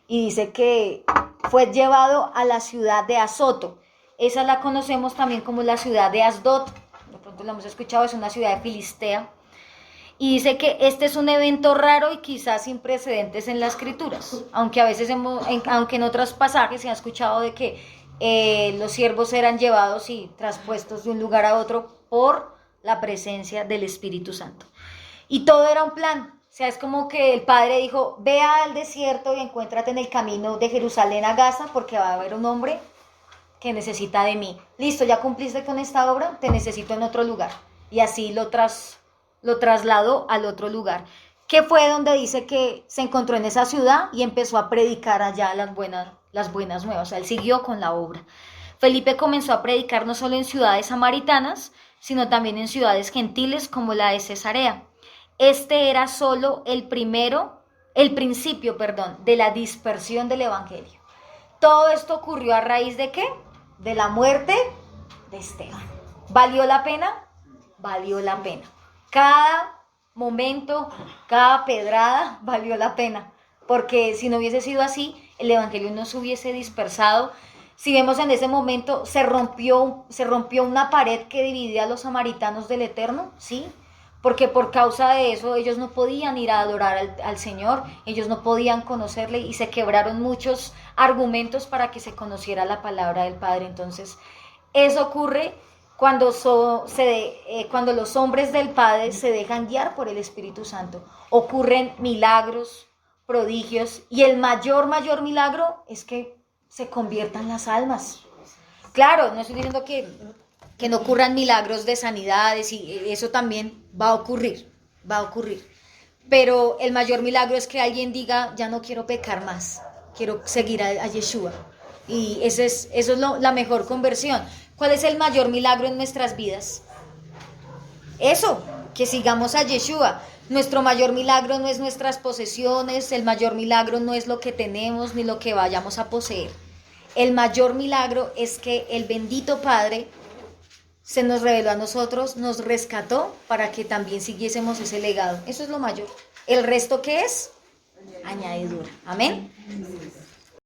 Y dice que fue llevado a la ciudad de Azoto. Esa la conocemos también como la ciudad de Asdod. De pronto la hemos escuchado, es una ciudad de Filistea. Y dice que este es un evento raro y quizás sin precedentes en las escrituras. Aunque a veces aunque en otros pasajes se ha escuchado de que los siervos eran llevados y traspuestos de un lugar a otro por la presencia del Espíritu Santo. Y todo era un plan. O sea, es como que el padre dijo, ve al desierto y encuéntrate en el camino de Jerusalén a Gaza porque va a haber un hombre que necesita de mí. Listo, ya cumpliste con esta obra, te necesito en otro lugar. Y así lo trasladó al otro lugar, que fue donde dice que se encontró en esa ciudad y empezó a predicar allá las buenas nuevas. O sea, él siguió con la obra. Felipe comenzó a predicar no solo en ciudades samaritanas, sino también en ciudades gentiles como la de Cesarea. Este era solo el principio, de la dispersión del evangelio. Todo esto ocurrió a raíz de ¿qué? De la muerte de Esteban. ¿Valió la pena? Valió la pena. Cada momento, cada pedrada valió la pena. Porque si no hubiese sido así, el evangelio no se hubiese dispersado. Si vemos en ese momento, se rompió una pared que dividía a los samaritanos del Eterno, ¿sí? Porque por causa de eso ellos no podían ir a adorar al Señor, ellos no podían conocerle y se quebraron muchos argumentos para que se conociera la palabra del Padre. Entonces, eso ocurre cuando los hombres del Padre se dejan guiar por el Espíritu Santo. Ocurren milagros, prodigios y el mayor milagro es que se conviertan las almas. Claro, no estoy diciendo que no ocurran milagros de sanidades y eso también va a ocurrir. Pero el mayor milagro es que alguien diga, ya no quiero pecar más, quiero seguir a Yeshua. Y eso es la mejor conversión. ¿Cuál es el mayor milagro en nuestras vidas? Eso, que sigamos a Yeshua. Nuestro mayor milagro no es nuestras posesiones, el mayor milagro no es lo que tenemos ni lo que vayamos a poseer. El mayor milagro es que el bendito Padre se nos reveló a nosotros, nos rescató para que también siguiésemos ese legado. Eso es lo mayor. ¿El resto qué es? Añadidura. Amén.